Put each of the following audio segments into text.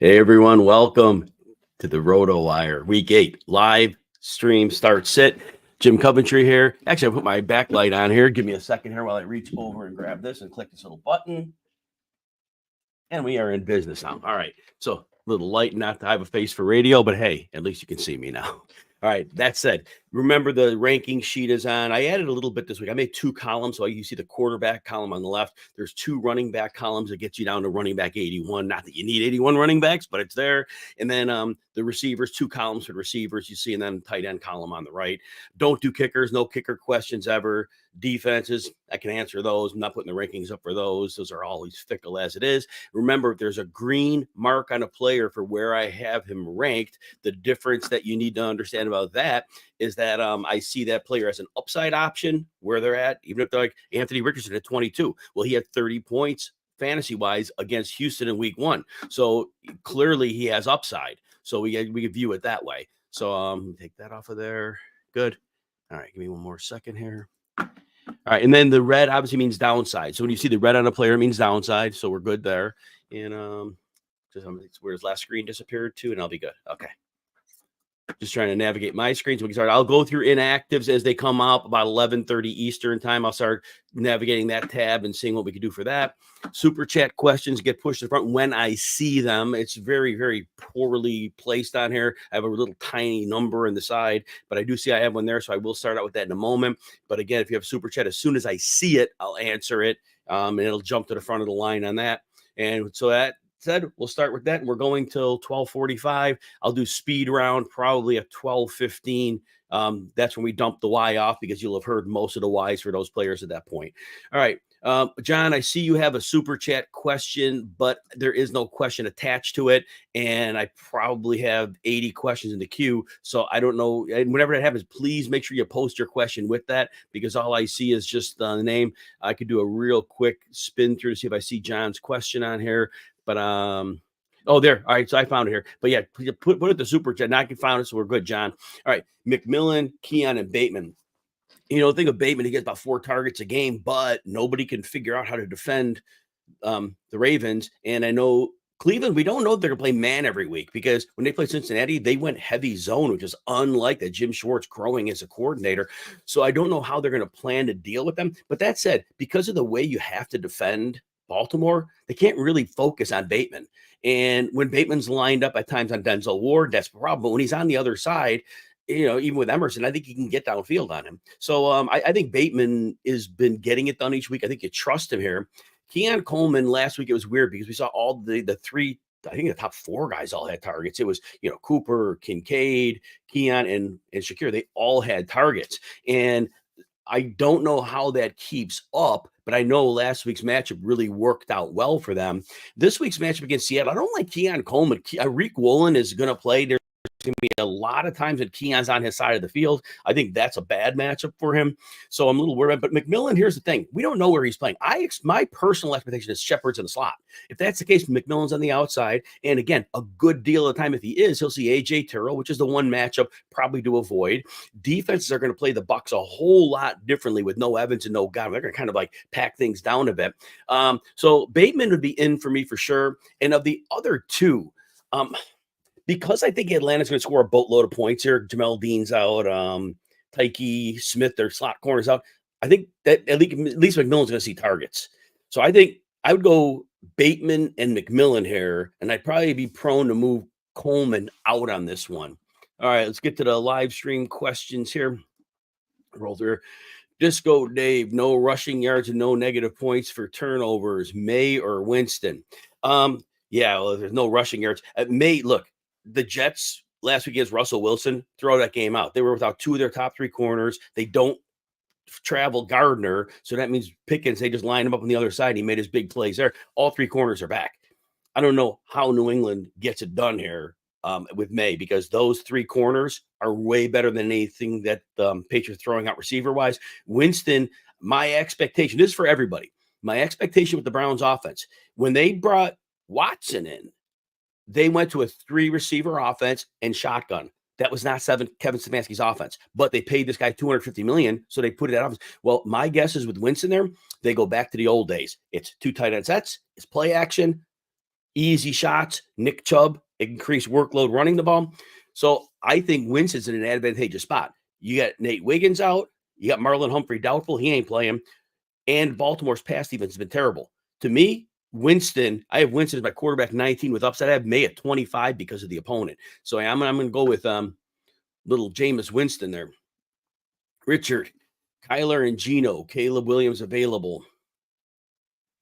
Hey everyone, welcome to the Roto Wire Week 8 live stream start sit. Jim Coventry here. Actually, I put my backlight on here. Give me a second here while I reach over and grab this and click this little button. And we are in business now. All right. So a little light, not to have a face for radio, but hey, at least you can see me now. All right. That said, remember the ranking sheet is on. I added a little bit this week. I made 2 columns. So you see the quarterback column on the left. There's 2 running back columns that gets you down to running back 81. Not that you need 81 running backs, but it's there. And then the receivers, 2 columns for receivers, you see, and then tight end column on the right. Don't do kickers. No kicker questions ever. Defenses, I can answer those. I'm not putting the rankings up for those. Those are always fickle as it is. Remember, if there's a green mark on a player for where I have him ranked, the difference that you need to understand about that is that I see that player as an upside option where they're at, even if they're like Anthony Richardson at 22. Well, he had 30 points fantasy-wise against Houston in week 1. So clearly he has upside. So we can view it that way. So take that off of there. Good. All right, give me one more second here. All right, and then the red obviously means downside. So when you see the red on a player, it means downside. So we're good there. And just where his last screen disappeared to, and I'll be good. Okay. Just trying to navigate my screen so we can start. I'll go through inactives as they come up about 11:30 Eastern time. I'll start navigating that tab and seeing what we can do for that. Super chat questions get pushed to the front when I see them. It's very, very poorly placed on here. I have a little tiny number in the side, but I do see I have one there, so I will start out with that in a moment. But again, if you have super chat, as soon as I see it, I'll answer it, and it'll jump to the front of the line on that. And so that said, we'll start with that, and we're going till 12:45. I'll do speed round probably at 12:15. That's when we dump the Y off because you'll have heard most of the Ys for those players at that point. All right. John, I see you have a super chat question, but there is no question attached to it. And I probably have 80 questions in the queue. So I don't know. And whenever that happens, please make sure you post your question with that because all I see is just the name. I could do a real quick spin through to see if I see John's question on here. But oh, there. All right, so I found it here. But yeah, put it the super chat. Now I can find it, so we're good, John. All right, McMillan, Keon, and Bateman. Think of Bateman. He gets about 4 targets a game, but nobody can figure out how to defend the Ravens. And I know Cleveland, we don't know if they're going to play man every week because when they played Cincinnati, they went heavy zone, which is unlike that Jim Schwartz growing as a coordinator. So I don't know how they're going to plan to deal with them. But that said, because of the way you have to defend Baltimore, they can't really focus on Bateman. And when Bateman's lined up at times on Denzel Ward, that's a problem. But when he's on the other side, even with Emerson, I think he can get downfield on him. So I think Bateman has been getting it done each week. I think you trust him here. Keon Coleman last week, it was weird because we saw all the 3, I think the top 4 guys all had targets. It was, Cooper, Kincaid, Keon, and Shakir. They all had targets. And I don't know how that keeps up, but I know last week's matchup really worked out well for them. This week's matchup against Seattle, I don't like Keon Coleman. Reek Woolen is going to play. There's going to be a lot of times that Keon's on his side of the field. I think that's a bad matchup for him. So I'm a little worried. But McMillan, here's the thing. We don't know where he's playing. My personal expectation is Shepard's in the slot. If that's the case, McMillan's on the outside. And again, a good deal of the time, if he is, he'll see A.J. Terrell, which is the one matchup probably to avoid. Defenses are going to play the Bucs a whole lot differently with no Evans and no Godwin. They're going to kind of like pack things down a bit. So Bateman would be in for me for sure. And of the other 2, because I think Atlanta's going to score a boatload of points here. Jamel Dean's out. Tyke Smith, their slot corners out. I think that at least McMillan's going to see targets. So I think I would go Bateman and McMillan here, and I'd probably be prone to move Coleman out on this one. All right, let's get to the live stream questions here. Roll through. Disco Dave, no rushing yards and no negative points for turnovers. May or Winston? Yeah, well, there's no rushing yards. May, look, the Jets last week against Russell Wilson, throw that game out. They were without 2 of their top 3 corners. They don't travel Gardner, so that means Pickens, they just line him up on the other side. He made his big plays there. All 3 corners are back. I don't know how New England gets it done here with May because those 3 corners are way better than anything that Patriots throwing out receiver-wise. Winston, my expectation, this is for everybody, my expectation with the Browns offense, when they brought Watson in, they went to a 3-receiver offense and shotgun. That was not Kevin Stefanski's offense, but they paid this guy $250 million, so they put it out. Well, my guess is with Winston there, they go back to the old days. It's 2 tight end sets, it's play action. easy shots. Nick Chubb, increased workload running the ball. So I think Winston's in an advantageous spot. You got Nate Wiggins out. You got Marlon Humphrey doubtful. He ain't playing. And Baltimore's pass defense has been terrible. To me, I have Winston as my quarterback 19 with upside. I have May at 25 because of the opponent. So I'm going to go with little Jameis Winston there. Richard, Kyler and Geno, Caleb Williams available.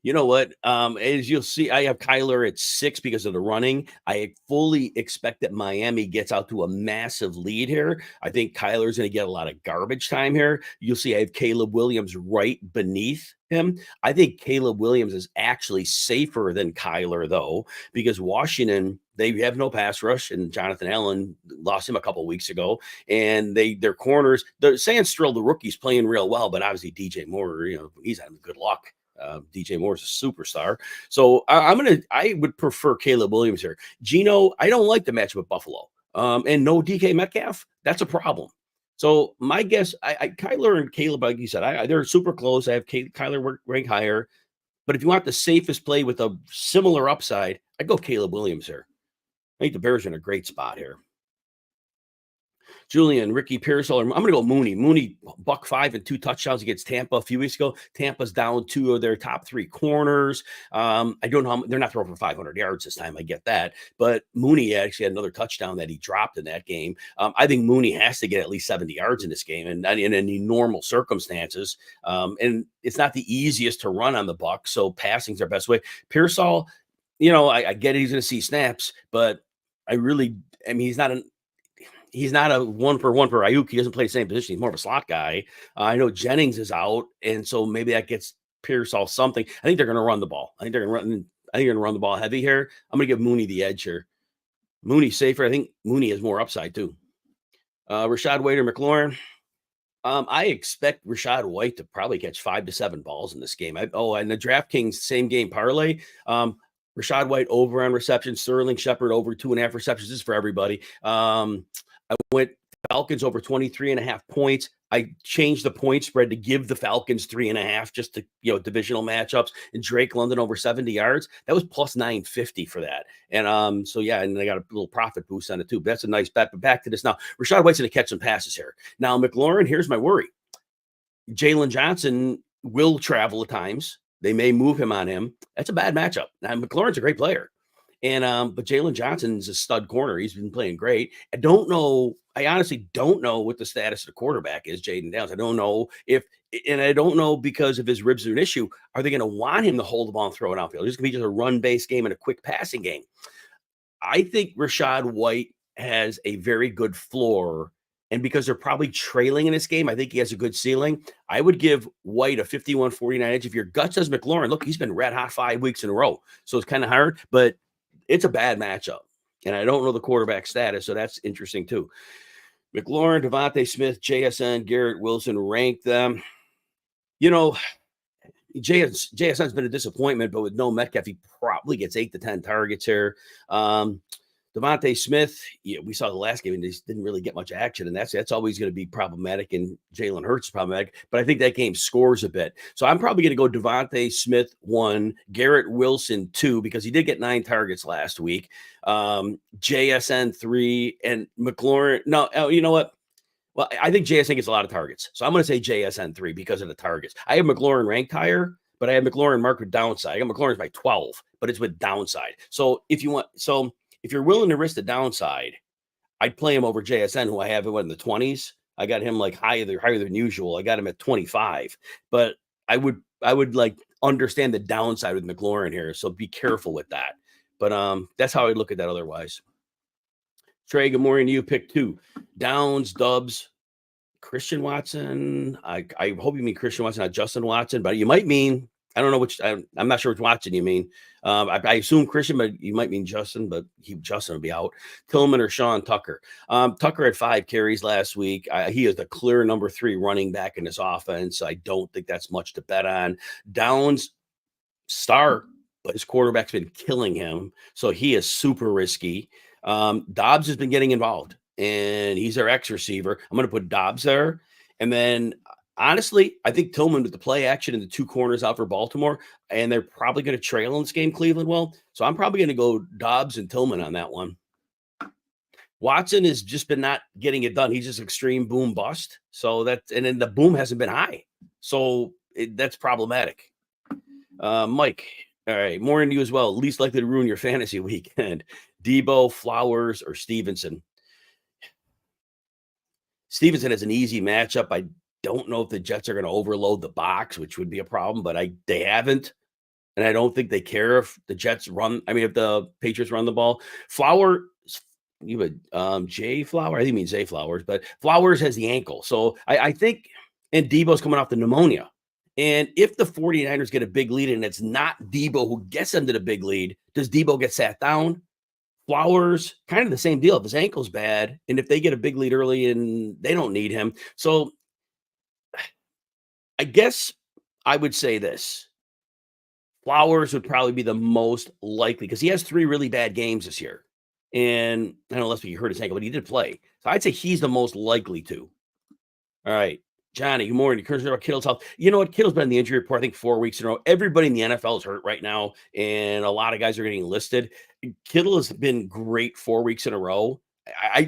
You know what? As you'll see, I have Kyler at 6 because of the running. I fully expect that Miami gets out to a massive lead here. I think Kyler's going to get a lot of garbage time here. You'll see I have Caleb Williams right beneath him. I think Caleb Williams is actually safer than Kyler, though, because Washington, they have no pass rush, and Jonathan Allen lost him a couple weeks ago. And their corners, the Sandstrill, the rookie's playing real well, but obviously DJ Moore, he's having good luck. DJ Moore's a superstar. So I would prefer Caleb Williams here. Geno, I don't like the matchup with Buffalo. And no DK Metcalf, that's a problem. So my guess, Kyler and Caleb, like you said, they're super close. I have Kyler ranked higher. But if you want the safest play with a similar upside, I'd go Caleb Williams here. I think the Bears are in a great spot here. Julian, Ricky Pearsall. I'm going to go Mooney. Mooney, $1.05 and 2 touchdowns against Tampa a few weeks ago. Tampa's down 2 of their top 3 corners. I don't know. They're not throwing for 500 yards this time. I get that. But Mooney actually had another touchdown that he dropped in that game. I think Mooney has to get at least 70 yards in this game and in any normal circumstances. And it's not the easiest to run on the Bucs, so passing's their best way. Pearsall, I get it, he's going to see snaps, but he's not a one for Ayuk. He doesn't play the same position. He's more of a slot guy. I know Jennings is out, and so maybe that gets Pearsall something. I think they're going to run the ball. I think they're going to run the ball heavy here. I'm going to give Mooney the edge here. Mooney's safer. I think Mooney has more upside too. Rashad White or McLaurin. I expect Rashad White to probably catch 5 to 7 balls in this game. And the DraftKings same game parlay. Rashad White over on receptions. Sterling Shepard over 2.5 receptions. This is for everybody. I went Falcons over 23.5 points. I changed the point spread to give the Falcons 3.5 just to, divisional matchups, and Drake London over 70 yards. That was plus 950 for that. And and I got a little profit boost on it too. But that's a nice bet. But back to this now. Rashad White's going to catch some passes here. Now, McLaurin, here's my worry. Jalen Johnson will travel at times. They may move him on him. That's a bad matchup. Now, McLaurin's a great player. And but Jalen Johnson's a stud corner. He's been playing great. I honestly don't know what the status of the quarterback is, Jaden Downs. I don't know I don't know because if his ribs are an issue, are they going to want him to hold the ball and throw it outfield? It's going to be just a run-based game and a quick passing game. I think Rashad White has a very good floor. And because they're probably trailing in this game, I think he has a good ceiling. I would give White a 51-49 edge. If your gut says McLaurin, look, he's been red hot 5 weeks in a row. So it's kind of hard, but it's a bad matchup. And I don't know the quarterback status, so that's interesting too. McLaurin, Devontae Smith, JSN, Garrett Wilson, rank them. JSN's been a disappointment, but with no Metcalf, he probably gets 8 to 10 targets here. Devontae Smith, we saw the last game and just didn't really get much action, and that's always going to be problematic, and Jalen Hurts is problematic, but I think that game scores a bit. So I'm probably going to go Devontae Smith 1, Garrett Wilson 2, because he did get 9 targets last week, JSN 3, and McLaurin. No, you know what? Well, I think JSN gets a lot of targets, so I'm going to say JSN 3 because of the targets. I have McLaurin ranked higher, but I have McLaurin marked with downside. I got McLaurin's by 12, but it's with downside. So if you're willing to risk the downside, I'd play him over JSN, who I have in the 20s. I got him like higher than usual. I got him at 25, but I would like understand the downside with McLaurin here. So be careful with that. But that's how I look at that otherwise. Trey, good morning to you. Pick 2. Downs, Dubs, Christian Watson. I hope you mean Christian Watson, not Justin Watson, but you might mean, I don't know which, I'm not sure which Watson you mean. I assume Christian, but you might mean Justin, but Justin will be out. Tillman or Sean Tucker. Tucker had 5 carries last week. He is the clear number 3 running back in this offense. I don't think that's much to bet on. Downs, star, but his quarterback's been killing him, so he is super risky. Dobbs has been getting involved, and he's our X receiver. I'm going to put Dobbs there, and then Honestly, I think Tillman with the play action and the two corners out for Baltimore, and they're probably going to trail in this game, Cleveland will. So I'm probably going to go Dobbs and Tillman on that one. Watson has just been not getting it done. He's just extreme boom bust. So and then the boom hasn't been high. So that's problematic. Mike, all right, more into you as well. Least likely to ruin your fantasy weekend. Debo, Flowers, or Stevenson. Stevenson has an easy matchup. I don't know if the Jets are going to overload the box, which would be a problem, but they haven't. And I don't think they care if the Jets run. I mean, if the Patriots run the ball. Flowers, you would Jay Flower. I think you mean Zay Flowers, but Flowers has the ankle. So I think, and Debo's coming off the pneumonia. And if the 49ers get a big lead and it's not Debo who gets them to the big lead, does Debo get sat down? Flowers, kind of the same deal. If his ankle's bad, and if they get a big lead early and they don't need him. So I guess I would say this. Flowers would probably be the most likely because he has 3 really bad games this year. And I don't know, unless he hurt his ankle, but he did play. So I'd say he's the most likely to. All right. Johnny, good morning. Concerned about Kittle's health. You know what? Kittle's been in the injury report, I think, 4 weeks in a row. Everybody in the NFL is hurt right now, and a lot of guys are getting listed. Kittle has been great 4 weeks in a row.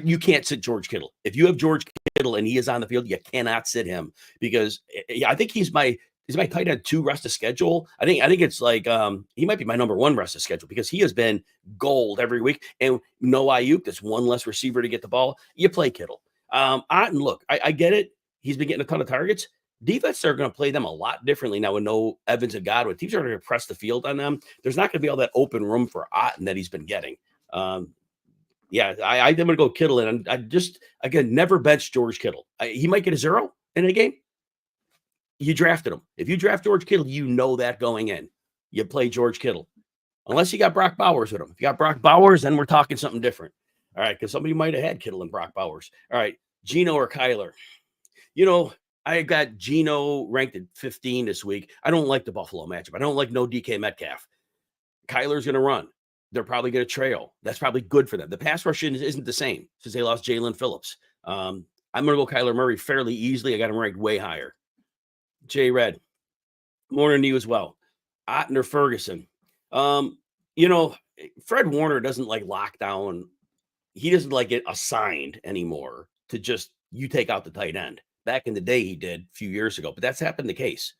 You can't sit George Kittle. If you have George Kittle and he is on the field, you cannot sit him because I think he's my tight end 2 rest of schedule. I think it's like he might be my number 1 rest of schedule because he has been gold every week. And no Ayuk, that's one less receiver to get the ball. You play Kittle. Otten, look, I get it. He's been getting a ton of targets. Defense are going to play them a lot differently now with no Evans and Godwin. Teams are going to press the field on them. There's not going to be all that open room for Otten that he's been getting. I'm going to go Kittle, and I just, again, never bench George Kittle. He might get a 0 in a game. You drafted him. If you draft George Kittle, you know that going in. You play George Kittle. Unless you got Brock Bowers with him. If you got Brock Bowers, then we're talking something different. All right, because somebody might have had Kittle and Brock Bowers. All right, Geno or Kyler. You know, I got Geno ranked at 15 this week. I don't like the Buffalo matchup. I don't like no DK Metcalf. Kyler's going to run. They're probably going to trail. That's probably good for them. The pass rush isn't the same since they lost Jalen Phillips. I'm going to go Kyler Murray fairly easily. I got him ranked way higher. Jay Red, morning to you as well. Otten or Ferguson. You know, Fred Warner doesn't like lockdown. He doesn't like it assigned anymore to just you take out the tight end. Back in the day, he did a few years ago, but that's happened the case.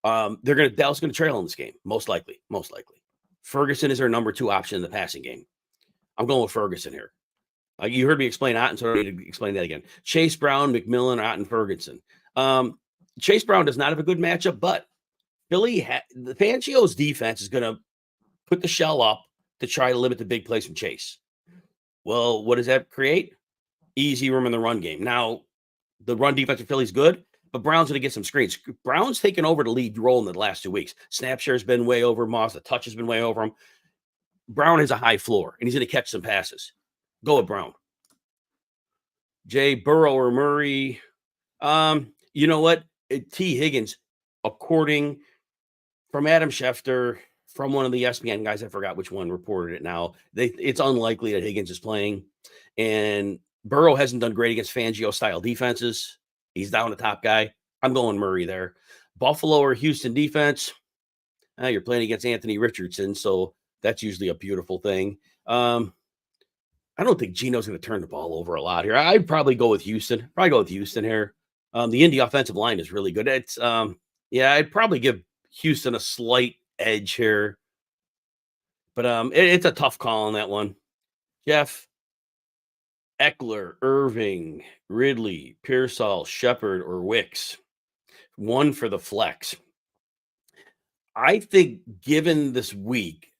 Dallas going to trail in this game, most likely. Ferguson is their number 2 option in the passing game. I'm going with Ferguson here. You heard me explain Otten, so I don't need to explain that again. Chase Brown, McMillan, Otten, Ferguson. Chase Brown does not have a good matchup, but the Fangio's defense is going to put the shell up to try to limit the big plays from Chase. Well, what does that create? Easy room in the run game. Now, the run defense of Philly's good, but Brown's going to get some screens. Brown's taken over the lead role in the last 2 weeks. Snap share's been way over Moss. The touch has been way over him. Brown has a high floor, and he's going to catch some passes. Go with Brown. Jay, Burrow or Murray. You know what? T. Higgins, according from Adam Schefter, from one of the ESPN guys, I forgot which one reported it now. It's unlikely that Higgins is playing. And Burrow hasn't done great against Fangio-style defenses. He's down the top guy. I'm going Murray there. Buffalo or Houston defense. You're playing against Anthony Richardson, so that's usually a beautiful thing. I don't think Geno's going to turn the ball over a lot here. I'd probably go with Houston. Here. The Indy offensive line is really good. I'd probably give Houston a slight edge here. But it's a tough call on that one. Jeff, Eckler, Irving, Ridley, Pearsall, Shepard, or Wicks. One for the flex. I think given this week,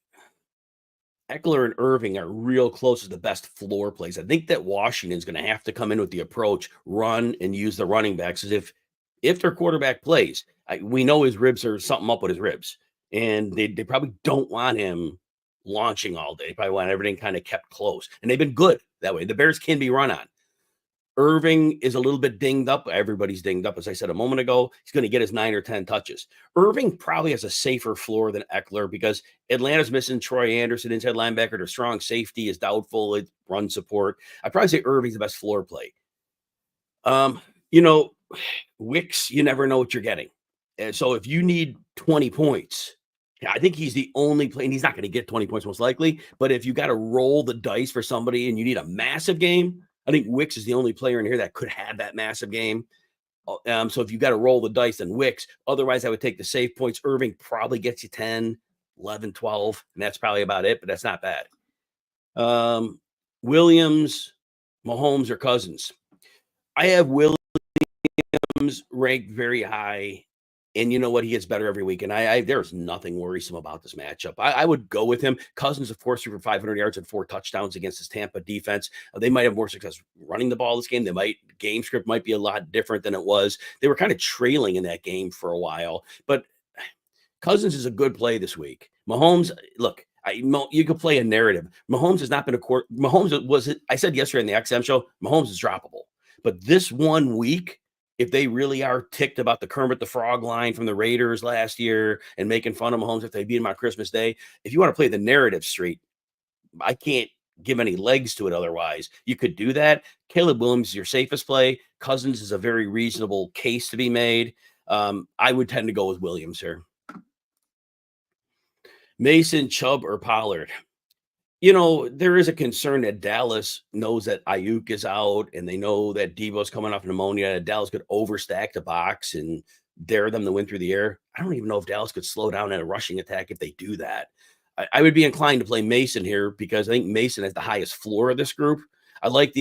Eckler and Irving are real close to the best floor plays. I think that Washington's going to have to come in with the approach, run, and use the running backs. Because if their quarterback plays, we know his ribs are something up with his ribs. And they probably don't want him launching all day. They probably want everything kind of kept close. And they've been good that way. The Bears can be run on. Irving is a little bit dinged up. Everybody's dinged up, as I said a moment ago. He's going to get his 9 or 10 touches. Irving probably has a safer floor than Eckler because Atlanta's missing Troy Anderson, inside linebacker. Their strong safety is doubtful. It's run support. I'd probably say Irving's the best floor play. Wicks, you never know what you're getting. And so if you need 20 points, yeah, I think he's the only play, and he's not going to get 20 points most likely. But if you got to roll the dice for somebody and you need a massive game, I think Wicks is the only player in here that could have that massive game. So if you got to roll the dice, then Wicks. Otherwise, I would take the safe points. Irving probably gets you 10, 11, 12, and that's probably about it, but that's not bad. Williams, Mahomes, or Cousins. I have Williams ranked very high, and you know what? He gets better every week. And there's nothing worrisome about this matchup. I would go with him. Cousins, of course, threw for 500 yards and 4 touchdowns against his Tampa defense. They might have more success running the ball this game. Game script might be a lot different than it was. They were kind of trailing in that game for a while, but Cousins is a good play this week. Mahomes, look, you could play a narrative. Mahomes has not been a court. Mahomes was it? I said yesterday in the XM show, Mahomes is droppable. But this 1 week, if they really are ticked about the Kermit the Frog line from the Raiders last year and making fun of Mahomes if they beat him on Christmas Day, if you want to play the narrative street, I can't give any legs to it otherwise. You could do that. Caleb Williams is your safest play. Cousins is a very reasonable case to be made. I would tend to go with Williams here. Mason, Chubb, or Pollard. There is a concern that Dallas knows that Ayuk is out and they know that Debo's coming off pneumonia. Dallas could overstack the box and dare them to win through the air. I don't even know if Dallas could slow down at a rushing attack if they do that. I would be inclined to play Mason here because I think Mason has the highest floor of this group. I like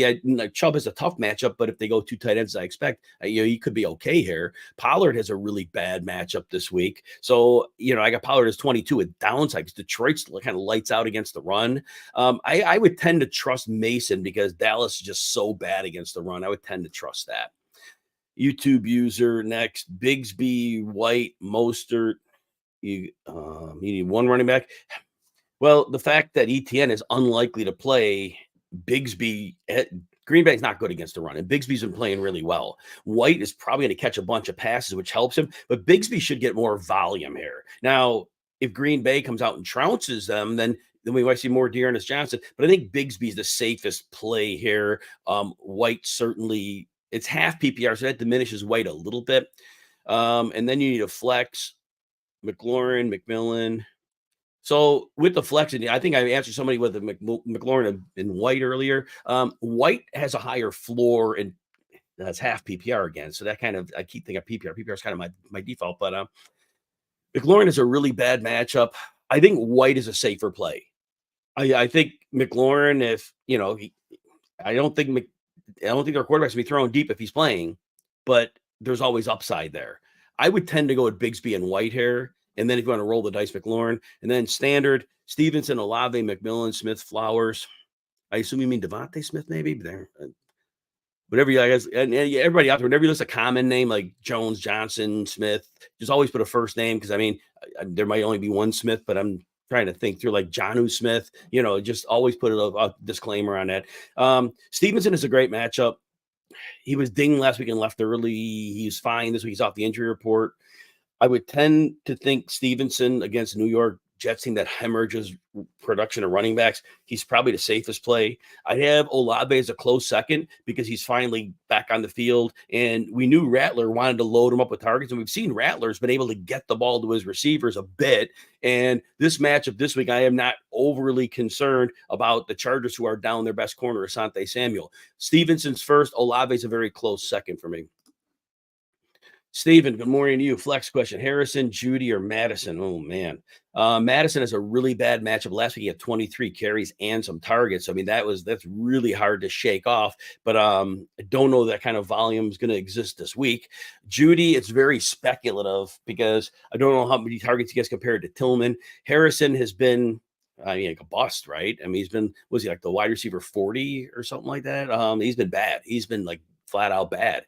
Chubb is a tough matchup, but if they go 2 tight ends, I expect he could be okay here. Pollard has a really bad matchup this week, so I got Pollard as 22 with downside because Detroit's kind of lights out against the run. I would tend to trust Mason because Dallas is just so bad against the run. I would tend to trust that. YouTube user next: Bigsby, White, Mostert. You need one running back. Well, the fact that ETN is unlikely to play Bigsby, Green Bay's not good against the run, and Bigsby's been playing really well. White is probably going to catch a bunch of passes, which helps him, but Bigsby should get more volume here. Now, if Green Bay comes out and trounces them, then we might see more Dearness Johnson, but I think Bigsby's the safest play here. White certainly, it's half PPR, so that diminishes White a little bit. And then you need a flex, McLaurin, McMillan. So with the flexing, I think I answered somebody with the McLaurin and White earlier. White has a higher floor and that's half PPR again. So that kind of, I keep thinking of PPR. PPR is kind of my default, but McLaurin is a really bad matchup. I think White is a safer play. I think McLaurin, if I don't think their quarterback's gonna be thrown deep if he's playing, but there's always upside there. I would tend to go with Bigsby and White here. And then if you want to roll the dice, McLaurin. And then standard, Stevenson, Olave, McMillan, Smith, Flowers. I assume you mean Devontae Smith, maybe? There, whatever you guys, and everybody out there, whenever you list a common name like Jones, Johnson, Smith, just always put a first name because, there might only be one Smith, but I'm trying to think through like Jonnu Smith, just always put a disclaimer on that. Stevenson is a great matchup. He was dinged last week and left early. He's fine. This week he's off the injury report. I would tend to think Stevenson against New York Jets team that hemorrhages production of running backs. He's probably the safest play. I'd have Olave as a close second because he's finally back on the field. And we knew Rattler wanted to load him up with targets. And we've seen Rattler's been able to get the ball to his receivers a bit. And this matchup this week, I am not overly concerned about the Chargers who are down their best corner, Asante Samuel. Stevenson's first. Olave's a very close second for me. Steven, good morning to you. Flex question: Harrison, Judy, or Madison? Oh, man. Madison has a really bad matchup. Last week, he had 23 carries and some targets. That's really hard to shake off, but I don't know that kind of volume is going to exist this week. Judy, it's very speculative because I don't know how many targets he gets compared to Tillman. Harrison has been, like a bust, right? Was he like the wide receiver 40 or something like that? He's been bad. He's been like flat out bad.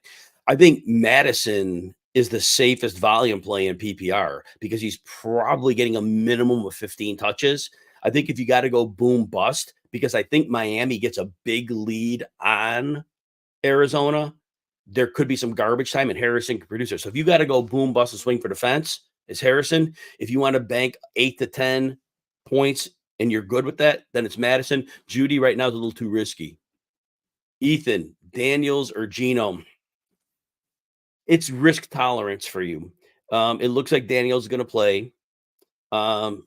I think Madison is the safest volume play in PPR because he's probably getting a minimum of 15 touches. I think if you got to go boom bust, because I think Miami gets a big lead on Arizona, there could be some garbage time and Harrison can produce it. So if you got to go boom bust and swing for the fence, it's Harrison. If you want to bank 8 to 10 points and you're good with that, then it's Madison. Judy right now is a little too risky. Ethan, Daniels, or Genome? It's risk tolerance for you. It looks like Daniel's going to play. Um,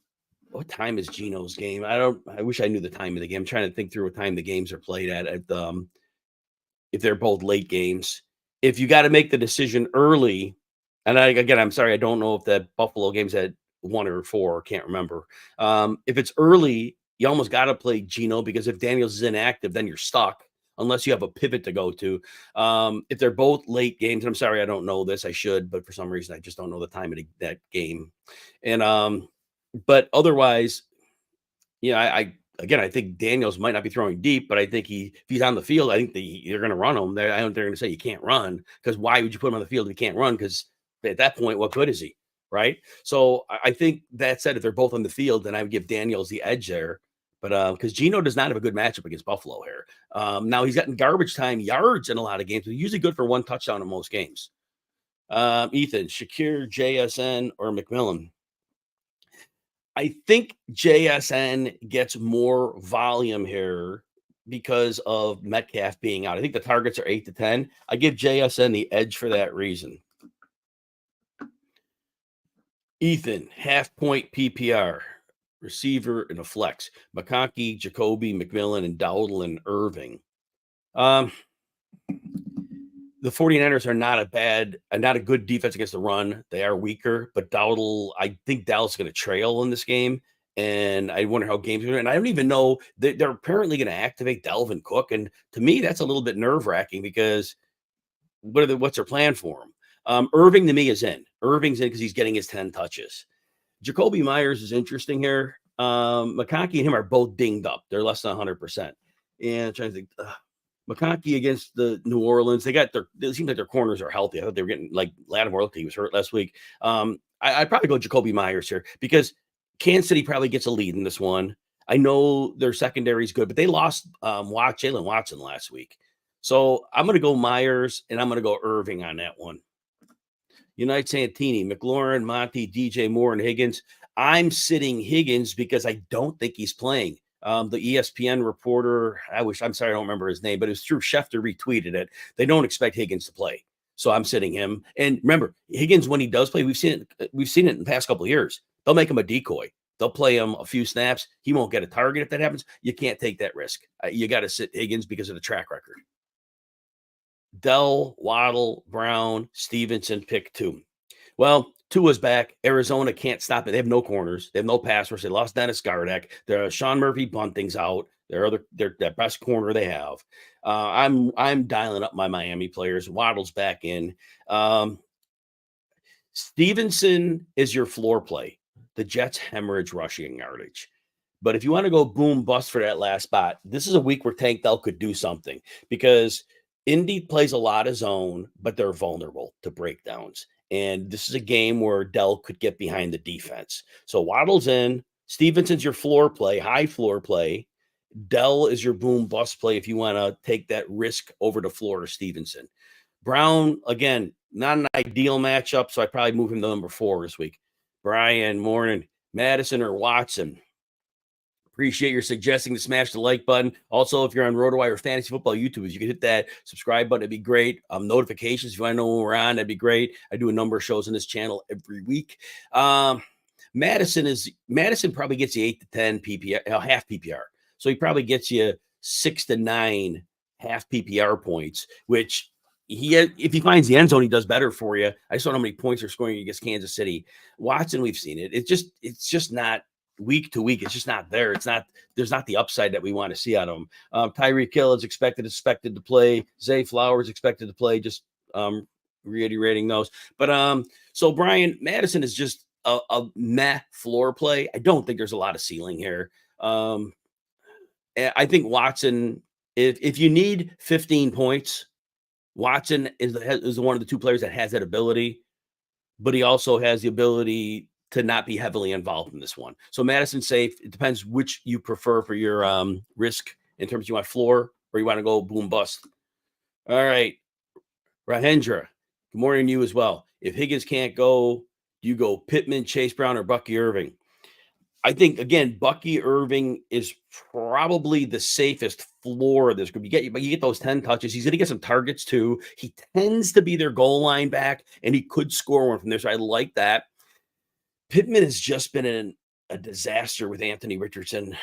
what time is Gino's game? I wish I knew the time of the game. I'm trying to think through what time the games are played at if they're both late games. If you got to make the decision early, and again, I'm sorry, I don't know if that Buffalo game's at 1 or 4, can't remember. If it's early, you almost got to play Gino because if Daniels is inactive, then you're stuck unless you have a pivot to go to. If they're both late games, I'm sorry, I don't know this. I should, but for some reason, I just don't know the time of that game. And but otherwise, I again, I think Daniels might not be throwing deep, but I think if he's on the field, I think they're going to run him. They're going to say you can't run because why would you put him on the field if he can't run? Because at that point, what good is he, right? So I think that said, if they're both on the field, then I would give Daniels the edge there. But because Gino does not have a good matchup against Buffalo here. Now he's gotten garbage time yards in a lot of games, but he's usually good for 1 touchdown in most games. Ethan, Shakir, JSN, or McMillan? I think JSN gets more volume here because of Metcalf being out. I think the targets are 8 to 10. I give JSN the edge for that reason. Ethan, half point PPR, receiver and a flex. McConkey, Jacoby, McMillan, and Dowdle and Irving. The 49ers are not a good defense against the run. They are weaker, but I think Dowdle's going to trail in this game. And I wonder how games are going. And I don't even know they're apparently going to activate Dalvin Cook. And to me, that's a little bit nerve wracking because what's their plan for him? Irving to me is in. Irving's in because he's getting his 10 touches. Jacoby Myers is interesting here. McConkey and him are both dinged up. They're less than 100%. And I'm trying to think. McConkey against the New Orleans, it seems like their corners are healthy. I thought they were getting like Lattimore, he was hurt last week. I'd probably go Jacoby Myers here because Kansas City probably gets a lead in this one. I know their secondary is good, but they lost Jalen Watson last week. So I'm going to go Myers and I'm going to go Irving on that one. Unite Santini, McLaurin, Monty, DJ Moore, and Higgins. I'm sitting Higgins because I don't think he's playing. The ESPN reporter, I'm sorry, I don't remember his name, but it was true. Schefter retweeted it. They don't expect Higgins to play. So I'm sitting him. And remember, Higgins, when he does play, we've seen it in the past couple of years. They'll make him a decoy. They'll play him a few snaps. He won't get a target if that happens. You can't take that risk. You got to sit Higgins because of the track record. Dell, Waddle, Brown, Stevenson, pick 2. Well, Tua's back. Arizona can't stop it. They have no corners. They have no pass rush. They lost Dennis Gardeck. Their Sean Murphy Bunting's out. They're that best corner they have. I'm dialing up my Miami players. Waddle's back in. Stevenson is your floor play. The Jets hemorrhage rushing yardage. But if you want to go boom bust for that last spot, this is a week where Tank Dell could do something because Indy plays a lot of zone, but they're vulnerable to breakdowns. And this is a game where Dell could get behind the defense. So Waddle's in. Stevenson's your floor play, high floor play. Dell is your boom bust play if you want to take that risk over to Florida Stevenson. Brown, again, not an ideal matchup, so I probably move him to number 4 this week. Brian, morning. Madison or Watson? Appreciate your suggesting to smash the like button. Also, if you're on RotoWire Fantasy Football YouTube, if you could hit that subscribe button, it'd be great. Notifications, if you want to know when we're on, that'd be great. I do a number of shows on this channel every week. Madison probably gets you 8 to 10 PPR, half PPR. So he probably gets you 6 to 9 half PPR points, which if he finds the end zone, he does better for you. I just don't know how many points they're scoring against Kansas City. Watson, we've seen it. It's just not week to week. It's just not there. There's not the upside that we want to see out of him. Tyreek Hill is expected to play. Zay Flowers expected to play. Just reiterating those. But so Brian, Madison is just a meh floor play. I don't think there's a lot of ceiling here. I think Watson, if you need 15 points, Watson is one of the 2 players that has that ability, but he also has the ability to not be heavily involved in this one. So Madison's safe. It depends which you prefer for your risk in terms of you want floor or you want to go boom bust. All right. Rahendra, good morning to you as well. If Higgins can't go, you go Pittman, Chase Brown, or Bucky Irving. I think again, Bucky Irving is probably the safest floor of this group. You get those 10 touches. He's going to get some targets too. He tends to be their goal line back, and he could score one from there. So I like that. Pittman has just been a disaster with Anthony Richardson.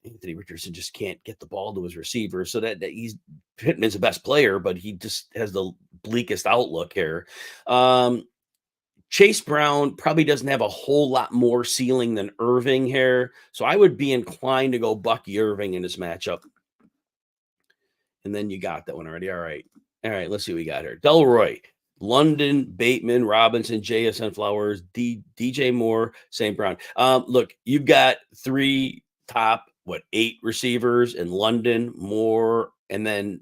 Anthony Richardson just can't get the ball to his receiver. So that he's Pittman's the best player, but he just has the bleakest outlook here. Chase Brown probably doesn't have a whole lot more ceiling than Irving here. So I would be inclined to go Bucky Irving in this matchup. And then you got that one already. All right. All right. Let's see what we got here. Delroy, London, Bateman, Robinson, JSN Flowers, DJ Moore, St. Brown. Look, you've got 3 top, 8 receivers in London, Moore, and then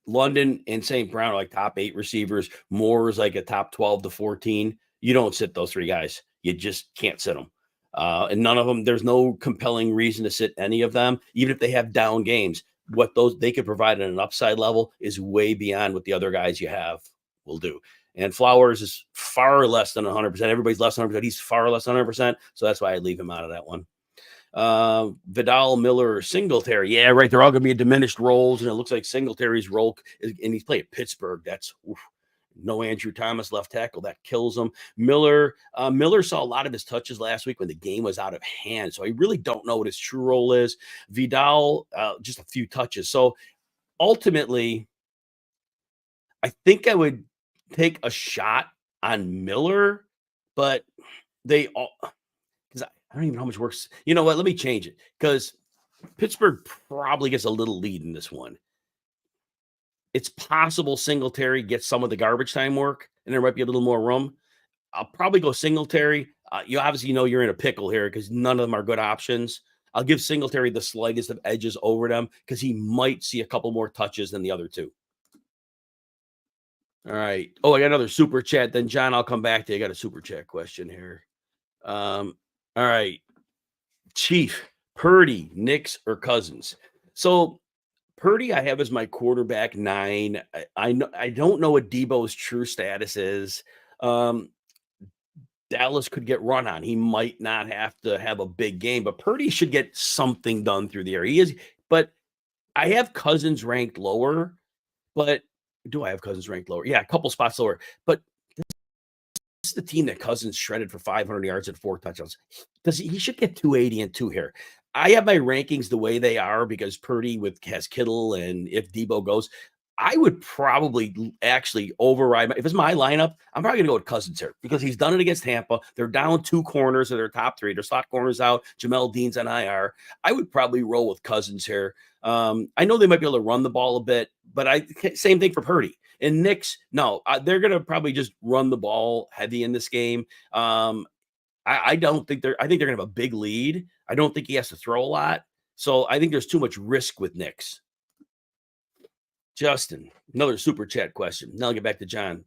London and St. Brown are like top 8 receivers. Moore is like a top 12 to 14. You don't sit those 3 guys. You just can't sit them. And none of them, there's no compelling reason to sit any of them, even if they have down games. What they could provide at an upside level is way beyond what the other guys you have will do. And Flowers is far less than 100%. Everybody's less than 100%. He's far less than 100%. So that's why I leave him out of that one. Vidal, Miller, Singletary. Yeah, right. They're all going to be diminished roles, and it looks like Singletary's role and he's playing Pittsburgh. That's no Andrew Thomas left tackle. That kills him. Miller saw a lot of his touches last week when the game was out of hand, so I really don't know what his true role is. Vidal, just a few touches. So ultimately, I think I would take a shot on Miller, but they all. I don't even know how much works. You know what? Let me change it because Pittsburgh probably gets a little lead in this one. It's possible Singletary gets some of the garbage time work, and there might be a little more room. I'll probably go Singletary. You obviously know you're in a pickle here because none of them are good options. I'll give Singletary the slightest of edges over them because he might see a couple more touches than the other 2. All right. Oh, I got another super chat. Then, John, I'll come back to you. I got a super chat question here. All right. Chief, Purdy, Knicks, or Cousins? So Purdy, I have as my quarterback 9. I don't know what Debo's true status is. Dallas could get run on. He might not have to have a big game, but Purdy should get something done through the air. He is, but I have Cousins ranked lower. But do I have Cousins ranked lower? Yeah, a couple spots lower. But this is the team that Cousins shredded for 500 yards and 4 touchdowns. He should get 280 and 2 here. I have my rankings the way they are because Purdy has Kittle, and if Debo goes, I would probably actually override. If it's my lineup, I'm probably going to go with Cousins here because he's done it against Tampa. They're down 2 corners of their top 3. Their slot corners out. Jamel Dean's on IR. I would probably roll with Cousins here. I know they might be able to run the ball a bit, but same thing for Purdy. And Knicks, no, they're going to probably just run the ball heavy in this game. I don't think I think they're going to have a big lead. I don't think he has to throw a lot. So I think there's too much risk with Knicks. Justin, another super chat question. Now I'll get back to John.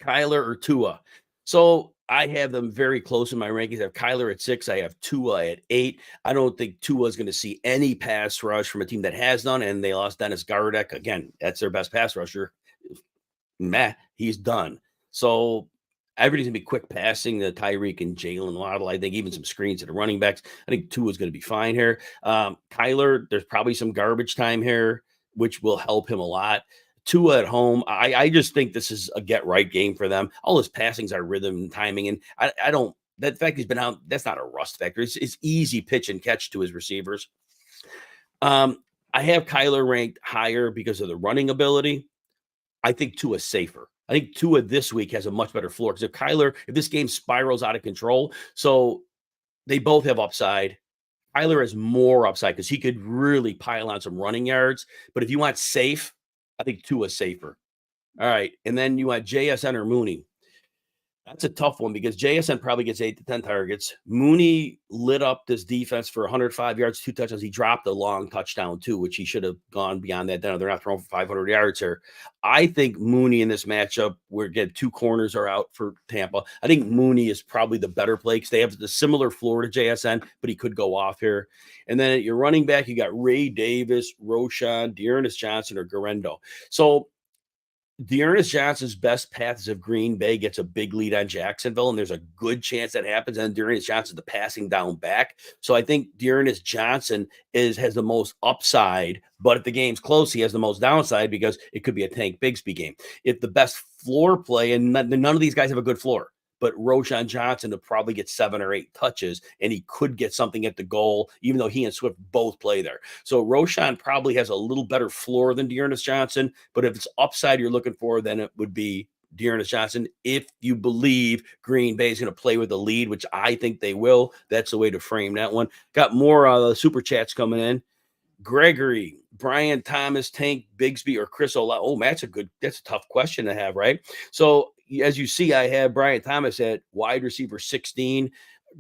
Kyler or Tua? So I have them very close in my rankings. I have Kyler at 6. I have Tua at 8. I don't think Tua is going to see any pass rush from a team that has none, and they lost Dennis Gardeck. Again, that's their best pass rusher. He's done. So everything's going to be quick passing to Tyreek and Jalen Waddle. I think even some screens to the running backs. I think Tua's going to be fine here. Kyler, there's probably some garbage time here, which will help him a lot. Tua at home, I just think this is a get right game for them. All his passings are rhythm and timing, and I don't. That fact he's been out, that's not a rust factor. It's easy pitch and catch to his receivers. I have Kyler ranked higher because of the running ability. I think Tua's safer. I think Tua this week has a much better floor because if this game spirals out of control, so they both have upside. Kyler has more upside because he could really pile on some running yards. But if you want safe, I think Tua's safer. All right. And then you want JSN or Mooney. That's a tough one because JSN probably gets 8 to 10 targets. Mooney lit up this defense for 105 yards, 2 touchdowns. He dropped a long touchdown too, which he should have gone beyond that. They're not throwing for 500 yards here. I think Mooney in this matchup, where again 2 corners are out for Tampa. I think Mooney is probably the better play because they have the similar floor to JSN, but he could go off here. And then at your running back, you got Ray Davis, Roshan, Dearness Johnson, or Garendo. So Dearness Johnson's best path is if Green Bay gets a big lead on Jacksonville, and there's a good chance that happens. And Dearness Johnson, the passing down back. So I think Dearness Johnson has the most upside, but if the game's close, he has the most downside because it could be a Tank Bigsby game. If the best floor play, and none of these guys have a good floor, but Roshan Johnson to probably get 7 or 8 touches, and he could get something at the goal, even though he and Swift both play there. So Roshan probably has a little better floor than Dearness Johnson, but if it's upside you're looking for, then it would be Dearness Johnson. If you believe Green Bay is going to play with the lead, which I think they will, that's the way to frame that one. Got more super chats coming in. Gregory, Brian Thomas, Tank Bigsby, or Chris Ola. Oh, that's a tough question to have, right? So as you see, I have Brian Thomas at wide receiver 16.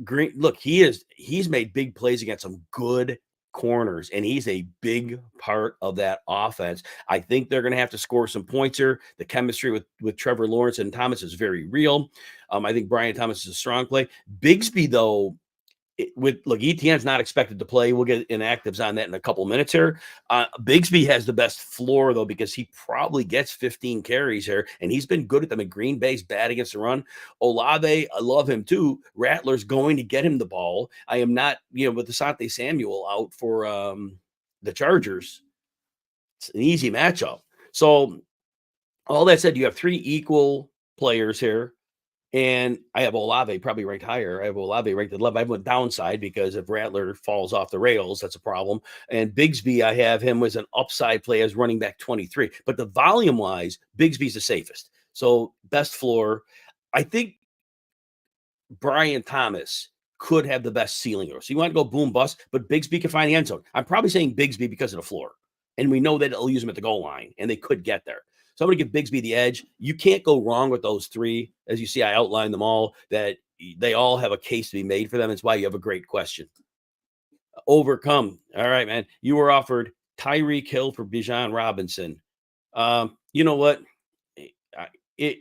Green, look, he's made big plays against some good corners, and he's a big part of that offense. I think they're going to have to score some points here. The chemistry with Trevor Lawrence and Thomas is very real. I think Brian Thomas is a strong play. Bigsby, though, ETN's not expected to play. We'll get inactives on that in a couple minutes here. Bigsby has the best floor, though, because he probably gets 15 carries here, and he's been good at them. And Green Bay's bad against the run. Olave, I love him too. Rattler's going to get him the ball. I am not, with Asante Samuel out for the Chargers, it's an easy matchup. So all that said, you have 3 equal players here. And I have Olave probably ranked higher. I have Olave ranked at 11. I have one downside because if Rattler falls off the rails, that's a problem. And Bigsby, I have him as an upside play as running back 23. But the volume-wise, Bigsby's the safest. So best floor. I think Brian Thomas could have the best ceiling. So you want to go boom bust, but Bigsby can find the end zone. I'm probably saying Bigsby because of the floor. And we know that it'll use him at the goal line, and they could get there. So I'm going to give Bigsby the edge. You can't go wrong with those 3. As you see, I outlined them all, that they all have a case to be made for them. It's why you have a great question. Overcome. All right, man. You were offered Tyreek Hill for Bijan Robinson. You know what? If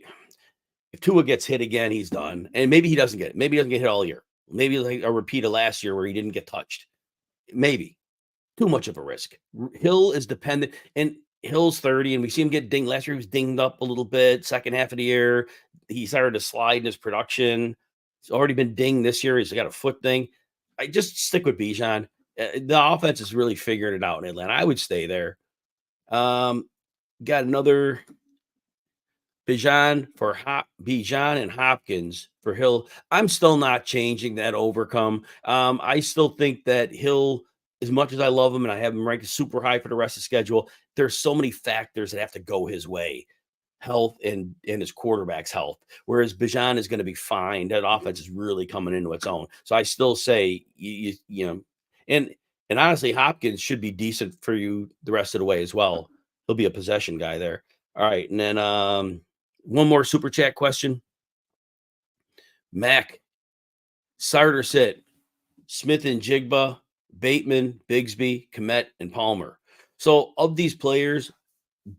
Tua gets hit again, he's done. And maybe he doesn't get it. Maybe he doesn't get hit all year. Maybe like a repeat of last year where he didn't get touched. Maybe. Too much of a risk. Hill is dependent. And Hill's 30, and we see him get dinged. Last year, he was dinged up a little bit. Second half of the year, he started to slide in his production. He's already been dinged this year. He's got a foot thing. I just stick with Bijan. The offense is really figuring it out in Atlanta. I would stay there. Got another Bijan and Hopkins for Hill. I'm still not changing that overcome. I still think that Hill, as much as I love him and I have him ranked super high for the rest of the schedule, there's so many factors that have to go his way. Health and his quarterback's health. Whereas Bijan is going to be fine. That offense is really coming into its own. So I still say and honestly, Hopkins should be decent for you the rest of the way as well. He'll be a possession guy there. All right. And then one more super chat question. Mac, Sarter sit, Smith and Jigba, Bateman, Bigsby, Kmet, and Palmer. So of these players,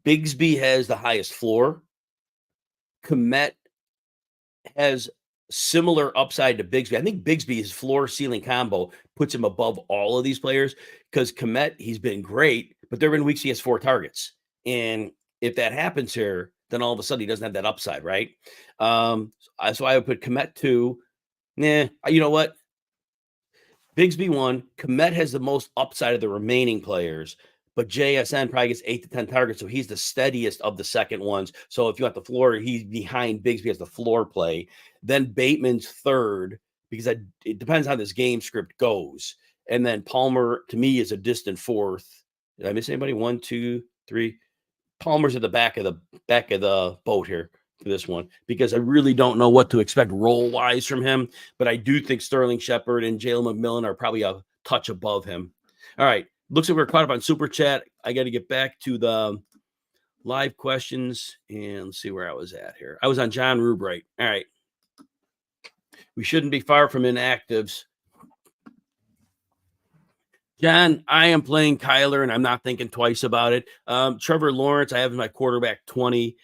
Bigsby has the highest floor. Kmet has similar upside to Bigsby. I think Bigsby's floor ceiling combo puts him above all of these players because Kmet, he's been great, but there have been weeks he has 4 targets. And if that happens here, then all of a sudden he doesn't have that upside, right? So I would put Kmet 2. You know what? Bigsby 1. Kmet has the most upside of the remaining players, but JSN probably gets 8 to 10 targets, so he's the steadiest of the second ones. So if you want the floor, he's behind Bigsby as the floor play. Then Bateman's 3rd, because it depends how this game script goes. And then Palmer, to me, is a distant 4th. Did I miss anybody? 1, 2, 3. Palmer's at the back of the boat here for this one, because I really don't know what to expect role-wise from him. But I do think Sterling Shepard and Jalen McMillan are probably a touch above him. All right. Looks like we're caught up on Super Chat. I got to get back to the live questions and let's see where I was at here. I was on John Rubright. All right. We shouldn't be far from inactives. John, I am playing Kyler, and I'm not thinking twice about it. Trevor Lawrence, I have my quarterback 20.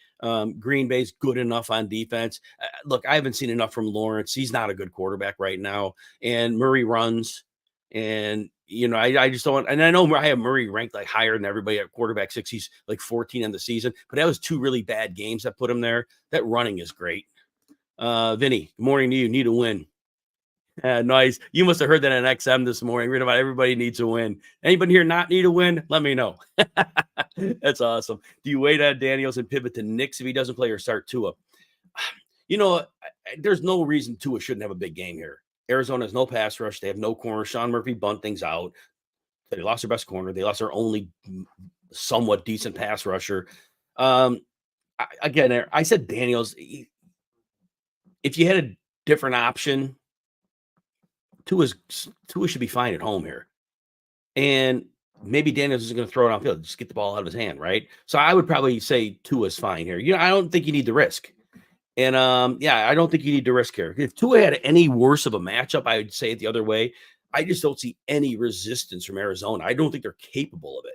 Green Bay's good enough on defense. Look, I haven't seen enough from Lawrence. He's not a good quarterback right now. And Murray runs. And, I just don't, and I know I have Murray ranked like higher than everybody at quarterback 6. He's like 14 in the season, but that was 2 really bad games that put him there. That running is great. Vinny, good morning to you. Need a win. Nice. You must have heard that on XM this morning. Read about everybody needs a win. Anybody here not need a win? Let me know. That's awesome. Do you wait on Daniels and pivot to Knicks if he doesn't play or start Tua? There's no reason Tua shouldn't have a big game here. Arizona has no pass rush. They have no corner. Sean Murphy bunt things out. They lost their best corner. They lost their only somewhat decent pass rusher. I said Daniels. If you had a different option, Tua should be fine at home here. And maybe Daniels is going to throw it downfield. Just get the ball out of his hand, right? So I would probably say Tua's fine here. I don't think you need the risk. And I don't think you need to risk here. If Tua had any worse of a matchup, I would say it the other way. I just don't see any resistance from Arizona. I don't think they're capable of it.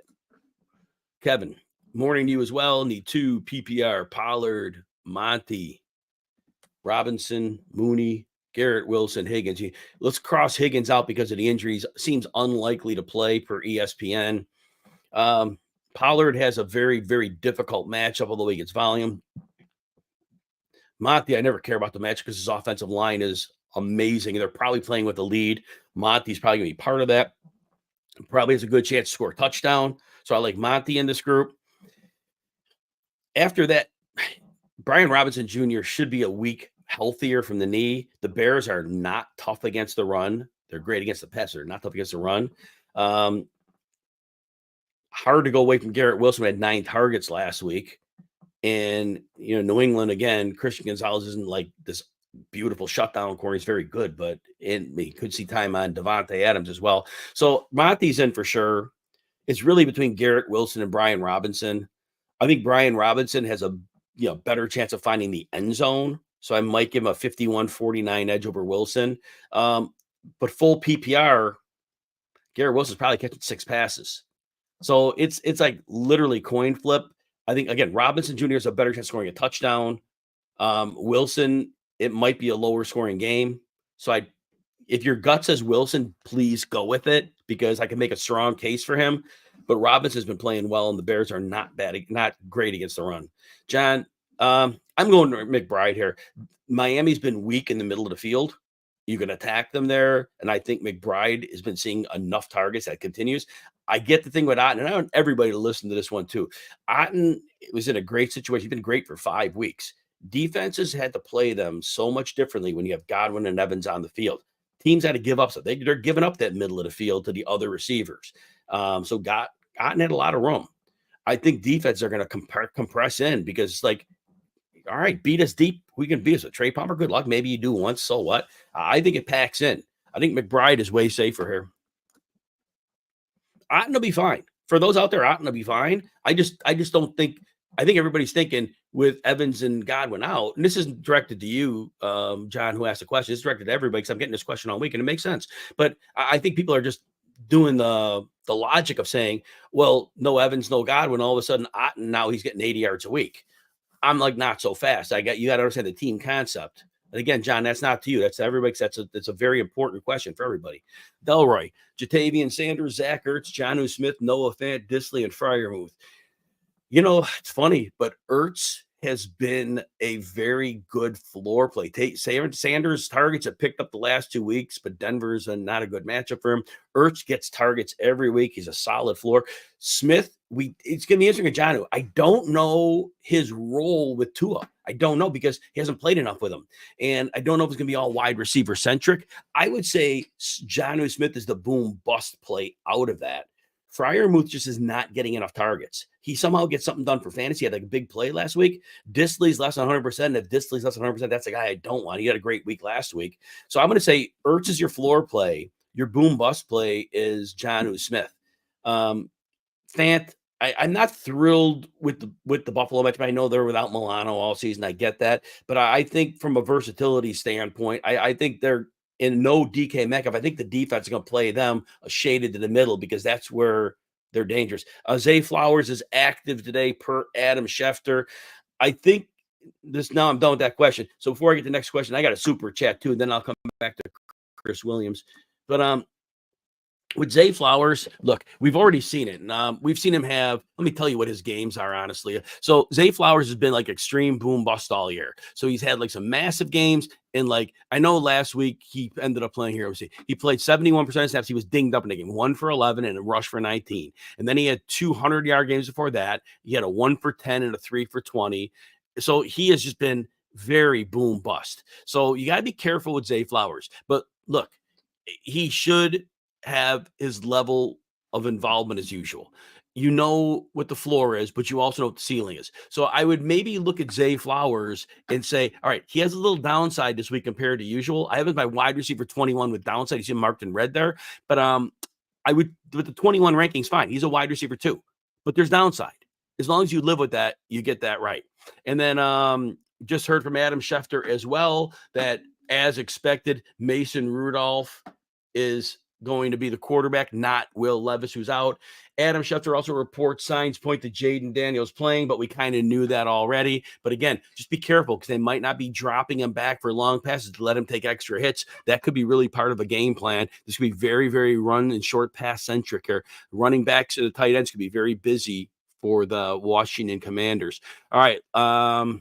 Kevin, morning to you as well. Need 2 PPR, Pollard, Monty, Robinson, Mooney, Garrett Wilson, Higgins. Let's cross Higgins out because of the injuries. Seems unlikely to play per ESPN. Pollard has a very, very difficult matchup, although he gets volume. Monty, I never care about the match because his offensive line is amazing. They're probably playing with the lead. Monty's probably going to be part of that. Probably has a good chance to score a touchdown. So I like Monty in this group. After that, Brian Robinson Jr. should be a week healthier from the knee. The Bears are not tough against the run. They're great against the pass. They're not tough against the run. Hard to go away from Garrett Wilson, who had 9 targets last week. And, New England, again, Christian Gonzalez isn't like this beautiful shutdown corner. He's very good, but he could see time on Devontae Adams as well. So Monty's in for sure. It's really between Garrett Wilson and Brian Robinson. I think Brian Robinson has a better chance of finding the end zone. So I might give him a 51-49 edge over Wilson. But full PPR, Garrett Wilson's probably catching 6 passes. So it's like literally coin flip. I think, again, Robinson Jr. has a better chance of scoring a touchdown. Wilson, it might be a lower scoring game. So if your gut says Wilson, please go with it because I can make a strong case for him. But Robinson's been playing well, and the Bears are not great against the run. John, I'm going to McBride here. Miami's been weak in the middle of the field. You can attack them there, and I think McBride has been seeing enough targets that continues. I get the thing with Otten, and I want everybody to listen to this one too. Otten was in a great situation. He's been great for 5 weeks. Defenses had to play them so much differently when you have Godwin and Evans on the field. Teams had to give up. So they're giving up that middle of the field to the other receivers. So Otten had a lot of room. I think defenses are going to compress in because it's like, all right, beat us deep. We can beat us. Trey Palmer, good luck. Maybe you do once. So what? I think it packs in. I think McBride is way safer here. Otten will be fine. For those out there, Otten will be fine. I just don't think. I think everybody's thinking with Evans and Godwin out, and this isn't directed to you, John, who asked the question. It's directed to everybody because I'm getting this question all week, and it makes sense. But I think people are just doing the logic of saying, well, no Evans, no Godwin. All of a sudden, Otten now he's getting 80 yards a week. I'm like, not so fast. You got to understand the team concept. And again, John, that's not to you. That's to everybody. That's a very important question for everybody. Delroy, Jatavian Sanders, Zach Ertz, Jonnu Smith, Noah Fant, Disley, and Freiermuth. It's funny, but Ertz has been a very good floor play. Sanders' targets have picked up the last 2 weeks, but Denver's not a good matchup for him. Ertz gets targets every week. He's a solid floor. Smith, it's going to be interesting with Jonnu. I don't know his role with Tua. I don't know because he hasn't played enough with him. And I don't know if it's going to be all wide receiver centric. I would say Jonnu Smith is the boom bust play out of that. Freiermuth just is not getting enough targets. He somehow gets something done for fantasy. He had like a big play last week. Disley's less than 100%. If Disley's less than 100%, that's the guy I don't want. He had a great week last week. So I'm going to say Ertz is your floor play. Your boom bust play is Jonnu Smith. Fant, I'm not thrilled with the Buffalo match. I know they're without Milano all season. I get that. But I think from a versatility standpoint, I think they're in no DK Metcalf. I think the defense is going to play them shaded to the middle because that's where they're dangerous. Zay Flowers is active today per Adam Schefter. I think now I'm done with that question. So before I get to the next question, I got a super chat too, and then I'll come back to Chris Williams. But with Zay Flowers, look, we've already seen it. And we've seen him have, let me tell you what his games are, honestly. So Zay Flowers has been like extreme boom bust all year. So he's had like some massive games. And like, I know last week he ended up playing here. He played 71% of snaps. He was dinged up in a game, 1 for 11 and a rush for 19. And then he had 200-yard games before that. He had a 1 for 10 and a 3 for 20. So he has just been very boom bust. So you got to be careful with Zay Flowers. But look, he should have his level of involvement as usual. You know what the floor is, but you also know what the ceiling is. So I would maybe look at Zay Flowers and say, all right, he has a little downside this week compared to usual. I have him my wide receiver 21 with downside. He's marked in red there. But I would, with the 21 rankings, fine. He's a wide receiver too. But there's downside. As long as you live with that, you get that right. And then just heard from Adam Schefter as well that, as expected, Mason Rudolph is going to be the quarterback, not Will Levis, who's out. Adam Schefter also reports signs point to Jaden Daniels playing, but we kind of knew that already. But again, just be careful because they might not be dropping him back for long passes to let him take extra hits. That could be really part of a game plan. This could be very, very run and short pass centric here. Running backs and the tight ends could be very busy for the Washington Commanders. All right.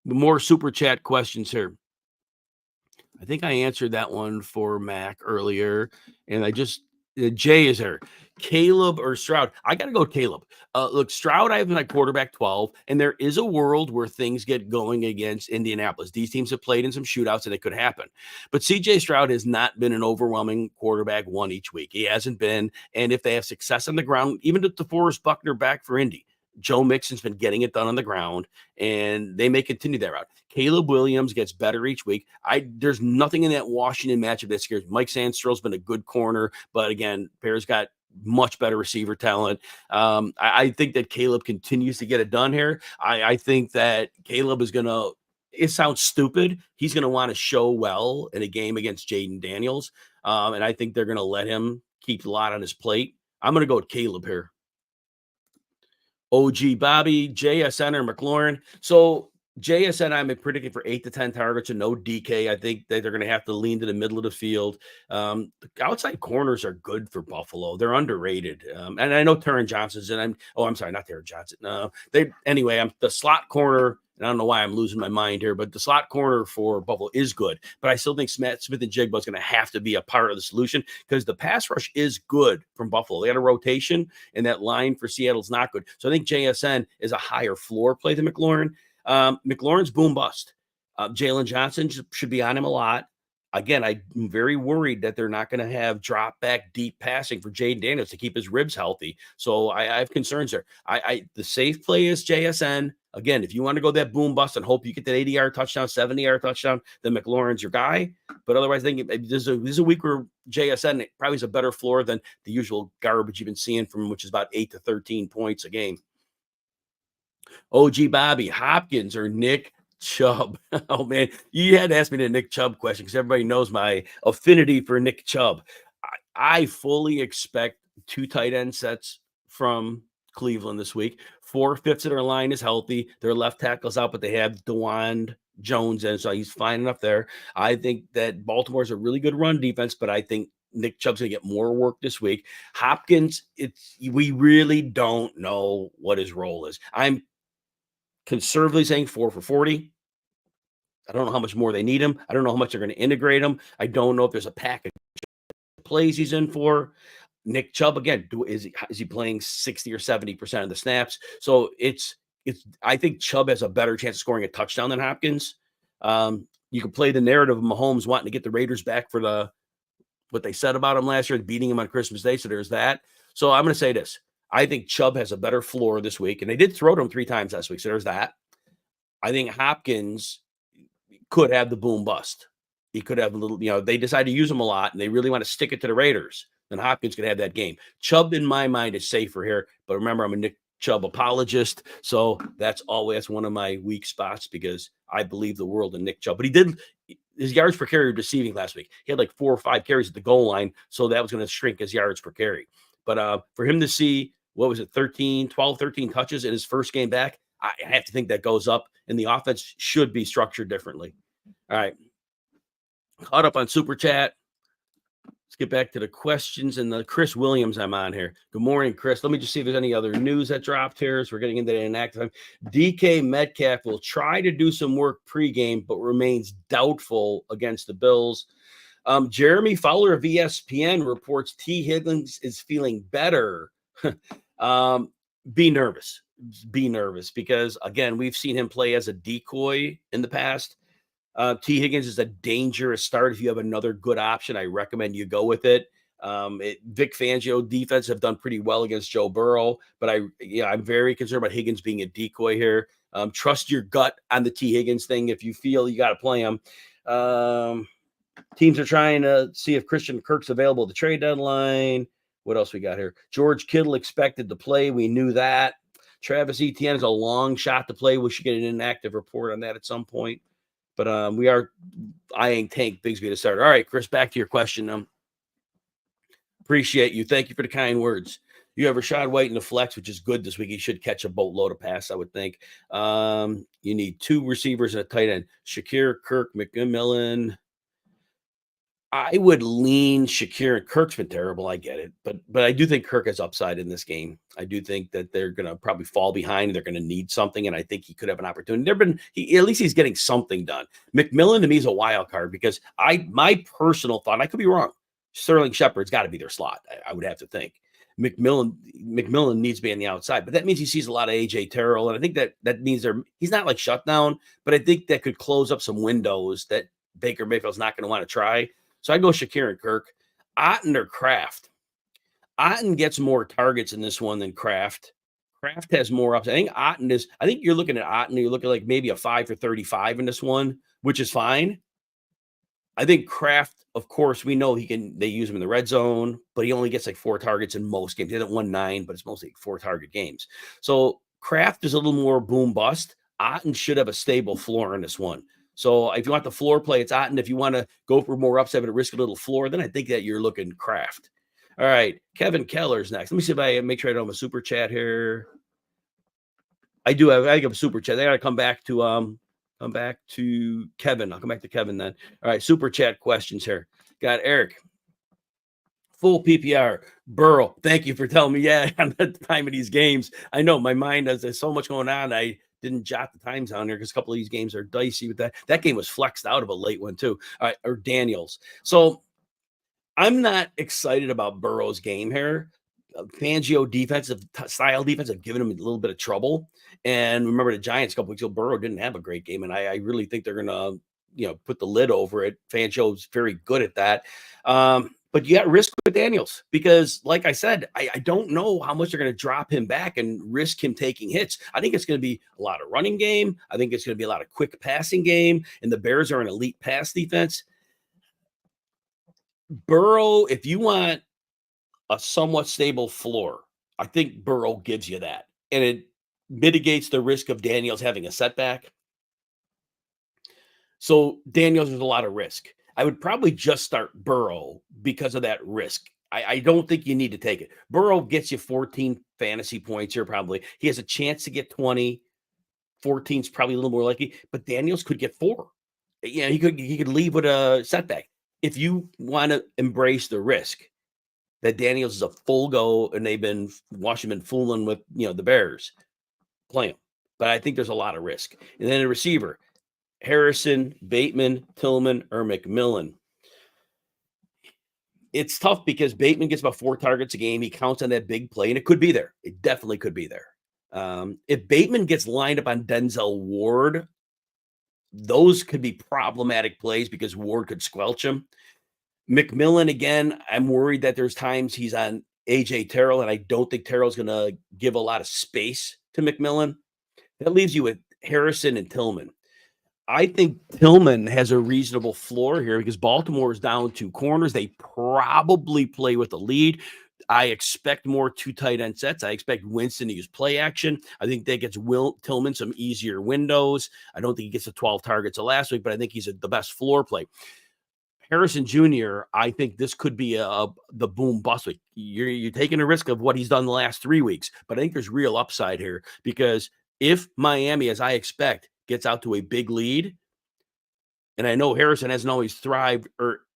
More super chat questions here. I think I answered that one for Mac earlier, and Jay is there. Caleb or Stroud? I got to go with Caleb. Look, Stroud, I have my quarterback 12, and there is a world where things get going against Indianapolis. These teams have played in some shootouts, and it could happen. But CJ Stroud has not been an overwhelming quarterback one each week. He hasn't been, and if they have success on the ground, even to DeForest Buckner back for Indy, Joe Mixon's been getting it done on the ground, and they may continue that route. Caleb Williams gets better each week. There's nothing in that Washington matchup that scares me. Mike Sandstrow's been a good corner, but again, Bears got much better receiver talent. I think that Caleb continues to get it done here. I think that Caleb is going to, it sounds stupid, he's going to want to show well in a game against Jaden Daniels, and I think they're going to let him keep a lot on his plate. I'm going to go with Caleb here. OG Bobby, JSN or McLaurin. So JSN, I'm predicting for 8 to 10 targets and no DK. I think that they're going to have to lean to the middle of the field. The outside corners are good for Buffalo. They're underrated. And I know Taron Johnson's and I'm sorry, not Taron Johnson. No, I'm the slot corner. And I don't know why I'm losing my mind here, but the slot corner for Buffalo is good. But I still think Smith and Jigba is going to have to be a part of the solution because the pass rush is good from Buffalo. They got a rotation, and that line for Seattle's not good. So I think JSN is a higher floor play than McLaurin. McLaurin's boom bust. Jalen Johnson should be on him a lot. Again, I'm very worried that they're not going to have drop back deep passing for Jaden Daniels to keep his ribs healthy. So I have concerns there. The safe play is JSN. Again, if you want to go that boom bust and hope you get that 80-yard touchdown, 70-yard touchdown, then McLaurin's your guy. But otherwise, I think this is a week where JSN probably is a better floor than the usual garbage you've been seeing from, which is about 8 to 13 points a game. OG Bobby, Hopkins or Nick Chubb? Oh, man, you had to ask me the Nick Chubb question because everybody knows my affinity for Nick Chubb. I fully expect 2 tight end sets from Cleveland this week. 4/5 of their line is healthy. Their left tackle's out, but they have DeWan Jones in, so he's fine enough there. I think that Baltimore's a really good run defense, but I think Nick Chubb's going to get more work this week. Hopkins, we really don't know what his role is. I'm conservatively saying 4 for 40. I don't know how much more they need him. I don't know how much they're going to integrate him. I don't know if there's a package of plays he's in for. Nick Chubb, again, is he playing 60 or 70% of the snaps? So I think Chubb has a better chance of scoring a touchdown than Hopkins. You can play the narrative of Mahomes wanting to get the Raiders back for what they said about him last year, beating him on Christmas Day. So there's that. So I'm going to say this. I think Chubb has a better floor this week, and they did throw to him 3 times last week. So there's that. I think Hopkins could have the boom bust. He could have a little, they decide to use him a lot, and they really want to stick it to the Raiders. Then Hopkins could have that game. Chubb, in my mind, is safer here. But remember, I'm a Nick Chubb apologist. So that's one of my weak spots because I believe the world in Nick Chubb. But his yards per carry receiving last week. He had like 4 or 5 carries at the goal line. So that was going to shrink his yards per carry. But for him to see, 12, 13 touches in his first game back, I have to think that goes up, and the offense should be structured differently. All right. Caught up on Super Chat. Let's get back to the questions and the Chris Williams I'm on here. Good morning, Chris. Let me just see if there's any other news that dropped here as we're getting into the inactive time. DK Metcalf will try to do some work pregame, but remains doubtful against the Bills. Jeremy Fowler of ESPN reports T. Higgins is feeling better. Be nervous. Be nervous because, again, we've seen him play as a decoy in the past. T. Higgins is a dangerous start. If you have another good option, I recommend you go with it. Vic Fangio defense have done pretty well against Joe Burrow, but I'm very concerned about Higgins being a decoy here. Trust your gut on the T. Higgins thing. If you feel you got to play him, teams are trying to see if Christian Kirk's available at the trade deadline. What else we got here? George Kittle expected to play. We knew that. Travis Etienne is a long shot to play. We should get an inactive report on that at some point. But we are eyeing Tank Bigsby to start. All right, Chris, back to your question. Appreciate you. Thank you for the kind words. You have Rashad White in the flex, which is good this week. He should catch a boatload of pass, I would think. You need 2 receivers and a tight end. Shakir, Kirk, McMillan. I would lean Shakir, and Kirk's been terrible. I get it. But I do think Kirk has upside in this game. I do think that they're going to probably fall behind. And they're going to need something. And I think he could have an opportunity. At least he's getting something done. McMillan to me is a wild card because my personal thought, I could be wrong. Sterling Shepard's got to be their slot. I would have to think. McMillan needs to be on the outside, but that means he sees a lot of AJ Terrell. And I think that means he's not like shut down, but I think that could close up some windows that Baker Mayfield's not going to want to try. So I go Shakir and Kirk. Otten or Kraft. Otten gets more targets in this one than Kraft. Kraft has more ups. I think you're looking at Otten. You're looking like maybe a 5 for 35 in this one, which is fine. I think Kraft, of course, we know they use him in the red zone, but he only gets like 4 targets in most games. He hasn't won 9, but it's mostly 4 target games. So Kraft is a little more boom bust. Otten should have a stable floor in this one. So if you want the floor play, it's Otten. If you want to go for more upside but risk a little floor, then I think that you're looking Kraft. All right, Kevin Keller's next. Let me see if I make sure I don't have a super chat here. I do have. I have a super chat. I got to come back to Kevin. I'll come back to Kevin then. All right, super chat questions here. Got Eric. Full PPR. Burrow. Thank you for telling me. Yeah, on the time of these games. I know my mind there's so much going on. I didn't jot the times down here because a couple of these games are dicey with that. That game was flexed out of a late one too. All right, or Daniels. So I'm not excited about Burrow's game here. Fangio style defense have given him a little bit of trouble. And remember the Giants a couple weeks ago, Burrow didn't have a great game. And I really think they're going to, put the lid over it. Fangio's very good at that. But you got risk with Daniels because, like I said, I don't know how much they're going to drop him back and risk him taking hits. I think it's going to be a lot of running game. I think it's going to be a lot of quick passing game. And the Bears are an elite pass defense. Burrow, if you want a somewhat stable floor, I think Burrow gives you that. And it mitigates the risk of Daniels having a setback. So Daniels is a lot of risk. I would probably just start Burrow because of that risk. I don't think you need to take it. Burrow gets you 14 fantasy points here probably. He has a chance to get 20. 14 is probably a little more likely, but Daniels could get 4. Yeah, he could leave with a setback. If you want to embrace the risk that Daniels is a full go and Washington fooling with, the Bears, play him. But I think there's a lot of risk. And then a receiver, Harrison, Bateman, Tillman, or McMillan. It's tough because Bateman gets about 4 targets a game. He counts on that big play, and it could be there. It definitely could be there. If Bateman gets lined up on Denzel Ward, those could be problematic plays because Ward could squelch him. McMillan, again, I'm worried that there's times he's on AJ Terrell, and I don't think Terrell's going to give a lot of space to McMillan. That leaves you with Harrison and Tillman. I think Tillman has a reasonable floor here because Baltimore is down 2 corners. They probably play with the lead. I expect more 2 tight end sets. I expect Winston to use play action. I think that gets Tillman some easier windows. I don't think he gets the 12 targets of last week, but I think he's the best floor play. Harrison Jr., I think this could be the boom bust week. You're taking a risk of what he's done the last 3 weeks, but I think there's real upside here because if Miami, as I expect, gets out to a big lead, and I know Harrison hasn't always thrived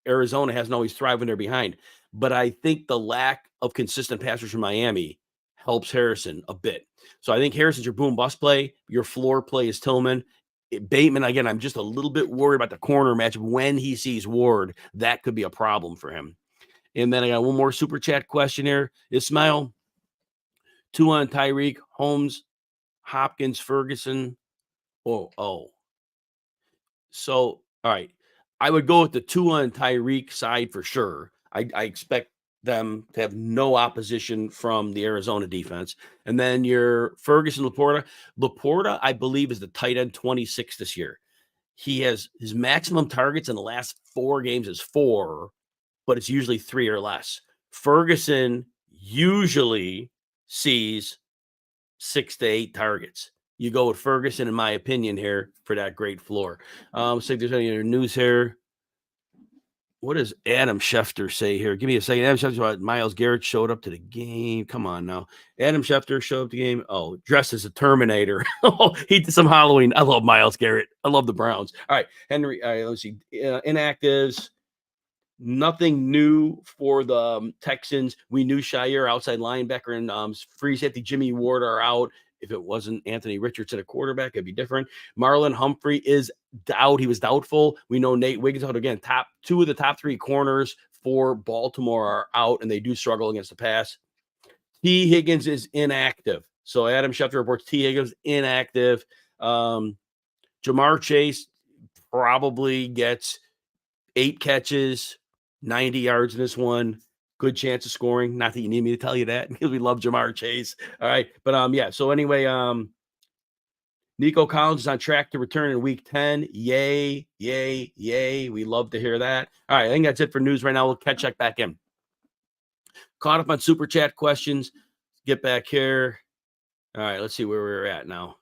Arizona hasn't always thrived when they're behind. But I think the lack of consistent passers from Miami helps Harrison a bit. So I think Harrison's your boom bust play. Your floor play is Tillman. Bateman, again, I'm just a little bit worried about the corner matchup. When he sees Ward, that could be a problem for him. And then I got one more super chat question here. Ismail, 2 on Tyreek, Holmes, Hopkins, Ferguson. Oh. So, all right. I would go with the 2 on Tyreek side for sure. I expect them to have no opposition from the Arizona defense. And then your Ferguson, Laporta. Laporta, I believe, is the tight end 26 this year. He has his maximum targets in the last 4 games is 4, but it's usually 3 or less. Ferguson usually sees 6 to 8 targets. You go with Ferguson, in my opinion, here for that great floor. See if there's any other news here. What does Adam Schefter say here? Give me a second. Adam Schefter about Myles Garrett showed up to the game. Come on now. Adam Schefter showed up to the game. Oh, dressed as a Terminator. He did some Halloween. I love Myles Garrett. I love the Browns. All right, Henry. All right, let's see. Inactives. Nothing new for the Texans. We knew Shire, outside linebacker, and free safety Jimmy Ward are out. If it wasn't Anthony Richardson, a quarterback, it'd be different. Marlon Humphrey is out. He was doubtful. We know Nate Wiggins out again. Two of the top 3 corners for Baltimore are out, and they do struggle against the pass. T. Higgins is inactive. So Adam Schefter reports T. Higgins inactive. Jamar Chase probably gets 8 catches, 90 yards in this one. Good chance of scoring. Not that you need me to tell you that because we love Jamar Chase. All right. But yeah. So anyway, Nico Collins is on track to return in week 10. Yay. We love to hear that. All right. I think that's it for news right now. We'll check back in. Caught up on super chat questions. Get back here. All right. Let's see where we're at now.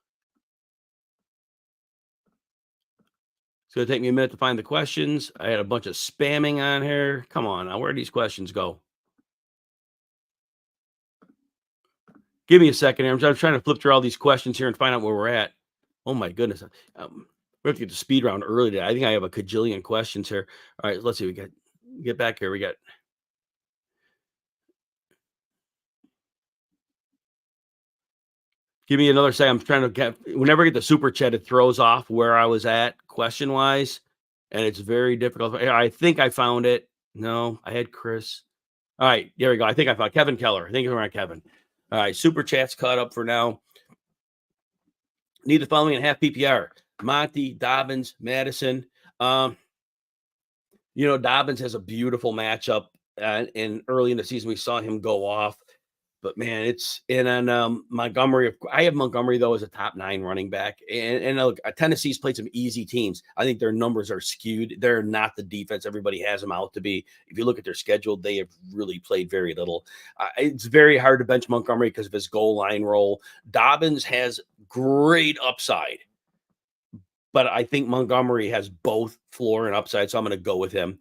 It's going to take me a minute to find the questions. I had a bunch of spamming on here. Come on now. Where do these questions go? Give me a second here. I'm trying to flip through all these questions here and find out where we're at. Oh, my goodness. We have to get the speed round early today. I think I have a cajillion questions here. All right, let's see. We got get back here. We got. Give me another second. I'm trying to get. Whenever I get the super chat, it throws off where I was at question wise, and it's very difficult. I think I found it. No, I had Chris. All right, there we go. I think I found Kevin Keller. I think we're on Kevin. All right, super chat's caught up for now. Need the following in half PPR: Monty, Dobbins, Madison. Dobbins has a beautiful matchup, and early in the season we saw him go off. But man, it's in on Montgomery. I have Montgomery though as a top 9 running back, and look, Tennessee's played some easy teams. I think their numbers are skewed. They're not the defense everybody has them out to be. If you look at their schedule, they have really played very little. It's very hard to bench Montgomery because of his goal line role. Dobbins has great upside, but I think Montgomery has both floor and upside, so I'm going to go with him.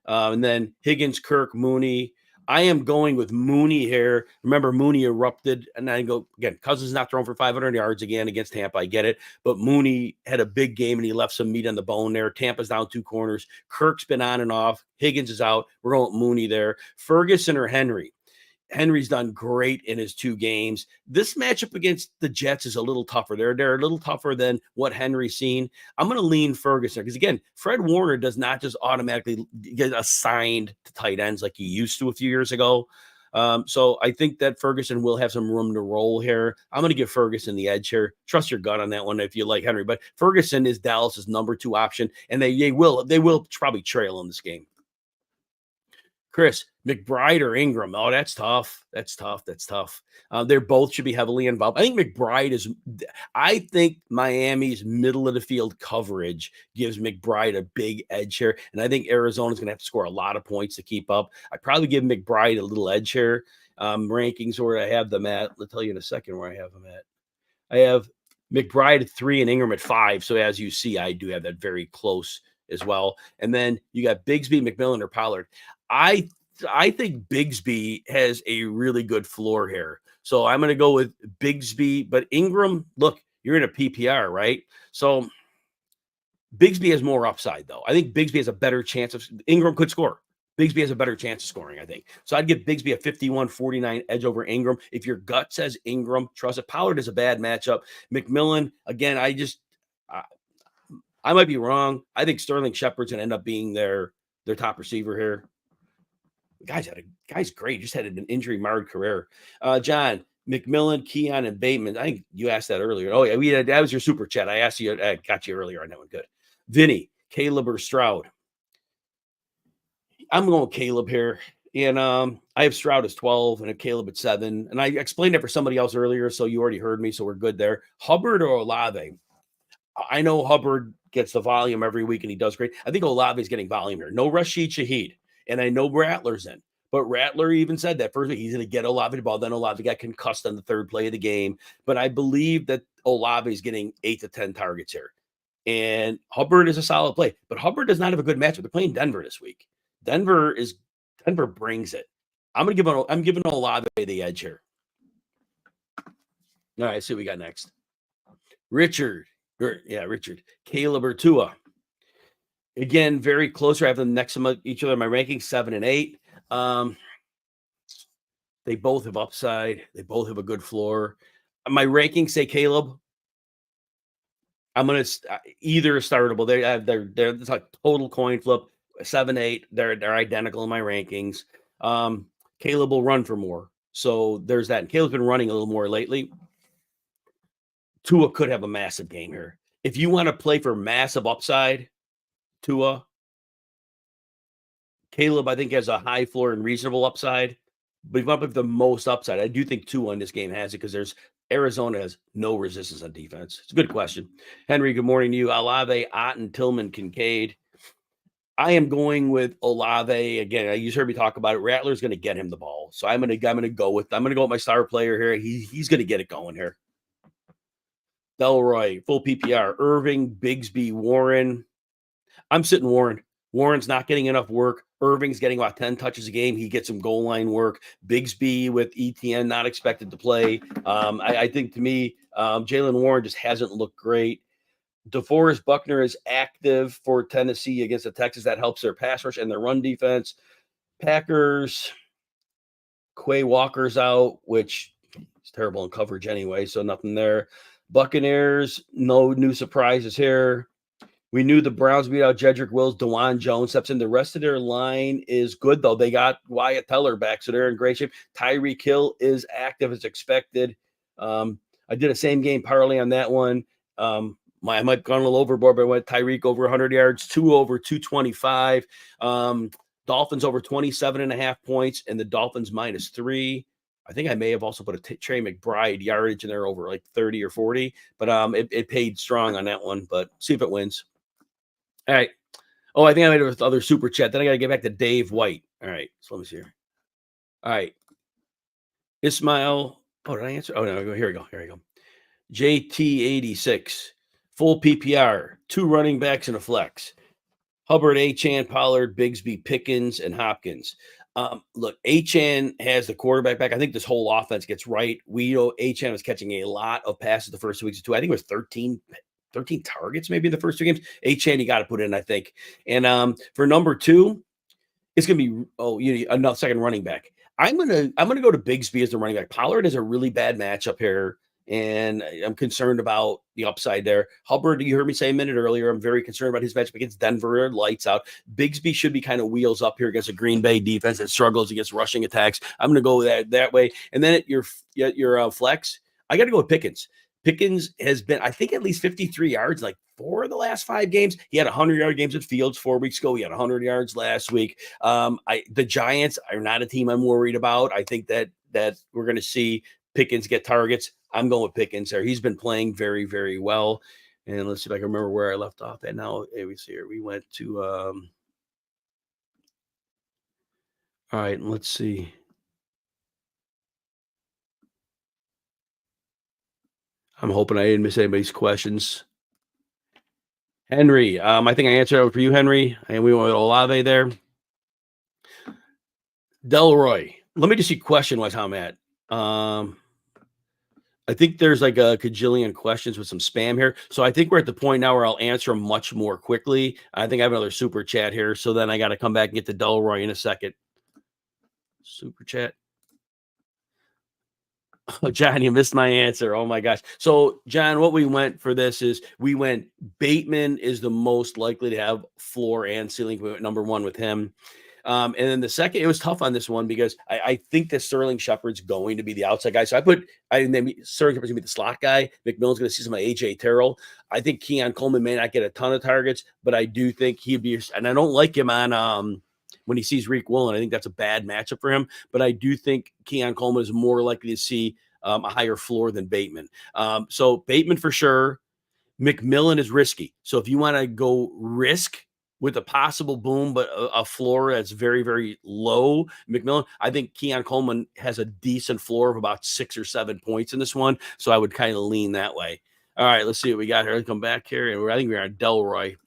And then Higgins, Kirk, Mooney. I am going with Mooney here. Remember, Mooney erupted, and I go again. Cousins not thrown for 500 yards again against Tampa. I get it, but Mooney had a big game and he left some meat on the bone there. Tampa's down 2 corners. Kirk's been on and off. Higgins is out. We're going with Mooney there. Ferguson or Henry. Henry's done great in his 2 games. This matchup against the Jets is a little tougher. They're a little tougher than what Henry's seen. I'm going to lean Ferguson because, again, Fred Warner does not just automatically get assigned to tight ends like he used to a few years ago. So I think that Ferguson will have some room to roll here. I'm going to give Ferguson the edge here. Trust your gut on that one if you like Henry. But Ferguson is Dallas's number 2 option, and they will probably trail in this game. Chris, McBride or Ingram? Oh, that's tough. That's tough. They're both should be heavily involved. I think McBride is. I think Miami's middle of the field coverage gives McBride a big edge here, and I think Arizona's going to have to score a lot of points to keep up. I'd probably give McBride a little edge here. Rankings where I have them at. I'll tell you in a second where I have them at. I have McBride at 3 and Ingram at 5. So as you see, I do have that very close as well. And then you got Bigsby, McMillan, or Pollard. I think Bigsby has a really good floor here. So I'm going to go with Bigsby, but Ingram, look, you're in a PPR, right? So Bigsby has more upside, though. I think Bigsby has a better chance of Ingram could score. Bigsby has a better chance of scoring, I think. So I'd give Bigsby a 51-49 edge over Ingram. If your gut says Ingram, trust it. Pollard is a bad matchup. McMillan, again, I might be wrong. I think Sterling Shepard's gonna end up being their top receiver here. The guy's great. Just had an injury marred career. John, McMillan, Keon, and Bateman. I think you asked that earlier. Oh yeah, that was your super chat. I asked you. I got you earlier on that one. Good. Vinny, Caleb, or Stroud. I'm going with Caleb here. And I have Stroud as 12 and have Caleb at 7. And I explained it for somebody else earlier, so you already heard me, so we're good there. Hubbard or Olave? I know Hubbard gets the volume every week and he does great. I think Olave is getting volume here. No Rashid Shaheed. And I know Rattler's in. But Rattler even said that first week he's going to get Olave the ball. Then Olave got concussed on the third play of the game. But I believe that Olave is getting 8 to 10 targets here. And Hubbard is a solid play. But Hubbard does not have a good matchup. They're playing Denver this week. Denver brings it. I'm giving Olave the edge here. All right, see what we got next. Richard. Caleb or Tua. Again, very close. I have them next to each other in my rankings, 7 and 8. They both have upside. They both have a good floor. My rankings say Caleb. I'm gonna either startable. They're it's like total coin flip. 7, 8. They're identical in my rankings. Caleb will run for more. So there's that. And Caleb's been running a little more lately. Tua could have a massive game here. If you want to play for massive upside, Tua, Caleb, I think, has a high floor and reasonable upside. But if you want to play for the most upside, I do think Tua in this game has it because Arizona has no resistance on defense. It's a good question. Henry, good morning to you. Olave, Otten, Tillman, Kincaid. I am going with Olave again. You heard me talk about it. Rattler's going to get him the ball, so I'm going to go with my star player here. He's going to get it going here. Delroy, full PPR. Irving, Bigsby, Warren. I'm sitting Warren. Warren's not getting enough work. Irving's getting about 10 touches a game. He gets some goal line work. Bigsby with ETN not expected to play. I think to me, Jalen Warren just hasn't looked great. DeForest Buckner is active for Tennessee against the Texans. That helps their pass rush and their run defense. Packers, Quay Walker's out, which is terrible in coverage anyway, so nothing there. Buccaneers, no new surprises here. We knew the Browns beat out Jedrick Wills. DeJuan Jones steps in. The rest of their line is good, though. They got Wyatt Teller back, so they're in great shape. Tyreek Hill is active as expected. I did a same game parlay on that one. I might have gone a little overboard, but I went Tyreek over 100 yards, 2 over 225. Dolphins over 27.5 points, and the Dolphins -3. I think I may have also put a Trey McBride yardage in there over like 30 or 40, but it paid strong on that one. But see if it wins. All right. Oh, I think I made it with other super chat. Then I got to get back to Dave White. All right. So let me see here. All right. Ismail. Oh, did I answer? Oh, no. Here we go. JT86. Full PPR. 2 running backs and a flex. Hubbard, Achane, Pollard, Bigsby, Pickens, and Hopkins. Look, Achane has the quarterback back. I think this whole offense gets right. We know Achane was catching a lot of passes the first 2 weeks or 2. I think it was 13 targets maybe in the first 2 games. Achane, you got to put in, I think. And for number 2, it's going to be another second running back. I'm gonna go to Bigsby as the running back. Pollard is a really bad matchup here, and I'm concerned about the upside there. Hubbard, you heard me say a minute earlier, I'm very concerned about his matchup against Denver. Lights out. Bigsby should be kind of wheels up here against a Green Bay defense that struggles against rushing attacks. I'm going to go that way. And then at your flex, I got to go with Pickens. Pickens has been, I think, at least 53 yards like 4 of the last 5 games. He had 100-yard games at Fields 4 weeks ago. He had 100 yards last week. The Giants are not a team I'm worried about. I think that we're going to see Pickens get targets. I'm going with Pickens there. He's been playing very, very well. And let's see if I can remember where I left off at now. Let me see here. We went to all right, let's see. I'm hoping I didn't miss anybody's questions. Henry, I think I answered it for you, Henry. And we went with Olave there. Delroy, let me just see question-wise how I'm at. I think there's like a cajillion questions with some spam here. So I think we're at the point now where I'll answer them much more quickly. I think I have another super chat here. So then I got to come back and get to Delroy in a second. Super chat. Oh, John, you missed my answer. Oh my gosh. So, John, what we went for this is we went Bateman is the most likely to have floor and ceiling. We went number one with him. And then the second, it was tough on this one because I think that Sterling Shepard's going to be the outside guy. So and then Sterling Shepard's going to be the slot guy. McMillan's going to see some of AJ Terrell. I think Keon Coleman may not get a ton of targets, but I do think he'd be, and I don't like him on, when he sees Reek Woolen. I think that's a bad matchup for him, but I do think Keon Coleman is more likely to see a higher floor than Bateman. So Bateman for sure. McMillan is risky. So if you want to go risk with a possible boom, but a floor that's very, very low, McMillan, I think Keon Coleman has a decent floor of about 6 or 7 points in this one. So I would kind of lean that way. All right, let's see what we got here. Let's come back here. And I think we're on Delroy.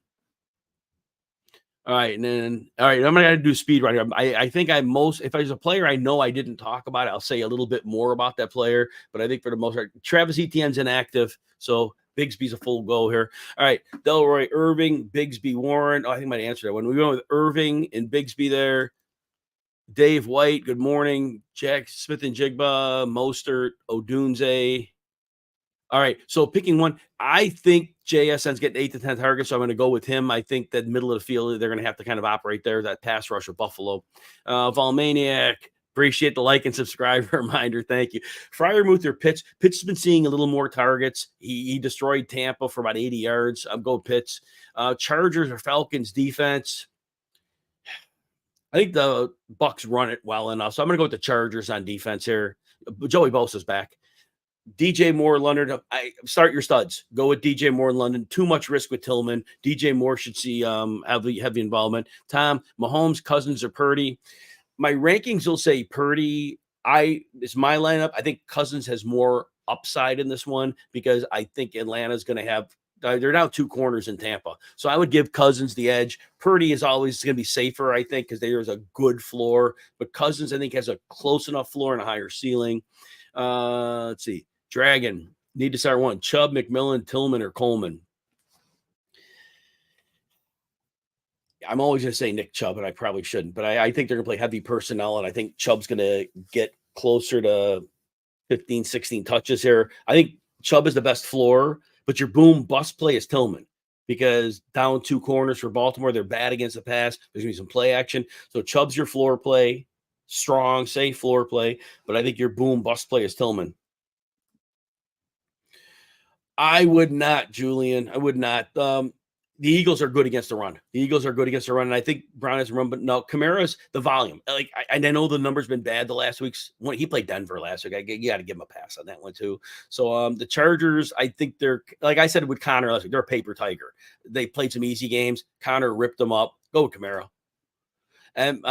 All right, and then I'm gonna do speed right here. I think if there's a player I know I didn't talk about, I'll say a little bit more about that player. But I think for the most part, Travis Etienne's inactive, so Bigsby's a full go here. All right, Delroy, Irving, Bigsby, Warren. Oh, I think I might answer that one. We went with Irving and Bigsby there. Dave White, good morning. Jack Smith and Jigba, Mostert, Odunze. All right. So picking one, I think JSN's getting 8 to 10 targets. So I'm going to go with him. I think that middle of the field, they're going to have to kind of operate there, that pass rush of Buffalo. Volmaniac, appreciate the like and subscribe reminder. Thank you. Fryermuther, Pitts. Pitts has been seeing a little more targets. He destroyed Tampa for about 80 yards. I'm going Pitts. Chargers or Falcons defense. I think the Bucks run it well enough. So I'm going to go with the Chargers on defense here. Joey Bosa's back. DJ Moore, London. I start your studs. Go with DJ Moore in London. Too much risk with Tillman. DJ Moore should see heavy involvement. Tom, Mahomes, Cousins, or Purdy. My rankings will say Purdy. It's my lineup. I think Cousins has more upside in this one because I think Atlanta's going to have. They're now 2 corners in Tampa, so I would give Cousins the edge. Purdy is always going to be safer, I think, because there's a good floor. But Cousins, I think, has a close enough floor and a higher ceiling. Let's see. Dragon, need to start one. Chubb, McMillan, Tillman, or Coleman. I'm always going to say Nick Chubb, and I probably shouldn't, but I think they're going to play heavy personnel, and I think Chubb's going to get closer to 15, 16 touches here. I think Chubb is the best floor, but your boom bust play is Tillman because down 2 corners for Baltimore, they're bad against the pass. There's going to be some play action. So Chubb's your floor play, strong, safe floor play, but I think your boom bust play is Tillman. I would not, Julian. I would not. The Eagles are good against the run. And I think Brown has run, but no, Kamara's the volume. Like I know the number's been bad the last weeks. When he played Denver last week, you got to give him a pass on that one too. So the Chargers, I think they're like I said with Connor last week, they're a paper tiger. They played some easy games. Connor ripped them up. Go with Kamara. And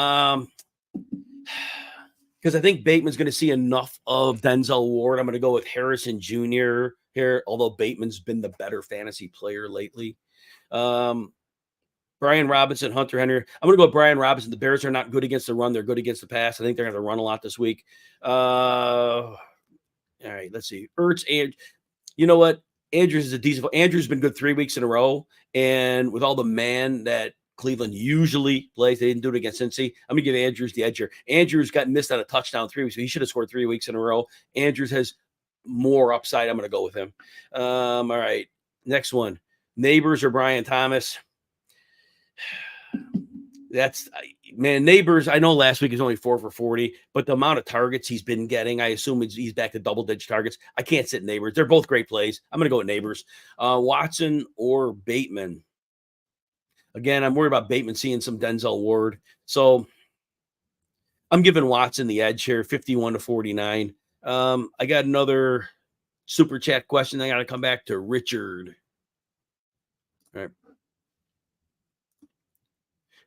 because I think Bateman's going to see enough of Denzel Ward. I'm going to go with Harrison Jr. here, although Bateman's been the better fantasy player lately. Brian Robinson, Hunter Henry. I'm going to go with Brian Robinson. The Bears are not good against the run. They're good against the pass. I think they're going to run a lot this week. All right, let's see. Ertz, and you know what? Andrews is a decent. Andrews been good 3 weeks in a row. And with all the man that Cleveland usually plays, they didn't do it against Cincy. I'm going to give Andrews the edge here. Andrews got missed on a touchdown 3 weeks. So he should have scored 3 weeks in a row. Andrews has more upside. I'm going to go with him. All right. Next one. Neighbors or Brian Thomas. Neighbors. I know last week is only 4 for 40, but the amount of targets he's been getting, I assume he's back to double-digit targets. I can't sit Neighbors. They're both great plays. I'm going to go with Neighbors. Watson or Bateman. Again, I'm worried about Bateman seeing some Denzel Ward. So I'm giving Watson the edge here, 51 to 49. I got another super chat question. I got to come back to Richard. All right.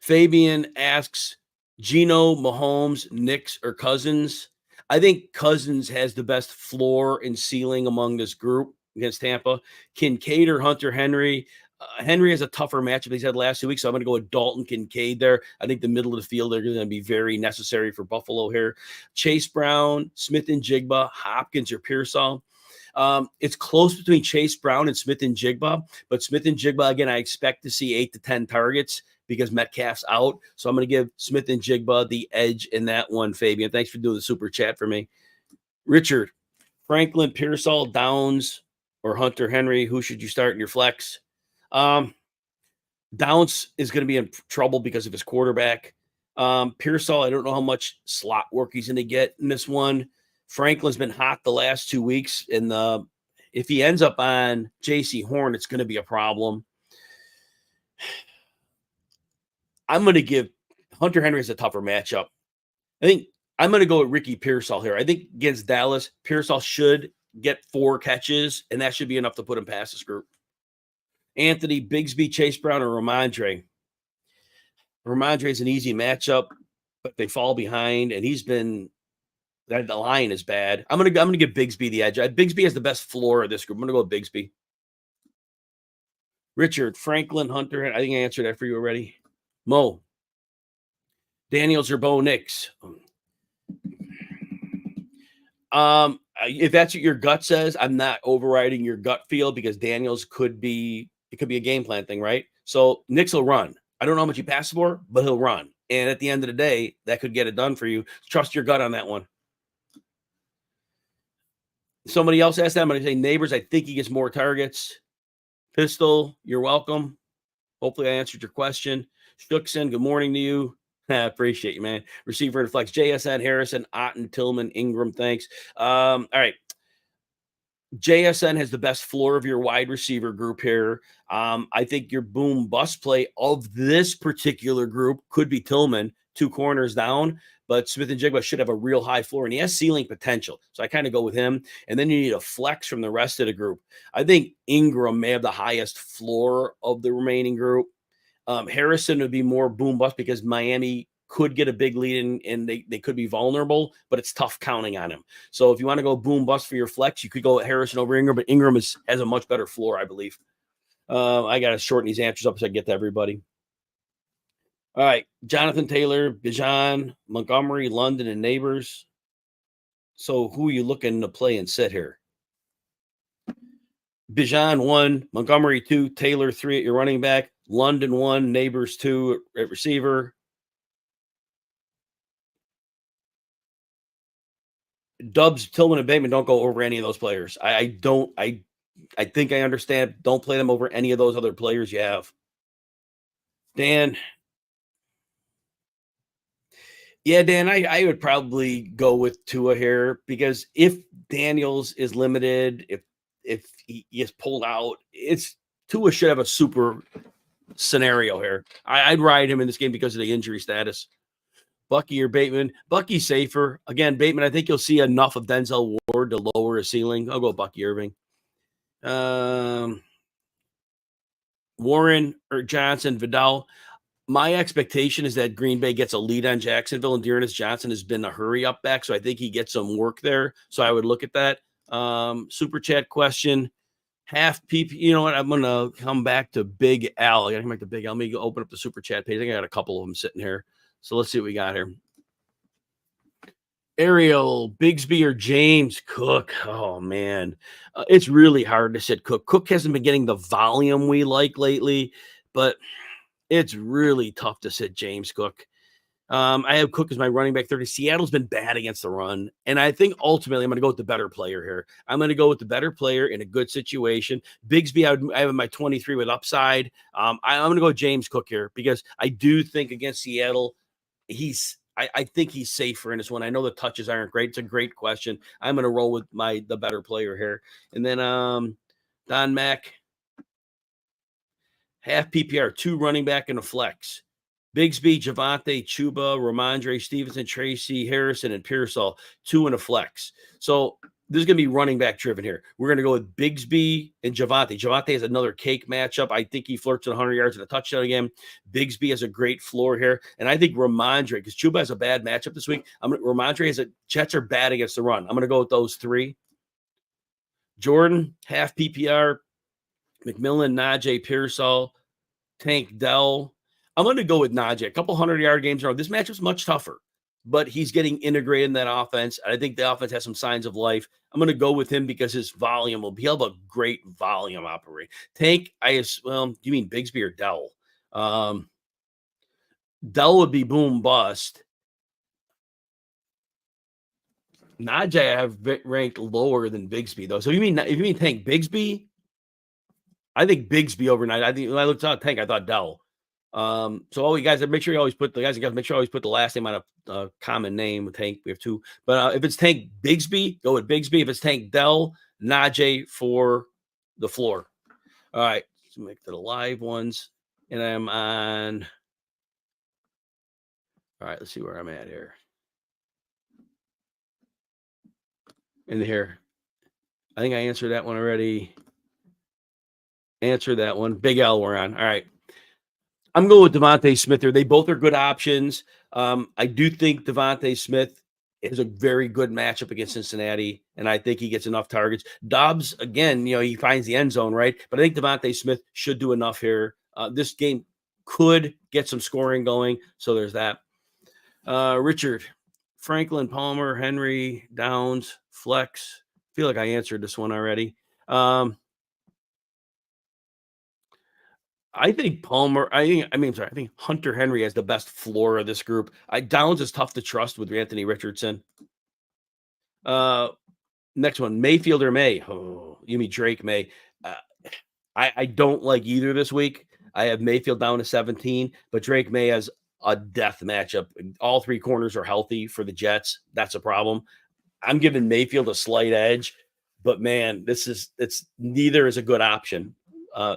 Fabian asks, Geno, Mahomes, Knicks, or Cousins? I think Cousins has the best floor and ceiling among this group against Tampa. Kincaid or Hunter Henry? Henry has a tougher matchup he's had last 2 weeks, so I'm going to go with Dalton Kincaid there. I think the middle of the field are going to be very necessary for Buffalo here. Chase Brown, Smith and Jigba, Hopkins or Pearsall. It's close between Chase Brown and Smith and Jigba, but Smith and Jigba, again, I expect to see 8 to 10 targets because Metcalf's out. So I'm going to give Smith and Jigba the edge in that one, Fabian. Thanks for doing the super chat for me. Richard, Franklin, Pearsall, Downs, or Hunter Henry, who should you start in your flex? Downs is going to be in trouble because of his quarterback. Pearsall, I don't know how much slot work he's going to get in this one. Franklin's been hot the last 2 weeks, and if he ends up on J.C. Horn, it's going to be a problem. I'm going to give Hunter Henry as a tougher matchup. I think I'm going to go with Ricky Pearsall here. I think against Dallas, Pearsall should get 4 catches, and that should be enough to put him past this group. Anthony, Bigsby, Chase Brown, or Ramondre. Ramondre is an easy matchup, but they fall behind, and the line is bad. I'm gonna give Bigsby the edge. Bigsby has the best floor of this group. I'm gonna go with Bigsby. Richard, Franklin, Hunter. I think I answered that for you already. Mo, Daniels or Bo Nix. If that's what your gut says, I'm not overriding your gut feel because Daniels could be a game plan thing, right? So Nix will run. I don't know how much he passes for, but he'll run. And at the end of the day, that could get it done for you. Trust your gut on that one. Somebody else asked that. I'm going to say Neighbors. I think he gets more targets. Pistol, you're welcome. Hopefully I answered your question. Shookson, good morning to you. I appreciate you, man. Receiver and flex. JSN, Harrison, Otten, Tillman, Ingram. Thanks. All right. JSN has the best floor of your wide receiver group here. I think your boom bust play of this particular group could be Tillman, 2 corners down, but Smith and Jigba should have a real high floor, and he has ceiling potential. So I kind of go with him. And then you need a flex from the rest of the group. I think Ingram may have the highest floor of the remaining group. Harrison would be more boom bust because Miami could get a big lead and they could be vulnerable, but it's tough counting on him. So if you want to go boom bust for your flex, you could go with Harrison over Ingram, but Ingram has a much better floor, I believe. I got to shorten these answers up so I get to everybody. All right. Jonathan Taylor, Bijan, Montgomery, London, and Neighbors. So who are you looking to play and sit here? Bijan 1, Montgomery 2, Taylor 3 at your running back, London 1, Neighbors 2 at receiver. Dubs, Tillman, and Bateman don't go over any of those players. I think I understand. Don't play them over any of those other players you have. Dan. Yeah, Dan, I would probably go with Tua here because if Daniels is limited, if he is pulled out, Tua should have a super scenario here. I'd ride him in this game because of the injury status. Bucky or Bateman. Bucky's safer. Again, Bateman, I think you'll see enough of Denzel Ward to lower his ceiling. I'll go Bucky Irving. Warren or Johnson, Vidal. My expectation is that Green Bay gets a lead on Jacksonville, and Dearness Johnson has been a hurry-up back, so I think he gets some work there. So I would look at that. Super chat question. Half PP. You know what? I'm going to come back to Big Al. I got to come back to Big Al. Let me go open up the super chat page. I think I got a couple of them sitting here. So let's see what we got here. Ariel, Bigsby, or James Cook. Oh, man. It's really hard to sit Cook. Cook hasn't been getting the volume we like lately, but it's really tough to sit James Cook. I have Cook as my running back 30. Seattle's been bad against the run, and I think ultimately I'm going to go with the better player here. I'm going to go with the better player in a good situation. Bigsby, I have my 23 with upside. I'm going to go James Cook here because I do think against Seattle, I think he's safer in this one. I know the touches aren't great. It's a great question. I'm going to roll with the better player here. And then Don Mack, half PPR, 2 running back and a flex. Bigsby, Javonte, Chuba, Ramondre, Stevenson, Tracy, Harrison, and Pearsall, 2 and a flex. So this is going to be running back driven here. We're going to go with Bigsby and Javonte. Javonte has another cake matchup. I think he flirts with 100 yards and a touchdown again. Bigsby has a great floor here. And I think Ramondre, because Chuba has a bad matchup this week, Ramondre Jets are bad against the run. I'm going to go with those 3. Jordan, half PPR, McMillan, Najee, Pearsall, Tank Dell. I'm going to go with Najee. A couple 100-yard games in a row. This matchup's much tougher. but he's getting integrated in that offense. I think the offense has some signs of life. I'm going to go with him because his volume will be. He'll have a great volume operate. Tank, well, you mean Bigsby or Dell? Dell would be boom bust. Najee I have ranked lower than Bigsby though. So if you mean Tank Bigsby, I think Bigsby overnight. I think when I looked at Tank, I thought Dell. So all you guys make sure you always put the last name on a common name with Tank. We have two, but if it's Tank Bigsby, go with Bigsby. If it's Tank Dell, Najee for the floor. All right, let's make the live ones, and I'm on. All right, let's see where I'm at here. In here, I think I answered that one already. Answer that one. Big L, we're on. All right. I'm going with Devontae Smith here. They both are good options. I do think Devontae Smith is a very good matchup against Cincinnati, and I think he gets enough targets. Dobbs, again, he finds the end zone, right? But I think Devontae Smith should do enough here. This game could get some scoring going, so there's that. Richard, Franklin, Palmer, Henry, Downs, Flex. I feel like I answered this one already. I think Palmer. I think Hunter Henry has the best floor of this group. Downs is tough to trust with Anthony Richardson. Next one, Mayfield or May. Oh, you mean Drake May? I don't like either this week. I have Mayfield down to 17, but Drake May has a death matchup. All three corners are healthy for the Jets. That's a problem. I'm giving Mayfield a slight edge, but man, neither is a good option.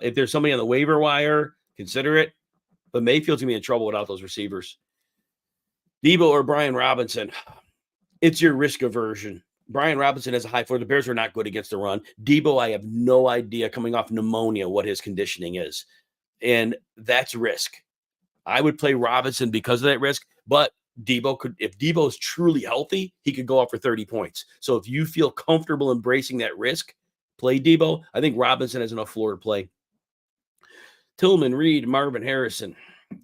If there's somebody on the waiver wire, consider it. But Mayfield's gonna be in trouble without those receivers. Debo or Brian Robinson. It's your risk aversion. Brian Robinson has a high floor. The Bears are not good against the run. Debo, I have no idea coming off pneumonia what his conditioning is. And that's risk. I would play Robinson because of that risk, but if Debo's truly healthy, he could go up for 30 points. So if you feel comfortable embracing that risk, play Debo. I think Robinson has enough floor to play. Tillman, Reed, Marvin Harrison,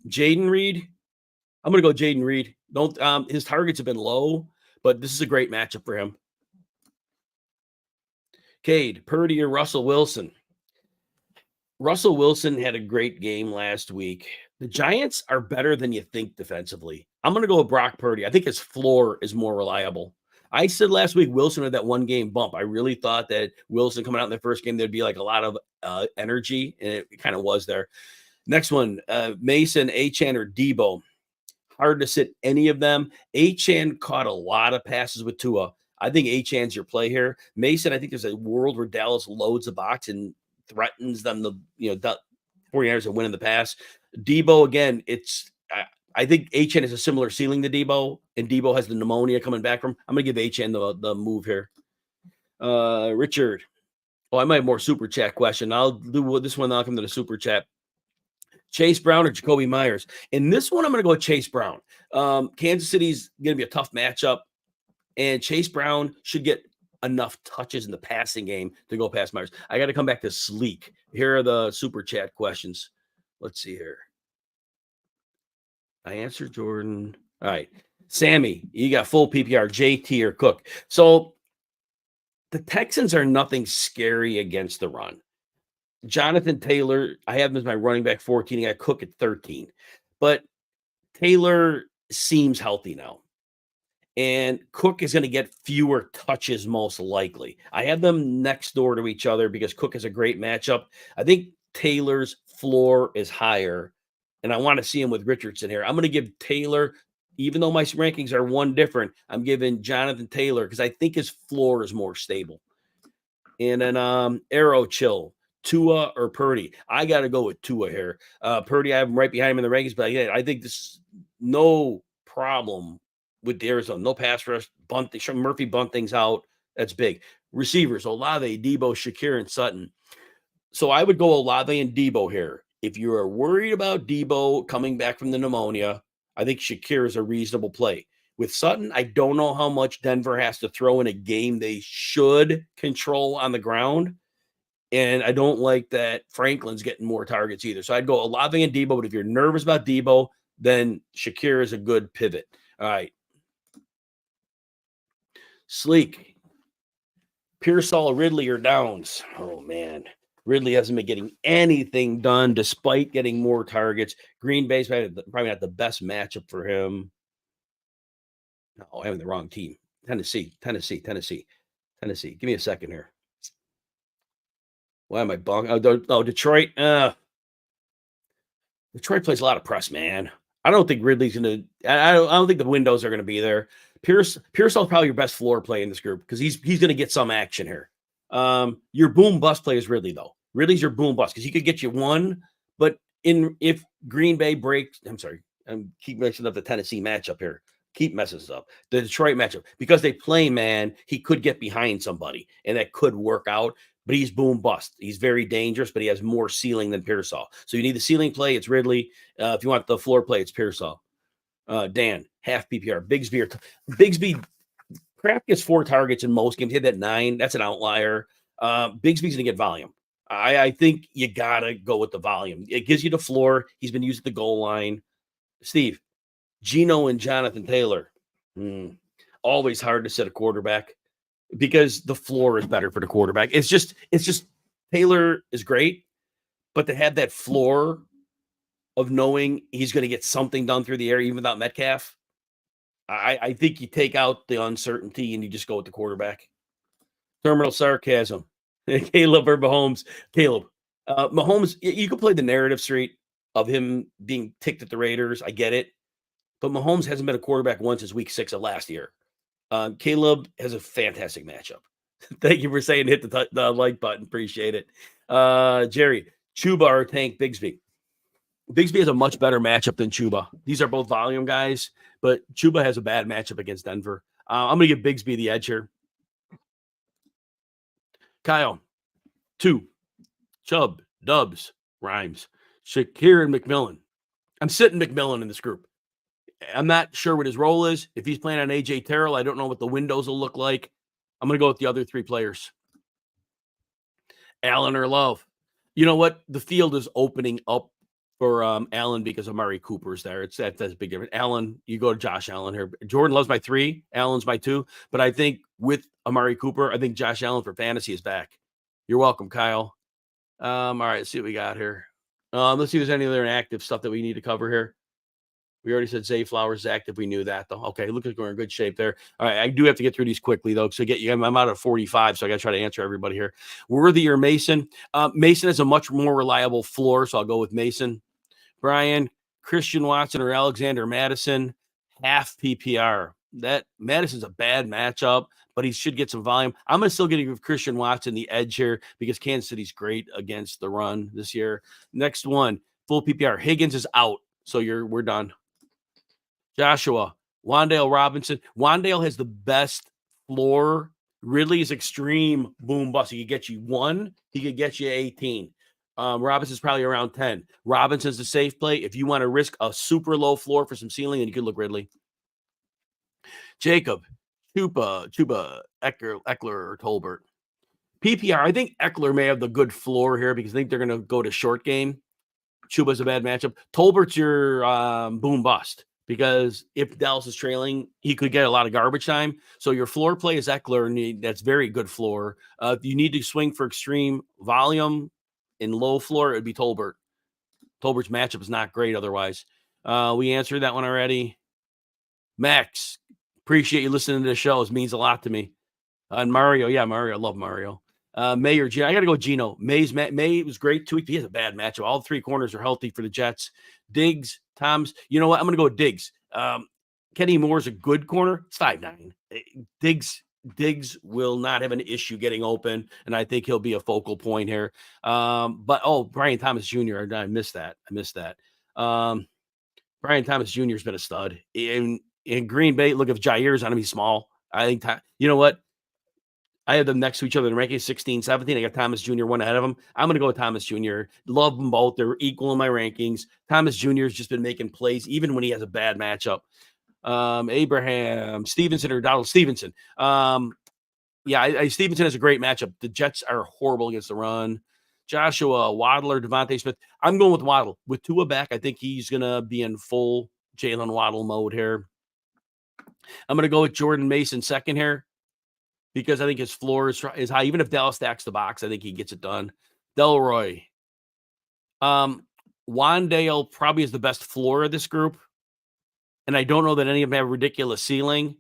Jaden Reed. I'm going to go Jaden Reed. His targets have been low, but this is a great matchup for him. Cade, Purdy, or Russell Wilson. Russell Wilson had a great game last week. The Giants are better than you think defensively. I'm going to go with Brock Purdy. I think his floor is more reliable. I said last week Wilson had that one game bump. I really thought that Wilson coming out in the first game, there'd be like a lot of energy, and it kind of was there. Next one, Mason, Achane, or Debo. Hard to sit any of them. Achane caught a lot of passes with Tua. I think Achane's your play here. Mason, I think there's a world where Dallas loads the box and threatens them to, 49ers to win in the pass. Debo, again, I think Achane has a similar ceiling to Debo, and Debo has the pneumonia coming back from. I'm going to give Achane the move here. Richard. Oh, I might have more super chat question. I'll do this one. I'll come to the super chat. Chase Brown or Jacoby Myers. In this one, I'm going to go with Chase Brown. Kansas City's going to be a tough matchup, and Chase Brown should get enough touches in the passing game to go past Myers. I got to come back to Sleek. Here are the super chat questions. Let's see here. I answered Jordan. All right. Sammy, you got full PPR, JT or Cook. So the Texans are nothing scary against the run. Jonathan Taylor, I have him as my running back 14. I got Cook at 13. But Taylor seems healthy now. And Cook is going to get fewer touches most likely. I have them next door to each other because Cook is a great matchup. I think Taylor's floor is higher, and I want to see him with Richardson here. I'm going to give Taylor, even though my rankings are one different, I'm giving Jonathan Taylor because I think his floor is more stable. And then Arrow Chill. Tua or Purdy? I got to go with Tua here. Purdy, I have him right behind him in the rankings, but I think this is no problem with Arizona. No pass rush, Murphy bunt things out. That's big. Receivers, Olave, Debo, Shakir, and Sutton. So I would go Olave and Debo here. If you are worried about Debo coming back from the pneumonia, I think Shakir is a reasonable play. With Sutton, I don't know how much Denver has to throw in a game they should control on the ground. And I don't like that Franklin's getting more targets either. So I'd go Olave and Debo. But if you're nervous about Debo, then Shakir is a good pivot. All right. Sleek. Pearsall, Ridley, or Downs? Oh, man. Ridley hasn't been getting anything done despite getting more targets. Green Bay's probably not the best matchup for him. No, I'm having the wrong team. Tennessee. Give me a second here. Why am I bunk? Oh, Detroit. Detroit plays a lot of press, man. I don't think Ridley's gonna. I don't think the windows are gonna be there. Pearsall's probably your best floor play in this group because he's gonna get some action here. Your boom bust play is Ridley though. Ridley's your boom bust because he could get you one, but if Green Bay breaks, I'm sorry, I'm keep messing up the Tennessee matchup here. Keep messes up the Detroit matchup because they play man. He could get behind somebody and that could work out. But he's boom bust. He's very dangerous, but he has more ceiling than Pearsall. So you need the ceiling play. It's Ridley. If you want the floor play, it's Pearsall. Dan, half PPR. Bigsby, Kraft gets 4 targets in most games. He had that 9. That's an outlier. Bigsby's going to get volume. I think you got to go with the volume. It gives you the floor. He's been used at the goal line. Steve, Geno and Jonathan Taylor. Always hard to set a quarterback because the floor is better for the quarterback. It's just Taylor is great, but to have that floor of knowing he's going to get something done through the air, even without Metcalf, I think you take out the uncertainty and you just go with the quarterback. Terminal sarcasm. Caleb or Mahomes? Caleb. Mahomes, you could play the narrative street of him being ticked at the Raiders. I get it. But Mahomes hasn't been a quarterback once since week 6 of last year. Caleb has a fantastic matchup. Thank you for saying hit the like button. Appreciate it. Jerry, Chuba or Tank Bigsby? Bigsby has a much better matchup than Chuba. These are both volume guys, but Chuba has a bad matchup against Denver. I'm going to give Bigsby the edge here. Kyle, 2. Chubb, Dubs, Rhymes, Shakir, and McMillan. I'm sitting McMillan in this group. I'm not sure what his role is. If he's playing on A.J. Terrell, I don't know what the windows will look like. I'm going to go with the other 3 players. Allen or Love. You know what? The field is opening up for Allen because Amari Cooper's there. That's a big difference. Allen, you go to Josh Allen here. Jordan Love's my 3. Allen's my 2. But I think with Amari Cooper, I think Josh Allen for fantasy is back. You're welcome, Kyle. All right, let's see what we got here. Let's see if there's any other active stuff that we need to cover here. We already said Zay Flowers is active. We knew that, though. Okay, look like we're in good shape there. All right, I do have to get through these quickly, though. So I'm out of 45, so I got to try to answer everybody here. Worthy or Mason? Mason has a much more reliable floor, so I'll go with Mason. Brian, Christian Watson or Alexander Madison? Half PPR. That Madison's a bad matchup, but he should get some volume. I'm going to still give Christian Watson the edge here because Kansas City's great against the run this year. Next one, full PPR. Higgins is out, so we're done. Joshua, Wan'Dale Robinson. Wan'Dale has the best floor. Ridley is extreme boom bust. He could get you 1. He could get you 18. Robinson's probably around 10. Robinson's the safe play. If you want to risk a super low floor for some ceiling, then you could look Ridley. Jacob, Chuba, Eckler, or Tolbert. PPR, I think Eckler may have the good floor here because I think they're going to go to short game. Chuba's a bad matchup. Tolbert's your boom bust. Because if Dallas is trailing, he could get a lot of garbage time. So your floor play is Eckler, and that's very good floor. If you need to swing for extreme volume in low floor, it would be Tolbert. Tolbert's matchup is not great otherwise. We answered that one already. Max, appreciate you listening to the show. It means a lot to me. And Mario, Mario, I love Mario. May or Gino, I got to go Gino. May was great 2 weeks. He has a bad matchup. All 3 corners are healthy for the Jets. Diggs, Tom's. You know what? I'm going to go with Diggs. Kenny Moore's a good corner. It's 5'9". Diggs will not have an issue getting open, and I think he'll be a focal point here. But Brian Thomas Jr. I missed that. Brian Thomas Jr. has been a stud in Green Bay. Look, if Jair's on him, he's small. I think you know what? I have them next to each other in ranking 16, 17. I got Thomas Jr. 1 ahead of them. I'm going to go with Thomas Jr. Love them both. They're equal in my rankings. Thomas Jr. has just been making plays, even when he has a bad matchup. Abraham Stevenson or Donald Stevenson. Stevenson has a great matchup. The Jets are horrible against the run. Joshua, Waddle, or Devontae Smith. I'm going with Waddle. With Tua back, I think he's going to be in full Jalen Waddle mode here. I'm going to go with Jordan Mason second here. because I think his floor is high. Even if Dallas stacks the box, I think he gets it done. Delroy. Wandale probably is the best floor of this group. And I don't know that any of them have a ridiculous ceiling.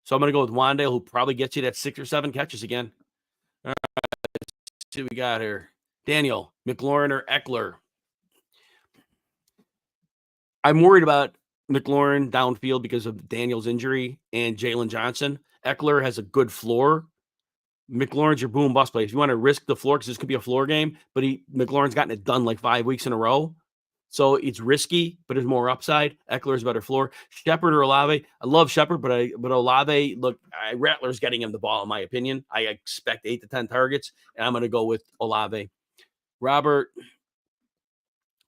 So I'm going to go with Wandale, who probably gets you that 6 or 7 catches again. All right, let's see what we got here. Daniel, McLaurin or Eckler? I'm worried about McLaurin downfield because of Daniel's injury and Jalen Johnson. Eckler has a good floor. McLaurin's your boom bust play. If you want to risk the floor, because this could be a floor game, but McLaurin's gotten it done like 5 weeks in a row. So it's risky, but there's more upside. Eckler's better floor. Shepard or Olave? I love Shepard, but Olave, look, Rattler's getting him the ball, in my opinion. I expect 8 to 10 targets, and I'm going to go with Olave. Robert,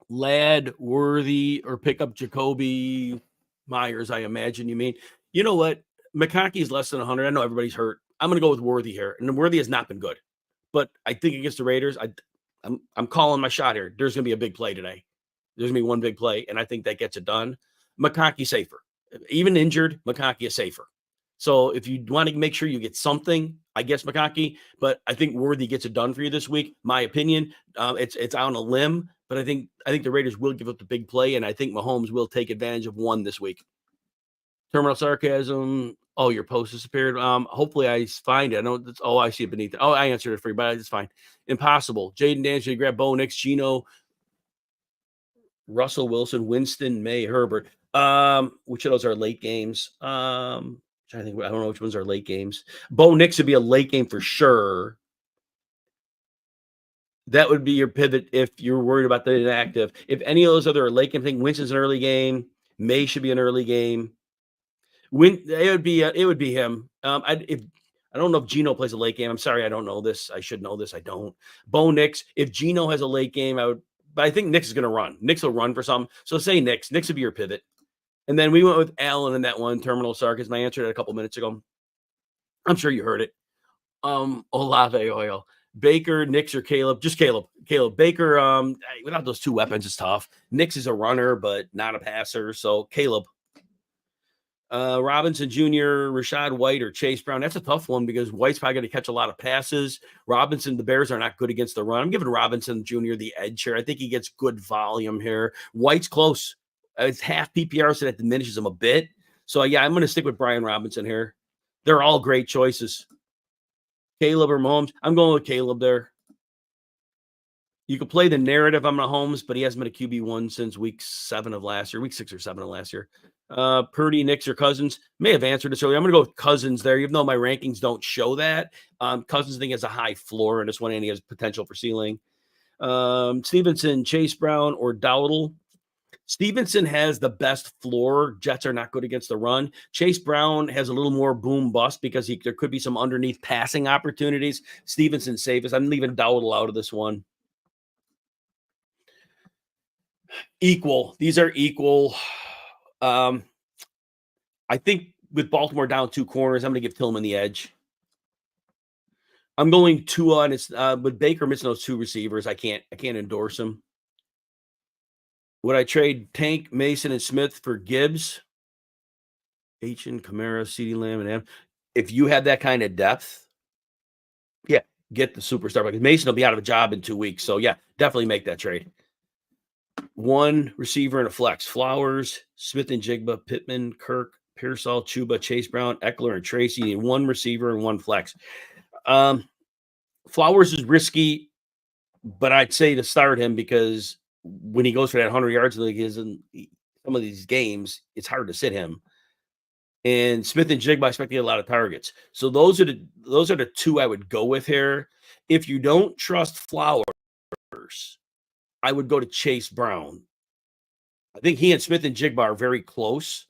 Ladd, Worthy, or pick up Jacoby Myers, I imagine you mean. You know what? McConkey's less than 100. I know everybody's hurt. I'm going to go with Worthy here. And Worthy has not been good. But I think against the Raiders, I'm calling my shot here. There's going to be a big play today. There's going to be one big play, and I think that gets it done. McConkey's safer. Even injured, McConkey is safer. So if you want to make sure you get something, I guess McConkey, but I think Worthy gets it done for you this week. My opinion, it's on a limb, but I think the Raiders will give up the big play, and I think Mahomes will take advantage of one this week. Terminal sarcasm. Oh, your post disappeared. Hopefully I find it. I know that's. Oh, I see it beneath it. Oh, I answered it for you, but it's fine. Impossible. Jaden Daniels, grab Bo Nix, Gino, Russell Wilson, Winston, May, Herbert. Which of those are late games? I think I don't know which ones are late games. Bo Nix would be a late game for sure. That would be your pivot if you're worried about the inactive. If any of those other are late game, I think Winston's an early game. May should be an early game. It would be him. I don't know if Gino plays a late game. I'm sorry, I don't know this. I should know this. I don't. Bo Nix. If Gino has a late game, but I think Nix is going to run. Nix will run for something. So say Nix. Nix would be your pivot. And then we went with Allen in that one, terminal sarcasm. I answered it a couple minutes ago. I'm sure you heard it. Olave oil. Baker, Nix, or Caleb? Just Caleb. Baker, without those two weapons, it's tough. Nix is a runner, but not a passer. So Caleb. Robinson Jr., Rashad White, or Chase Brown. That's a tough one because White's probably going to catch a lot of passes. Robinson, the Bears are not good against the run. I'm giving Robinson Jr. the edge here. I think he gets good volume here. White's close. It's half PPR, so that diminishes him a bit. So, yeah, I'm going to stick with Brian Robinson here. They're all great choices. Caleb or Mahomes? I'm going with Caleb there. You could play the narrative on Mahomes, but he hasn't been a QB1 since week 7 of last year, week 6 or 7 of last year. Purdy, Nix, or Cousins? May have answered this earlier. I'm going to go with Cousins there, even though my rankings don't show that. Cousins, I think, has a high floor in this one, and he has potential for ceiling. Stevenson, Chase Brown, or Dowdle? Stevenson has the best floor. Jets are not good against the run. Chase Brown has a little more boom bust because there could be some underneath passing opportunities. Stevenson's safest. I'm leaving Dowdle out of this one. Equal. These are equal. I think with Baltimore down 2 corners, I'm going to give Tillman the edge. I'm going 2 on it. With Baker missing those 2 receivers, I can't endorse him. Would I trade Tank, Mason, and Smith for Gibbs? H&, Kamara, CeeDee Lamb, and M. If you have that kind of depth, yeah, get the superstar. Because Mason will be out of a job in 2 weeks. So, yeah, definitely make that trade. 1 receiver and a flex. Flowers, Smith and Jigba, Pittman, Kirk, Pearsall, Chuba, Chase Brown, Eckler, and Tracy. And 1 receiver and 1 flex. Flowers is risky, but I'd say to start him because when he goes for that 100 yards like he is in some of these games, it's hard to sit him. And Smith and Jigba, I expect to get a lot of targets. So those are the 2 I would go with here. If you don't trust Flowers, I would go to Chase Brown. I think he and Smith and Jigba are very close.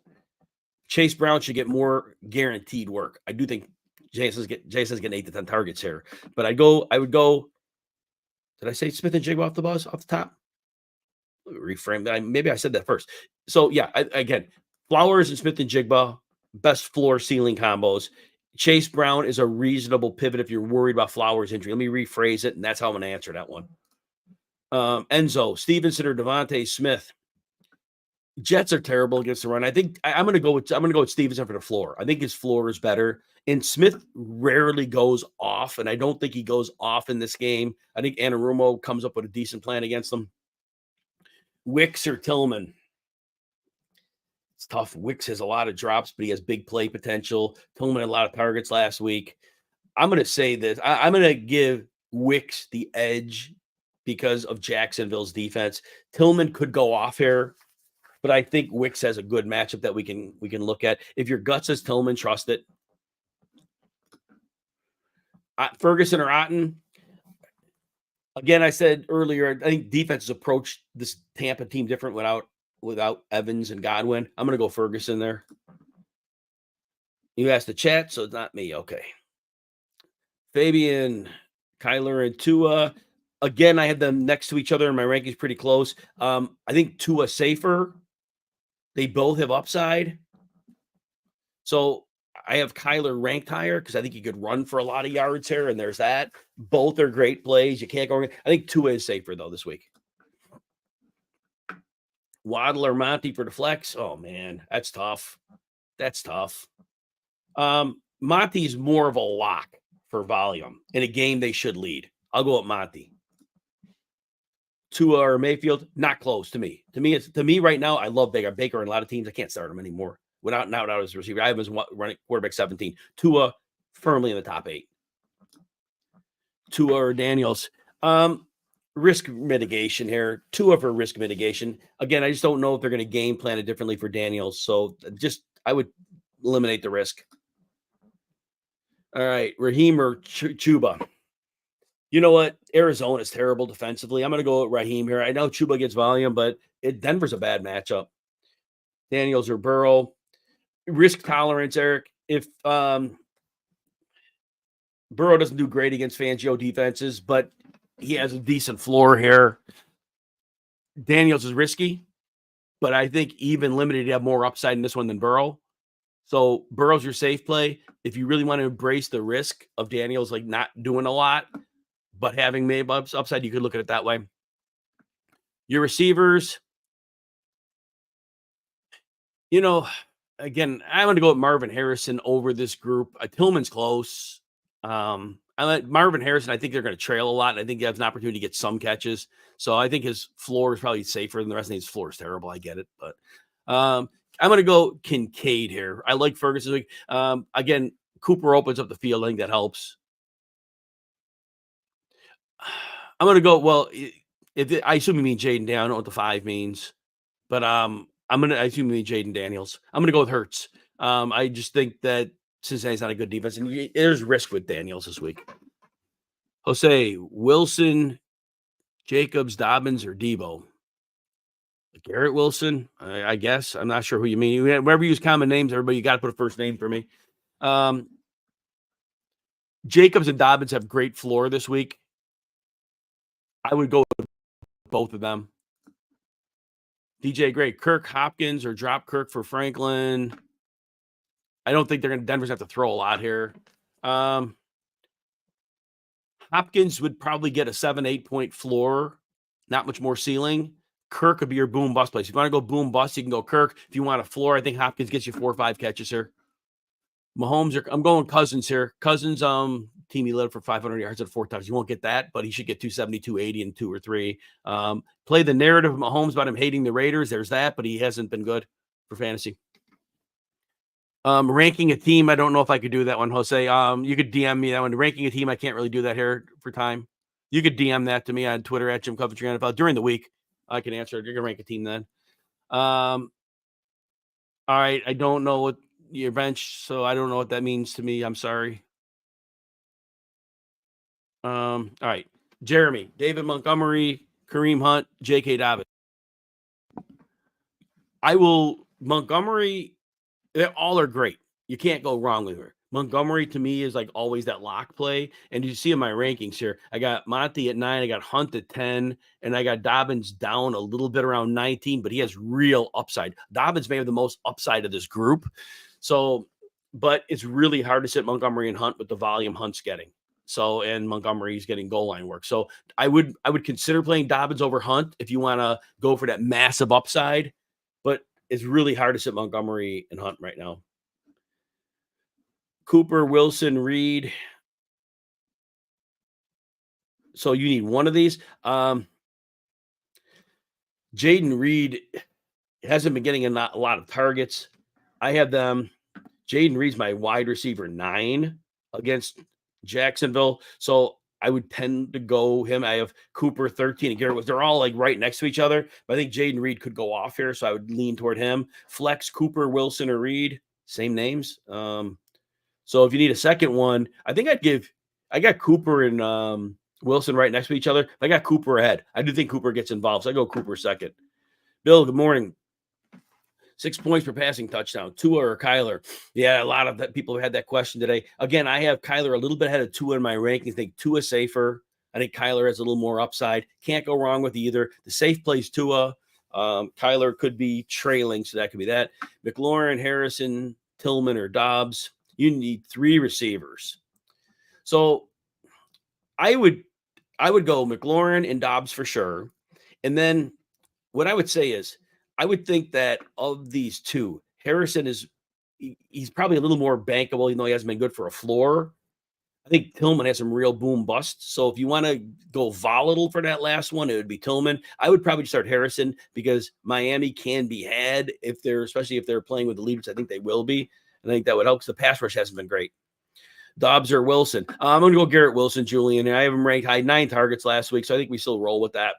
Chase Brown should get more guaranteed work. I do think Jason's getting 8 to 10 targets here. But I would go. Did I say Smith and Jigba off the top? Let me reframe that. Maybe I said that first. So yeah, again, Flowers and Smith and Jigba, best floor ceiling combos. Chase Brown is a reasonable pivot if you're worried about Flowers' injury. Let me rephrase it, and that's how I'm going to answer that one. Enzo, Stevenson, or Devontae Smith? Jets are terrible against the run. I think I'm going to go with Stevenson for the floor. I think his floor is better. And Smith rarely goes off, and I don't think he goes off in this game. I think Anarumo comes up with a decent plan against them. Wicks or Tillman. It's tough. Wicks has a lot of drops, but he has big play potential. Tillman had a lot of targets last week. I'm going to say this. I'm going to give Wicks the edge because of Jacksonville's defense. Tillman could go off here, but I think Wicks has a good matchup that we can look at. If your gut says Tillman, trust it. Ferguson or Otten. Again, I said earlier, I think defenses approach this Tampa team different without Evans and Godwin. I'm going to go Ferguson there. You asked the chat, so it's not me. Okay. Fabian, Kyler, and Tua. Again, I had them next to each other, and my ranking's pretty close. I think Tua safer. They both have upside. So I have Kyler ranked higher because I think he could run for a lot of yards here, and there's that. Both are great plays. You can't go. I think Tua is safer, though, this week. Waddle or Monty for the flex. Oh, man, that's tough. That's tough. Monty's more of a lock for volume in a game they should lead. I'll go with Monty. Tua or Mayfield, not close to me. To me right now, I love Baker. Baker on a lot of teams. I can't start him anymore without his receiver. I have his running quarterback 17. Tua firmly in the top 8. Tua or Daniels. Risk mitigation here. Tua for risk mitigation. Again, I just don't know if they're going to game plan it differently for Daniels. So I would eliminate the risk. All right, Raheem or Chuba. You know what? Arizona is terrible defensively. I'm going to go with Raheem here. I know Chuba gets volume, but Denver's a bad matchup. Daniels or Burrow. Risk tolerance, Eric. If Burrow doesn't do great against Fangio defenses, but he has a decent floor here. Daniels is risky, but I think even limited, you have more upside in this one than Burrow. So Burrow's your safe play. If you really want to embrace the risk of Daniels like not doing a lot, but having maybe upside, you could look at it that way. Your receivers, again, I'm going to go with Marvin Harrison over this group. Tillman's close. I like Marvin Harrison. I think they're going to trail a lot. And I think he has an opportunity to get some catches. So I think his floor is probably safer than the rest of his floor is terrible. I get it. But I'm going to go Kincaid here. I like Ferguson. Again, Cooper opens up the field. I think that helps. I'm going to go, I assume you mean Jaden Daniels. I don't know what the 5 means. But I assume you mean Jaden Daniels. I'm going to go with Hurts. I just think that Cincinnati's not a good defense. And there's risk with Daniels this week. Jose, Wilson, Jacobs, Dobbins, or Debo? Garrett Wilson, I guess. I'm not sure who you mean. Whenever you use common names, everybody, you got to put a first name for me. Jacobs and Dobbins have great floor this week. I would go with both of them. DJ Gray, Kirk, Hopkins, or drop Kirk for Franklin. I don't think Denver's have to throw a lot here. Hopkins would probably get a 7-8 point floor, not much more ceiling. Kirk would be your boom bust place. If you want to go boom bust, you can go Kirk. If you want a floor, I think Hopkins gets you 4 or 5 catches here. Mahomes, I'm going Cousins here. Cousins, team he led for 500 yards at 4 times. You won't get that, but he should get 270, 280 in 2 or 3. Play the narrative of Mahomes about him hating the Raiders. There's that, but he hasn't been good for fantasy. Ranking a team, I don't know if I could do that one, Jose. You could DM me that one. Ranking a team, I can't really do that here for time. You could DM that to me on Twitter at Jim Coventry NFL during the week. I can answer it. You're gonna rank a team then. All right. I don't know what your bench, so I don't know what that means to me. I'm sorry. All right. Jeremy, David Montgomery, Kareem Hunt, J.K. Dobbins. Montgomery, they all are great. You can't go wrong with her. Montgomery to me is like always that lock play. And you see in my rankings here, I got Monty at 9, I got Hunt at 10, and I got Dobbins down a little bit around 19, but he has real upside. Dobbins may have the most upside of this group. So, but it's really hard to sit Montgomery and Hunt with the volume Hunt's getting. So, and Montgomery's getting goal line work. So I would consider playing Dobbins over Hunt if you want to go for that massive upside. But it's really hard to sit Montgomery and Hunt right now. Cooper, Wilson, Reed. So you need one of these. Jaden Reed hasn't been getting a lot of targets. I have them. Jaden Reed's my wide receiver 9 against Jacksonville. So I would tend to go him. I have Cooper 13 and Garrett. They're all like right next to each other. But I think Jaden Reed could go off here. So I would lean toward him. Flex, Cooper, Wilson, or Reed. Same names. So if you need a second one, I think I got Cooper and Wilson right next to each other. I got Cooper ahead. I do think Cooper gets involved. So I go Cooper second. Bill, good morning. 6 points per passing touchdown, Tua or Kyler? Yeah, a lot of people have had that question today. Again, I have Kyler a little bit ahead of Tua in my rankings. I think Tua safer. I think Kyler has a little more upside. Can't go wrong with either. The safe plays Tua. Kyler could be trailing, so that could be that. McLaurin, Harrison, Tillman, or Dobbs. You need 3 receivers. So I would go McLaurin and Dobbs for sure. And then what I would say is I would think that of these 2, Harrison he's probably a little more bankable, even though he hasn't been good for a floor. I think Tillman has some real boom busts. So if you want to go volatile for that last one, it would be Tillman. I would probably start Harrison because Miami can be had especially if they're playing with the lead, which I think they will be. And I think that would help because the pass rush hasn't been great. Dobbs or Wilson. I'm going to go Garrett Wilson, Julian. I have him ranked high, 9 targets last week. So I think we still roll with that.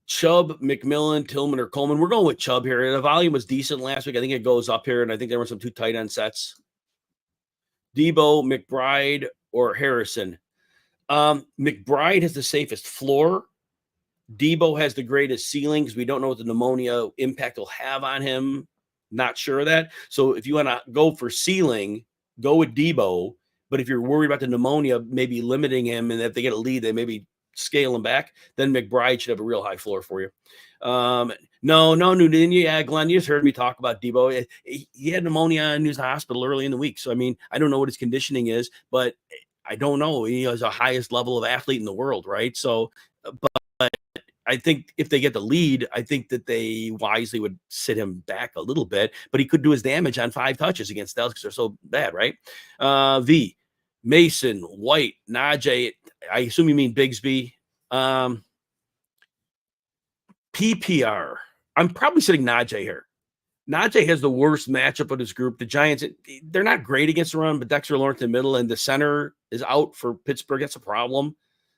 Chubb, McMillan, Tillman, or Coleman. We're going with Chubb here. The volume was decent last week. I think it goes up here, and I think there were some 2 tight end sets. Debo, McBride, or Harrison. McBride has the safest floor. Debo has the greatest ceiling because we don't know what the pneumonia impact will have on him. Not sure of that. So if you want to go for ceiling, go with Debo. But if you're worried about the pneumonia maybe limiting him, and if they get a lead, they maybe scale him back, then McBride should have a real high floor for you. No, Newton. Yeah, Glenn, you just heard me talk about Debo. He had pneumonia and he was in the hospital early in the week. So, I mean, I don't know what his conditioning is, but I don't know. He is the highest level of athlete in the world, right? So, but I think if they get the lead, I think that they wisely would sit him back a little bit, but he could do his damage on 5 touches against Dallas because they're so bad, right? V, Mason, White, Najee. I assume you mean Bigsby. PPR. I'm probably sitting Najee here. Najee has the worst matchup of his group. The Giants, they're not great against the run, but Dexter Lawrence in the middle and the center is out for Pittsburgh. That's a problem.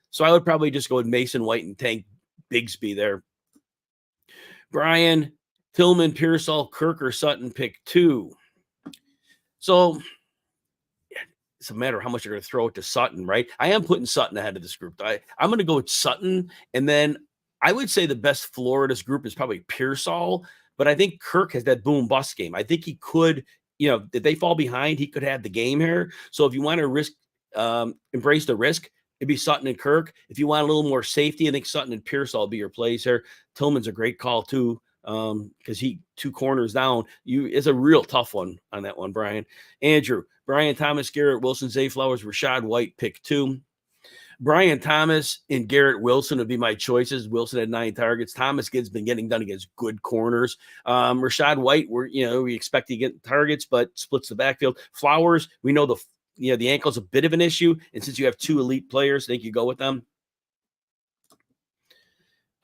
So I would probably just go with Mason, White, and Tank Bigsby there. Brian, Tillman, Pearsall, Kirk, or Sutton, pick 2. So it's a matter of how much you're going to throw it to Sutton, right? I am putting Sutton ahead of this group. I'm going to go with Sutton, and then I would say the best floor of this group is probably Pearsall, but I think Kirk has that boom bust game. I think he could, if they fall behind, he could have the game here. So if you want to embrace the risk, it'd be Sutton and Kirk. If you want a little more safety, I think Sutton and Pearsall will be your plays here. Tillman's a great call too, because 2 corners down. It's a real tough one on that one, Brian. Andrew, Brian Thomas, Garrett Wilson, Zay Flowers, Rashad White, pick 2. Brian Thomas and Garrett Wilson would be my choices. Wilson had 9 targets. Thomas has been getting done against good corners. Rashad White, we expect to get targets, but splits the backfield. Flowers, we know the ankle's a bit of an issue, and since you have 2 elite players, I think you go with them.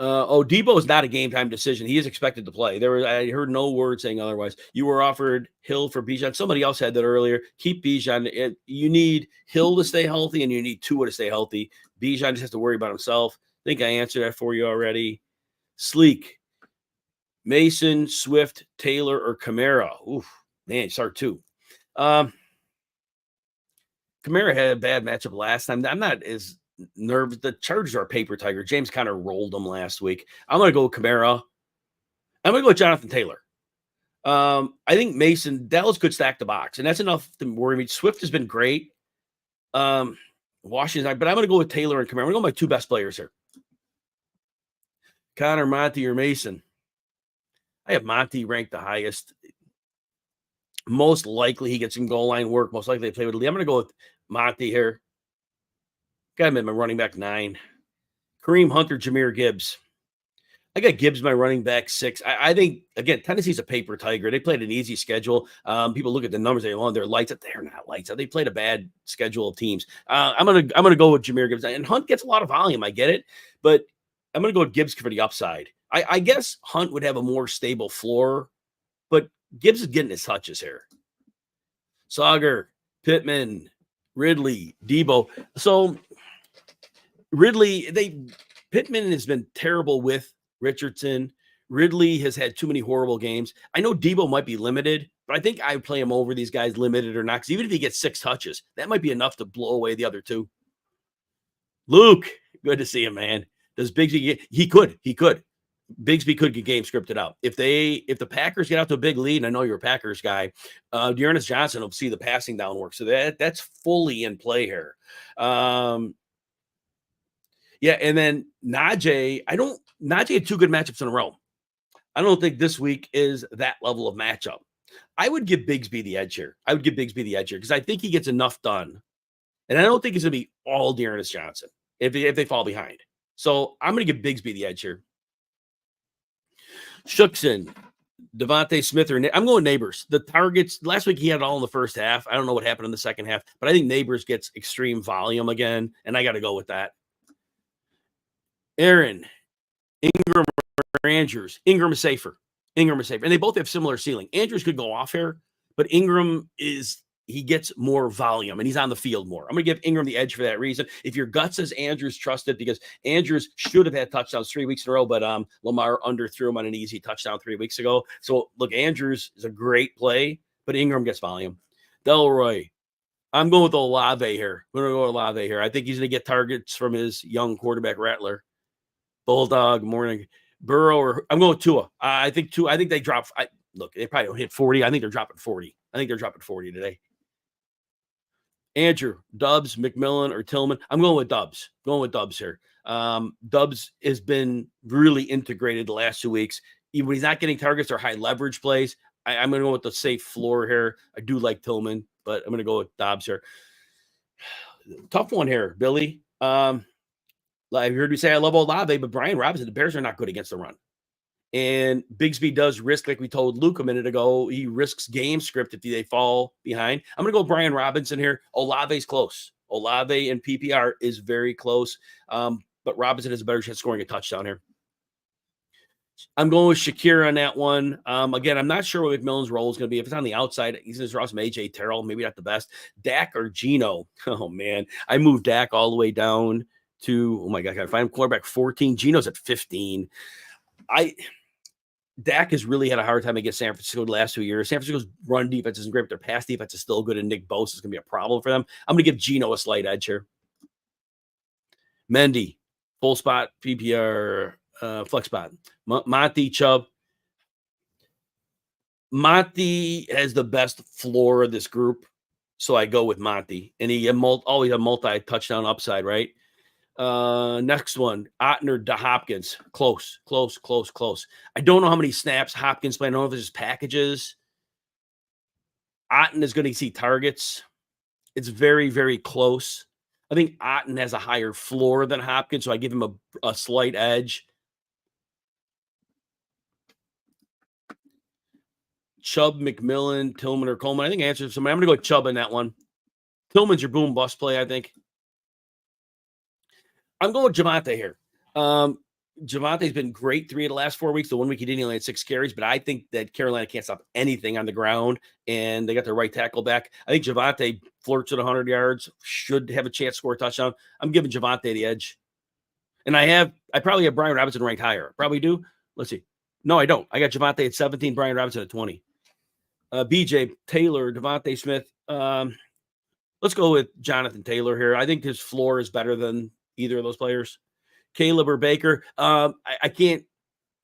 Debo is not a game time decision. He is expected to play. I heard no word saying otherwise. You were offered Hill for Bijan. Somebody else had that earlier. Keep Bijan. You need Hill to stay healthy, and you need Tua to stay healthy. Bijan just has to worry about himself. I think I answered that for you already. Sleek, Mason, Swift, Taylor, or Kamara. Oof, man, start 2. Kamara had a bad matchup last time. I'm not as nervous. The Chargers are a paper tiger. James kind of rolled them last week. I'm going to go with Kamara. I'm going to go with Jonathan Taylor. I think Dallas could stack the box, and that's enough to worry me. Swift has been great. Washington, but I'm going to go with Taylor and Kamara. I'm going to go with my 2 best players here. Connor, Monty, or Mason. I have Monty ranked the highest. Most likely he gets some goal line work. Most likely they play with Lee. I'm going to go with Monty here. Got him at my running back 9. Kareem Hunt or Jahmyr Gibbs. I got Gibbs, my running back 6. I think, again, Tennessee's a paper tiger. They played an easy schedule. People look at the numbers, they want their lights out. They're not lights out. They played a bad schedule of teams. I'm gonna go with Jahmyr Gibbs. And Hunt gets a lot of volume. I get it, but I'm gonna go with Gibbs for the upside. I guess Hunt would have a more stable floor, but Gibbs is getting his touches here. Sauger, Pittman, Ridley, Debo. So Pittman has been terrible with Richardson. Ridley has had too many horrible games. I know Debo might be limited, but I think I would play him over these guys, limited or not, because even if he gets 6 touches, that might be enough to blow away the other 2. Luke, good to see him, man. Does Bigsby get? He could. Bigsby could get game scripted out. If the Packers get out to a big lead, and I know you're a Packers guy, Dearness Johnson will see the passing down work. So that's fully in play here. Yeah, and then Najee had 2 good matchups in a row. I don't think this week is that level of matchup. I would give Bigsby the edge here. Because I think he gets enough done. And I don't think it's going to be all Dearness Johnson if they fall behind. So I'm going to give Bigsby the edge here. Shookson, Devontae Smith, I'm going Neighbors. The targets, last week he had it all in the first half. I don't know what happened in the second half, but I think Neighbors gets extreme volume again, and I got to go with that. Aaron, Ingram or Andrews. Ingram is safer. And they both have similar ceiling. Andrews could go off here, but Ingram he gets more volume and he's on the field more. I'm going to give Ingram the edge for that reason. If your gut says Andrews, trust it, because Andrews should have had touchdowns 3 weeks in a row, but Lamar underthrew him on an easy touchdown 3 weeks ago. So look, Andrews is a great play, but Ingram gets volume. Delroy, I'm going with Olave here. I think he's going to get targets from his young quarterback Rattler. Bulldog, morning. Burrow, or I'm going with Tua. I think they drop. Look, they probably don't hit 40. I think they're dropping 40. Today. Andrew, Dubs, McMillan, or Tillman. I'm going with Dubs. Here. Dubs has been really integrated the last 2 weeks. Even when he's not getting targets or high leverage plays, I'm going to go with the safe floor here. I do like Tillman, but I'm going to go with Dobbs here. Tough one here, Billy. I heard me say I love Olave, but Brian Robinson, the Bears are not good against the run. And Bigsby does risk, like we told Luke a minute ago, he risks game script if they fall behind. I'm going to go Brian Robinson here. Olave's close. Olave and PPR is very close, but Robinson has a better chance of scoring a touchdown here. I'm going with Shakir on that one. Again, I'm not sure what McMillan's role is going to be. If it's on the outside, he's going to draw some AJ Terrell, maybe not the best. Dak or Geno. Oh, man. I moved Dak all the way down to, oh my God, if I'm quarterback 14, Geno's at 15. Dak has really had a hard time against San Francisco the last 2 years. San Francisco's run defense isn't great, but their pass defense is still good, and Nick Bosa is going to be a problem for them. I'm going to give Geno a slight edge here. Mendy, full spot, PPR, flex spot. Monty, Chubb. Monty has the best floor of this group, so I go with Monty. And he always a multi-touchdown upside, right? Next one, Ottner to Hopkins. Close. I don't know how many snaps Hopkins played. I don't know if it's just packages. Otten is going to see targets. It's very, very close. I think Otten has a higher floor than Hopkins, so I give him a slight edge. Chubb, McMillan, Tillman, or Coleman. I think answers somebody. I'm going to go with Chubb in that one. Tillman's your boom bust play, I think. I'm going with Javonte here. Javante's been great 3 of the last 4 weeks. The 1 week he didn't, he only had 6 carries, but I think that Carolina can't stop anything on the ground, and they got their right tackle back. I think Javonte flirts at 100 yards, should have a chance to score a touchdown. I'm giving Javonte the edge. And I probably have Brian Robinson ranked higher. Probably do. Let's see. No, I don't. I got Javonte at 17, Brian Robinson at 20. BJ, Taylor, Devontae Smith. Let's go with Jonathan Taylor here. I think his floor is better than either of those players. Caleb or Baker. I can't.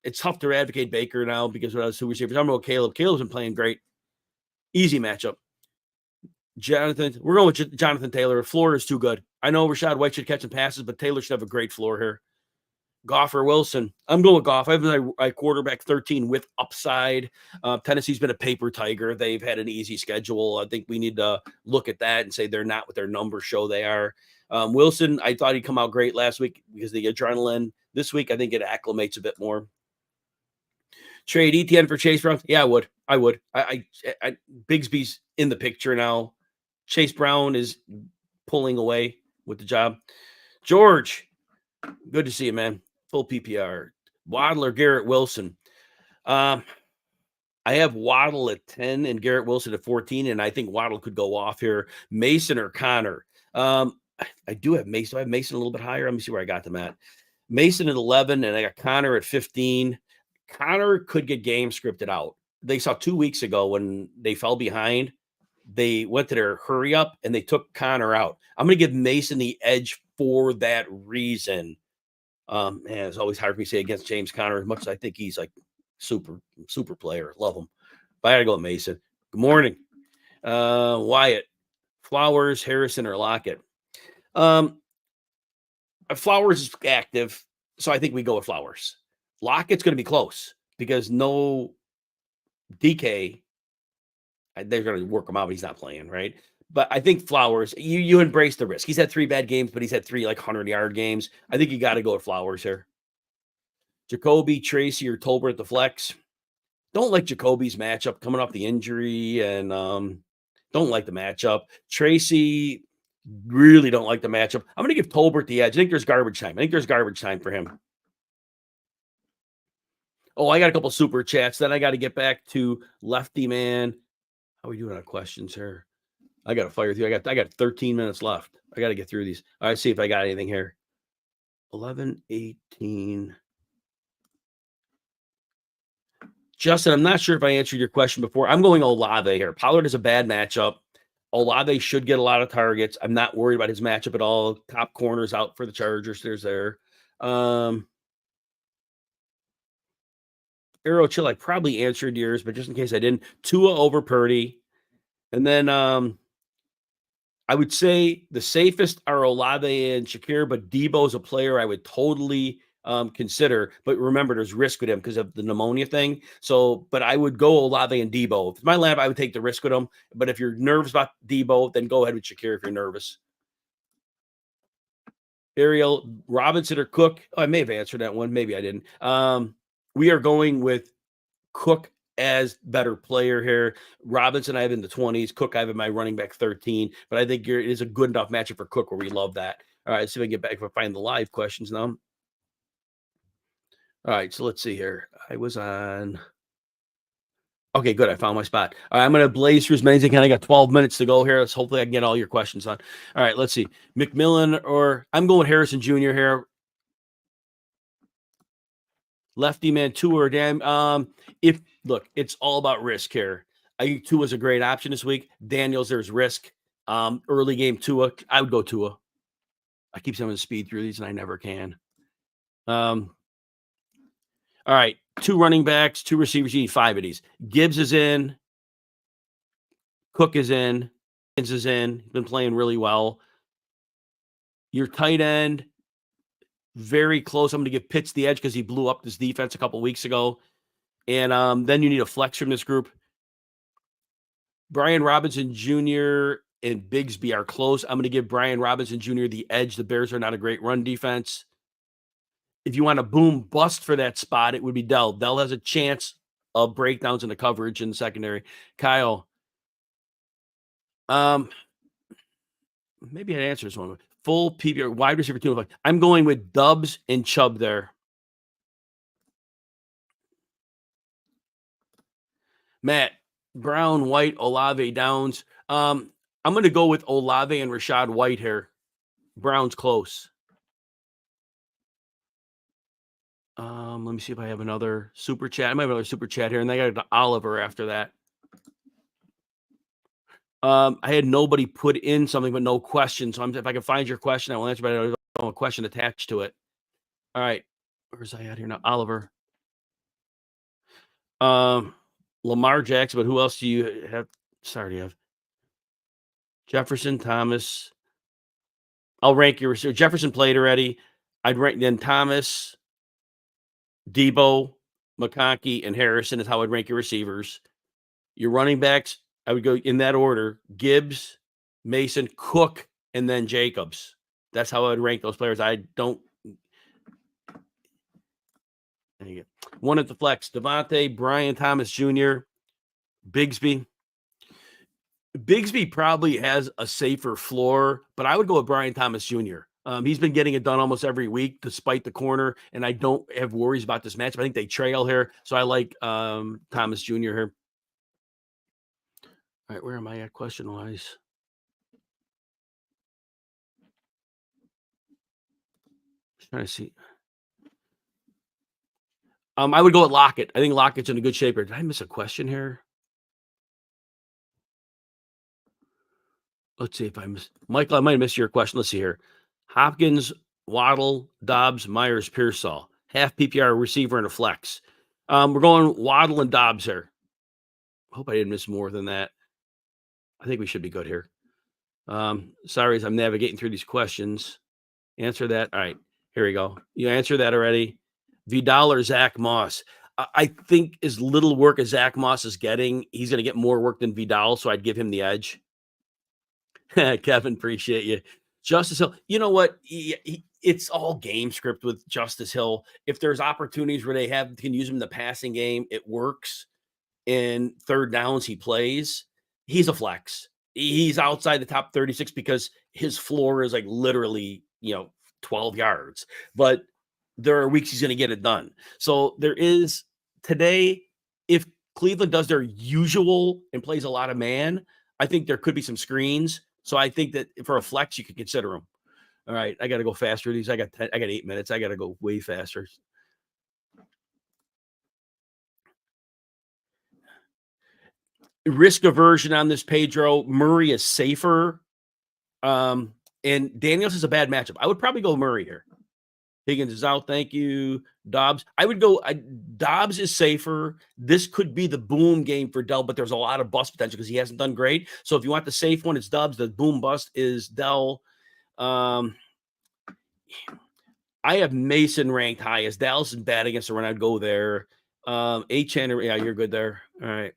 It's tough to advocate Baker now because of those two receivers. I'm going to go Caleb. Caleb's been playing great. Easy matchup. Jonathan. We're going with Jonathan Taylor. Floor is too good. I know Rashad White should catch some passes, but Taylor should have a great floor here. Goff or Wilson. I'm going with Goff. I have my quarterback 13 with upside. Tennessee's been a paper tiger. They've had an easy schedule. I think we need to look at that and say they're not what their numbers show they are. Wilson, I thought he'd come out great last week because of the adrenaline. This week, I think it acclimates a bit more. Trade ETN for Chase Brown? Yeah, I would. Bigsby's in the picture now. Chase Brown is pulling away with the job. George, good to see you, man. Full PPR. Waddle or Garrett Wilson? I have Waddle at 10 and Garrett Wilson at 14, and I think Waddle could go off here. Mason or Connor? I do have Mason. I have Mason a little bit higher. Let me see where I got them at. Mason at 11, and I got Connor at 15. Connor could get game scripted out. They saw 2 weeks ago when they fell behind, they went to their hurry up and they took Connor out. I'm going to give Mason the edge for that reason. Man, it's always hard for me to say against James Conner as much as I think he's like super player. Love him. But I got to go with Mason. Good morning. Wyatt, Flowers, Harrison, or Lockett? Flowers is active, so I think we go with Flowers. Lockett's going to be close because no DK, they're going to work him out, but he's not playing, right? But I think Flowers, you embrace the risk. He's had 3 bad games, but he's had 3 like 100-yard games. I think you got to go with Flowers here. Jacoby, Tracy, or Tolbert at the flex. Don't like Jacoby's matchup coming off the injury, and don't like the matchup. Tracy, really don't like the matchup. I'm going to give Tolbert the edge. I think there's garbage time for him. Oh, I got a couple super chats. Then I got to get back to Lefty Man. How are we doing on questions here? I got to fire through. I got 13 minutes left. I got to get through these. All right, see if I got anything here. 11, 18. Justin, I'm not sure if I answered your question before. I'm going Olave here. Pollard is a bad matchup. Olave should get a lot of targets. I'm not worried about his matchup at all. Top corners out for the Chargers. There's there. Arrow Chill, I probably answered yours, but just in case I didn't. Tua over Purdy. And then I would say the safest are Olave and Shakir, but Debo's a player I would totally consider. But remember, there's risk with him because of the pneumonia thing. So, but I would go Olave and Debo. If it's my lab, I would take the risk with him. But if you're nervous about Debo, then go ahead with Shakir if you're nervous. Ariel, Robinson or Cook? Oh, I may have answered that one. Maybe I didn't. We are going with Cook as better player here. Robinson, I have in the 20s. Cook, I have in my running back 13. But I think it is a good enough matchup for Cook where we love that. All right, let's see if I can get back if I find the live questions now. All right, so let's see here. I was on. Okay, good. I found my spot. All right, I'm going to blaze through as many as I can. I got 12 minutes to go here. Let's hopefully I can get all your questions on. All right, let's see. McMillan or I'm going Harrison Jr. here. Lefty man, Tua or damn. If look, it's all about risk here. I think Tua is a great option this week. Daniels, there's risk. Early game Tua, I would go Tua. I keep saying to speed through these, and I never can. All right, 2 running backs, 2 receivers. You need 5 of these. Gibbs is in. Cook is in. Is in. He's been playing really well. Your tight end, very close. I'm going to give Pitts the edge because he blew up this defense a couple weeks ago. And then you need a flex from this group. Brian Robinson Jr. and Bigsby are close. I'm going to give Brian Robinson Jr. the edge. The Bears are not a great run defense. If you want a boom bust for that spot, it would be Dell. Dell has a chance of breakdowns in the coverage in the secondary. Kyle, maybe I'd answer this one. Full PPR wide receiver 2. I'm going with Dubs and Chubb there. Matt, Brown, White, Olave, Downs. I'm going to go with Olave and Rashad White here. Brown's close. Let me see if I have another super chat. I might have another super chat here, and I got Oliver after that. I had nobody put in something, but no question. So if I can find your question, I will answer, but I don't have a question attached to it. All right. Where's I at here now? Oliver. Lamar Jackson, but who else do you have? Sorry, you have Jefferson, Thomas. I'll rank your receiver. Jefferson played already. I'd rank then Thomas, Debo, McConkey, and Harrison is how I'd rank your receivers. Your running backs, I would go in that order: Gibbs, Mason, Cook, and then Jacobs. That's how I would rank those players. I don't. There you go. One at the flex. Devontae, Brian Thomas Jr., Bigsby. Bigsby probably has a safer floor, but I would go with Brian Thomas Jr. He's been getting it done almost every week despite the corner, and I don't have worries about this matchup. I think they trail here, so I like Thomas Jr. here. All right, where am I at question-wise? Just trying to see. I would go with Lockett. I think Lockett's in a good shape here. Did I miss a question here? Let's see if I missed. Michael, I might have missed your question. Let's see here. Hopkins, Waddle, Dobbs, Myers, Pearsall. Half PPR receiver and a flex. We're going Waddle and Dobbs here. Hope I didn't miss more than that. I think we should be good here. Sorry as I'm navigating through these questions. Answer that. All right, here we go. You answered that already. Vidal or Zach Moss? I think as little work as Zach Moss is getting, he's going to get more work than Vidal, so I'd give him the edge. Kevin, appreciate you. Justice Hill, you know what? It's all game script with Justice Hill. If there's opportunities where they can use him in the passing game, it works. In third downs, he plays. He's a flex. He's outside the top 36 because his floor is like literally, 12 yards. But there are weeks he's going to get it done. So there is today, if Cleveland does their usual and plays a lot of man, I think there could be some screens. So I think that for a flex, you could consider him. All right, I got to go faster. These I got 8 minutes. I got to go way faster. Risk aversion on this, Pedro. Murray is safer. And Daniels is a bad matchup. I would probably go Murray here. Higgins is out. Thank you. Dobbs. I would go. Dobbs is safer. This could be the boom game for Dell, but there's a lot of bust potential because he hasn't done great. So if you want the safe one, it's Dobbs. The boom bust is Dell. I have Mason ranked highest. Dallas is bad against the run. I'd go there. H-N, yeah, you're good there. All right.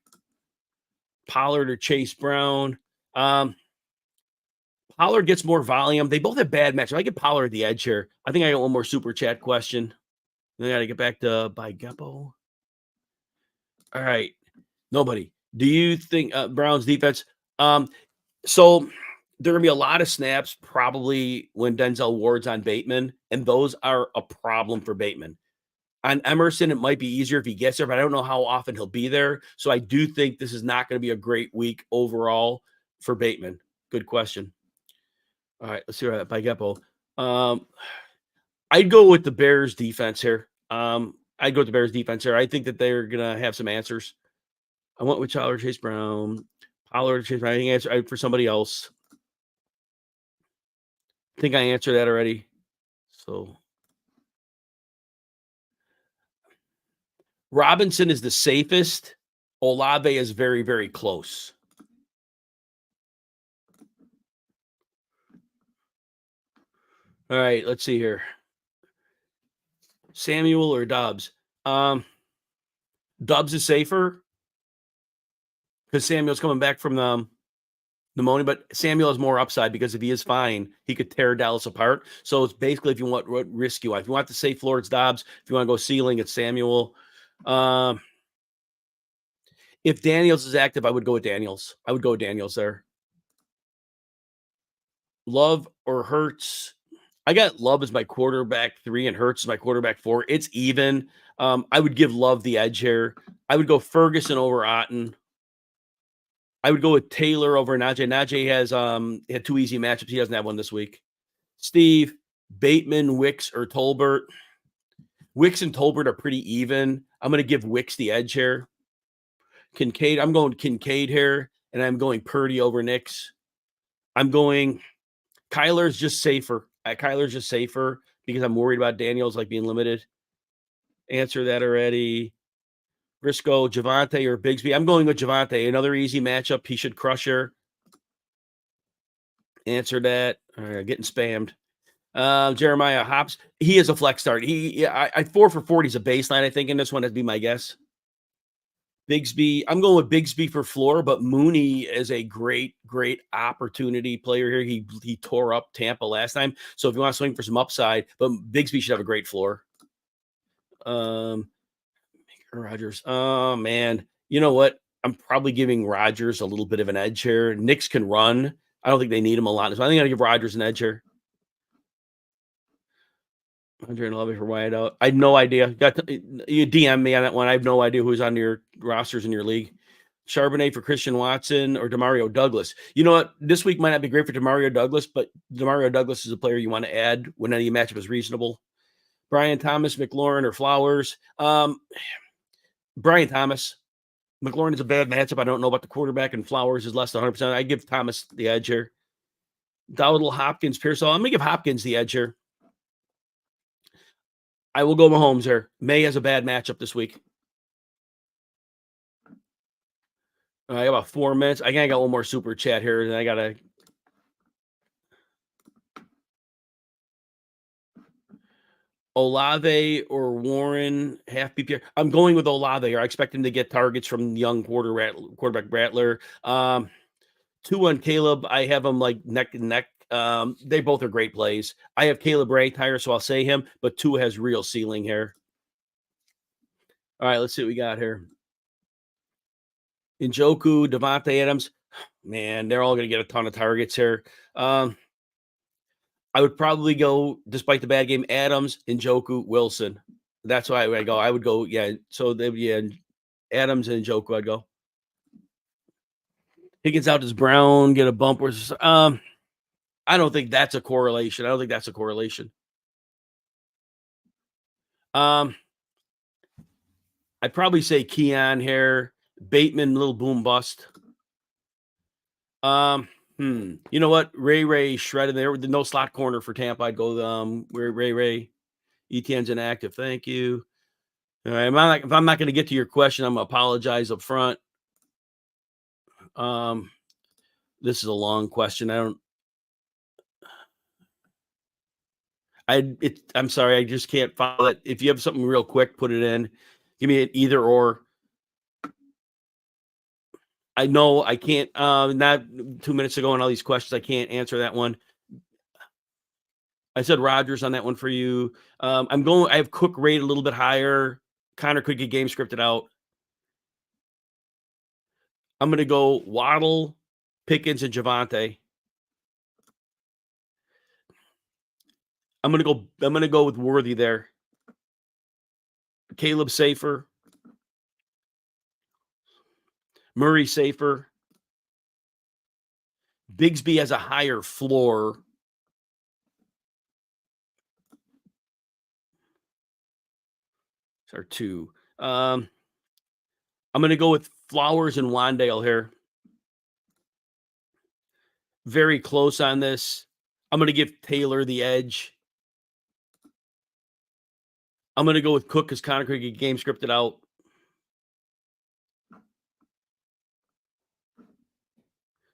Pollard or Chase Brown. Pollard gets more volume. They both have bad matchups. I get Pollard the edge here. I think I got one more super chat question. Then I got to get back to by Geppo. All right. Nobody. Do you think Brown's defense? So there are going to be a lot of snaps probably when Denzel Ward's on Bateman, and those are a problem for Bateman. On Emerson, it might be easier if he gets there, but I don't know how often he'll be there. So I do think this is not going to be a great week overall for Bateman. Good question. All right, let's see what by Geppo. I'd go with the Bears defense here. I'd go with the Bears defense here. I think that they're going to have some answers. I went with Pollard, Chase Brown. Pollard, Chase Brown. I think answer for somebody else. I think I answered that already. So Robinson is the safest. Olave is very, very close. All right, let's see here. Samuel or Dobbs? Dobbs is safer because Samuel's coming back from the pneumonia, but Samuel has more upside because if he is fine, he could tear Dallas apart. So it's basically if you want what risk you want. If you want the safe floor, it's Dobbs. If you want to go ceiling, it's Samuel. If Daniels is active, I would go with Daniels. I would go with Daniels there. Love or Hurts? I got Love as my quarterback 3 and Hurts as my quarterback 4. It's even. I would give Love the edge here. I would go Ferguson over Otten. I would go with Taylor over Najee. Najee has had 2 easy matchups. He doesn't have one this week. Steve, Bateman, Wicks, or Tolbert. Wicks and Tolbert are pretty even. I'm going to give Wicks the edge here. Kincaid, I'm going Kincaid here, and I'm going Purdy over Nix. I'm going Kyler's just safer. Kyler's just safer because I'm worried about Daniels being limited. Answer that already. Briscoe, Javonte, or Bigsby. I'm going with Javonte. Another easy matchup. He should crush her. Answer that. All right, getting spammed. Jeremiah Hobbs. He is a flex start. I 4 for 40 is a baseline, I think, in this one. That'd be my guess. Bigsby. I'm going with Bigsby for floor, but Mooney is a great, great opportunity player here. He tore up Tampa last time. So if you want to swing for some upside, but Bigsby should have a great floor. Rodgers. Oh man, you know what? I'm probably giving Rodgers a little bit of an edge here. Knicks can run. I don't think they need him a lot, so I think I'm gonna give Rodgers an edge here. 111 for wideout. I had no idea. You DM me on that one. I have no idea who's on your rosters in your league. Charbonnet for Christian Watson or Demario Douglas. You know what? This week might not be great for Demario Douglas, but Demario Douglas is a player you want to add when any matchup is reasonable. Brian Thomas, McLaurin, or Flowers. Brian Thomas. McLaurin is a bad matchup. I don't know about the quarterback, and Flowers is less than 100%. I give Thomas the edge here. Dowdle, Hopkins, Pearsall. I'm going to give Hopkins the edge here. I will go Mahomes here. May has a bad matchup this week. I got about 4 minutes. I got one more super chat here, and I got to. Olave or Warren, half PPR. I'm going with Olave here. I expect him to get targets from young quarterback Rattler. 2 on Caleb. I have them like neck and neck. They both are great plays. I have Caleb Ray higher, so I'll say him, but 2 has real ceiling here. All right, let's see what we got here. Njoku, Devontae Adams. Man, they're all going to get a ton of targets here. I would probably go, despite the bad game, Adams, Njoku, Wilson. That's why I go. I would go, yeah. So, Adams and Njoku, I'd go. Higgins out as Brown, get a bump. I don't think that's a correlation. I'd probably say Keon here, Bateman, little boom bust. You know what? Ray shredded there with no slot corner for Tampa. I'd go Ray. ETN's inactive. Thank you. All right. If I'm not going to get to your question, I'm going to apologize up front. This is a long question. I'm sorry. I just can't follow it. If you have something real quick, put it in. Give me an either or. I know I can't, not 2 minutes ago on all these questions, I can't answer that one. I said Rodgers on that one for you. I have Cook rated a little bit higher. Connor could get game scripted out. I'm going to go Waddle, Pickens, and Javonte. I'm going to go with Worthy there. Caleb safer. Murray safer. Bigsby has a higher floor. Or 2. I'm going to go with Flowers and Wandale here. Very close on this. I'm going to give Taylor the edge. I'm going to go with Cook because Connor could get game scripted out.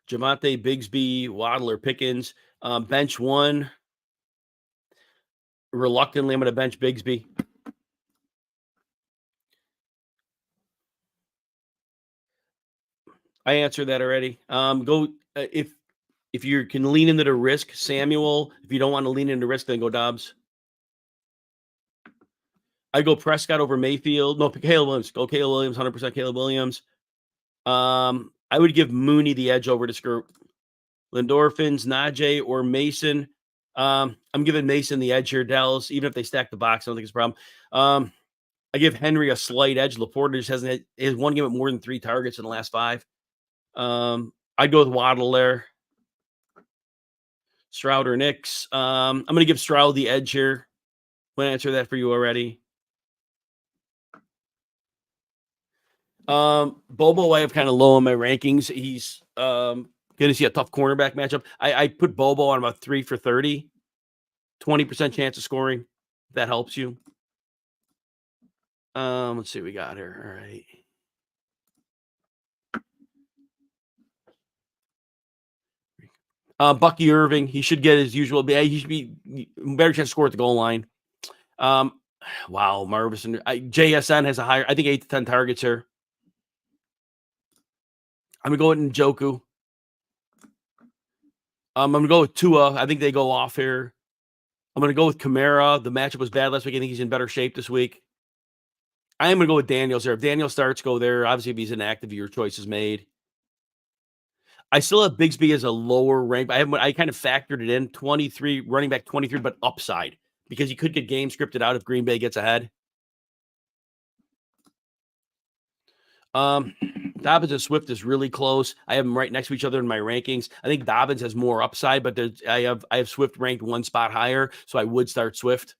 Javonte, Bigsby, Waddle, or Pickens. Bench 1. Reluctantly, I'm going to bench Bigsby. I answered that already. If you can lean into the risk, Samuel. If you don't want to lean into risk, then go Dobbs. I go Prescott over Mayfield. No, Caleb Williams. Go Caleb Williams, 100% Caleb Williams. I would give Mooney the edge over this group. Lindorphins, Najee, or Mason. I'm giving Mason the edge here, Dallas. Even if they stack the box, I don't think it's a problem. I give Henry a slight edge. Laporta just hasn't had one game with more than 3 targets in the last 5. I'd go with Waddle there. Stroud or Nix. I'm going to give Stroud the edge here. I'm going to answer that for you already. Bobo, I have kind of low in my rankings. He's going to see a tough cornerback matchup. I put Bobo on about 3 for 30, 20% chance of scoring. If that helps you. Let's see what we got here. All right. Bucky Irving, he should get his usual. He should be better chance to score at the goal line. Wow, Marvis and JSN has a higher. I think 8 to 10 targets here. I'm gonna go with Njoku. I'm gonna go with Tua. I think they go off here. I'm gonna go with Kamara. The matchup was bad last week. I think he's in better shape this week. I am going to go with Daniels there. If Daniel starts, go there. Obviously, if he's inactive, your choice is made. I still have Bigsby as a lower rank. I kind of factored it in 23, running back 23, but upside because you could get game scripted out if Green Bay gets ahead. Dobbins and Swift is really close. I have them right next to each other in my rankings. I think Dobbins has more upside, but I have Swift ranked one spot higher, so I would start Swift.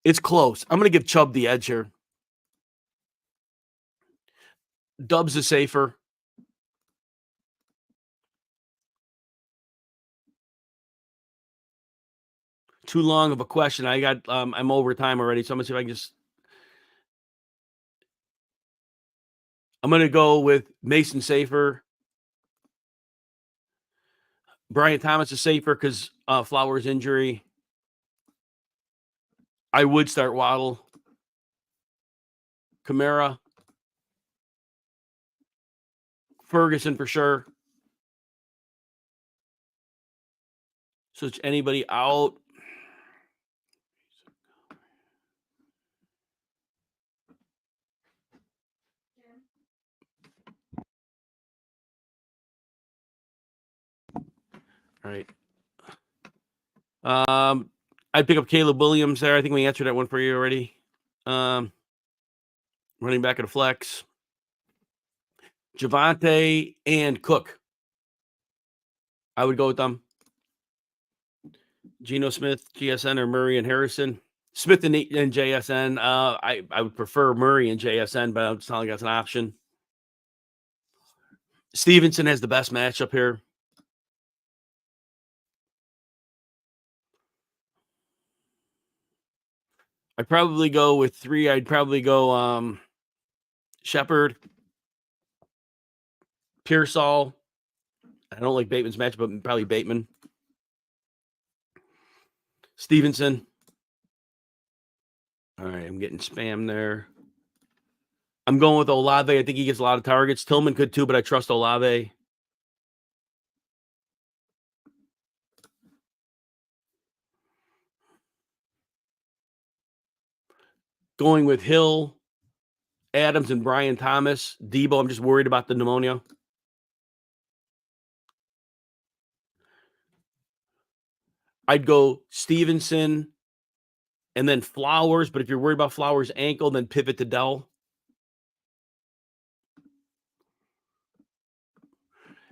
It's close. I'm going to give Chubb the edge here. Dubs is safer. Too long of a question. I got I'm over time already, so I'm gonna see if I can just. I'm gonna go with Mason safer. Brian Thomas is safer because Flowers injury. I would start Waddle. Kamara. Ferguson for sure. So it's anybody out. All right. I'd pick up Caleb Williams there. I think we answered that one for you already. Running back at a flex. Javante and Cook. I would go with them. Geno Smith, GSN, or Murray and Harrison. Smith and JSN. I would prefer Murray and JSN, but I'm just telling you that's an option. Stevenson has the best matchup here. I'd probably go with 3. I'd probably go Shepard, Pearsall. I don't like Bateman's matchup, but probably Bateman. Stevenson. All right, I'm getting spam there. I'm going with Olave. I think he gets a lot of targets. Tillman could too, but I trust Olave. Going with Hill, Adams, and Brian Thomas. Debo, I'm just worried about the pneumonia. I'd go Stevenson and then Flowers, but if you're worried about Flowers' ankle, then pivot to Dell.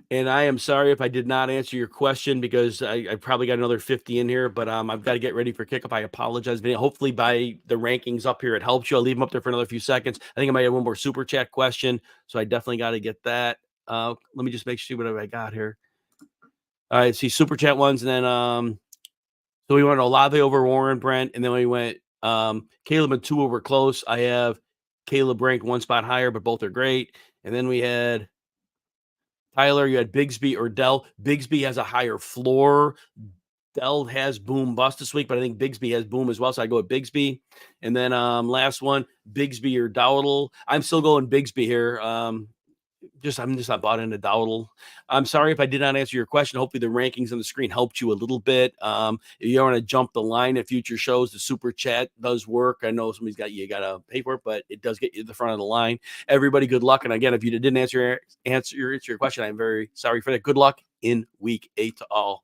And I am sorry if I did not answer your question because I probably got another 50 in here, but I've got to get ready for kickoff. I apologize. Hopefully by the rankings up here, it helps you. I'll leave them up there for another few seconds. I think I might have one more super chat question, so I definitely got to get that. Let me just make sure what I got here. All right, see super chat ones, and then so we went Olave over Warren Brent, and then we went Caleb and 2 over close. I have Caleb ranked one spot higher, but both are great. And then we had Tyler, you had Bigsby or Dell. Bigsby has a higher floor. Dell has boom bust this week, but I think Bigsby has boom as well. So I go with Bigsby. And then last one, Bigsby or Dowdle. I'm still going Bigsby here. I'm just not bought into Dowdle. I'm sorry if I did not answer your question. Hopefully the rankings on the screen helped you a little bit. If you want to jump the line at future shows, the super chat does work. I know somebody's got to pay for it, but it does get you to the front of the line. Everybody, good luck. And again, if you didn't answer your question, I'm very sorry for that. Good luck in week 8 to all.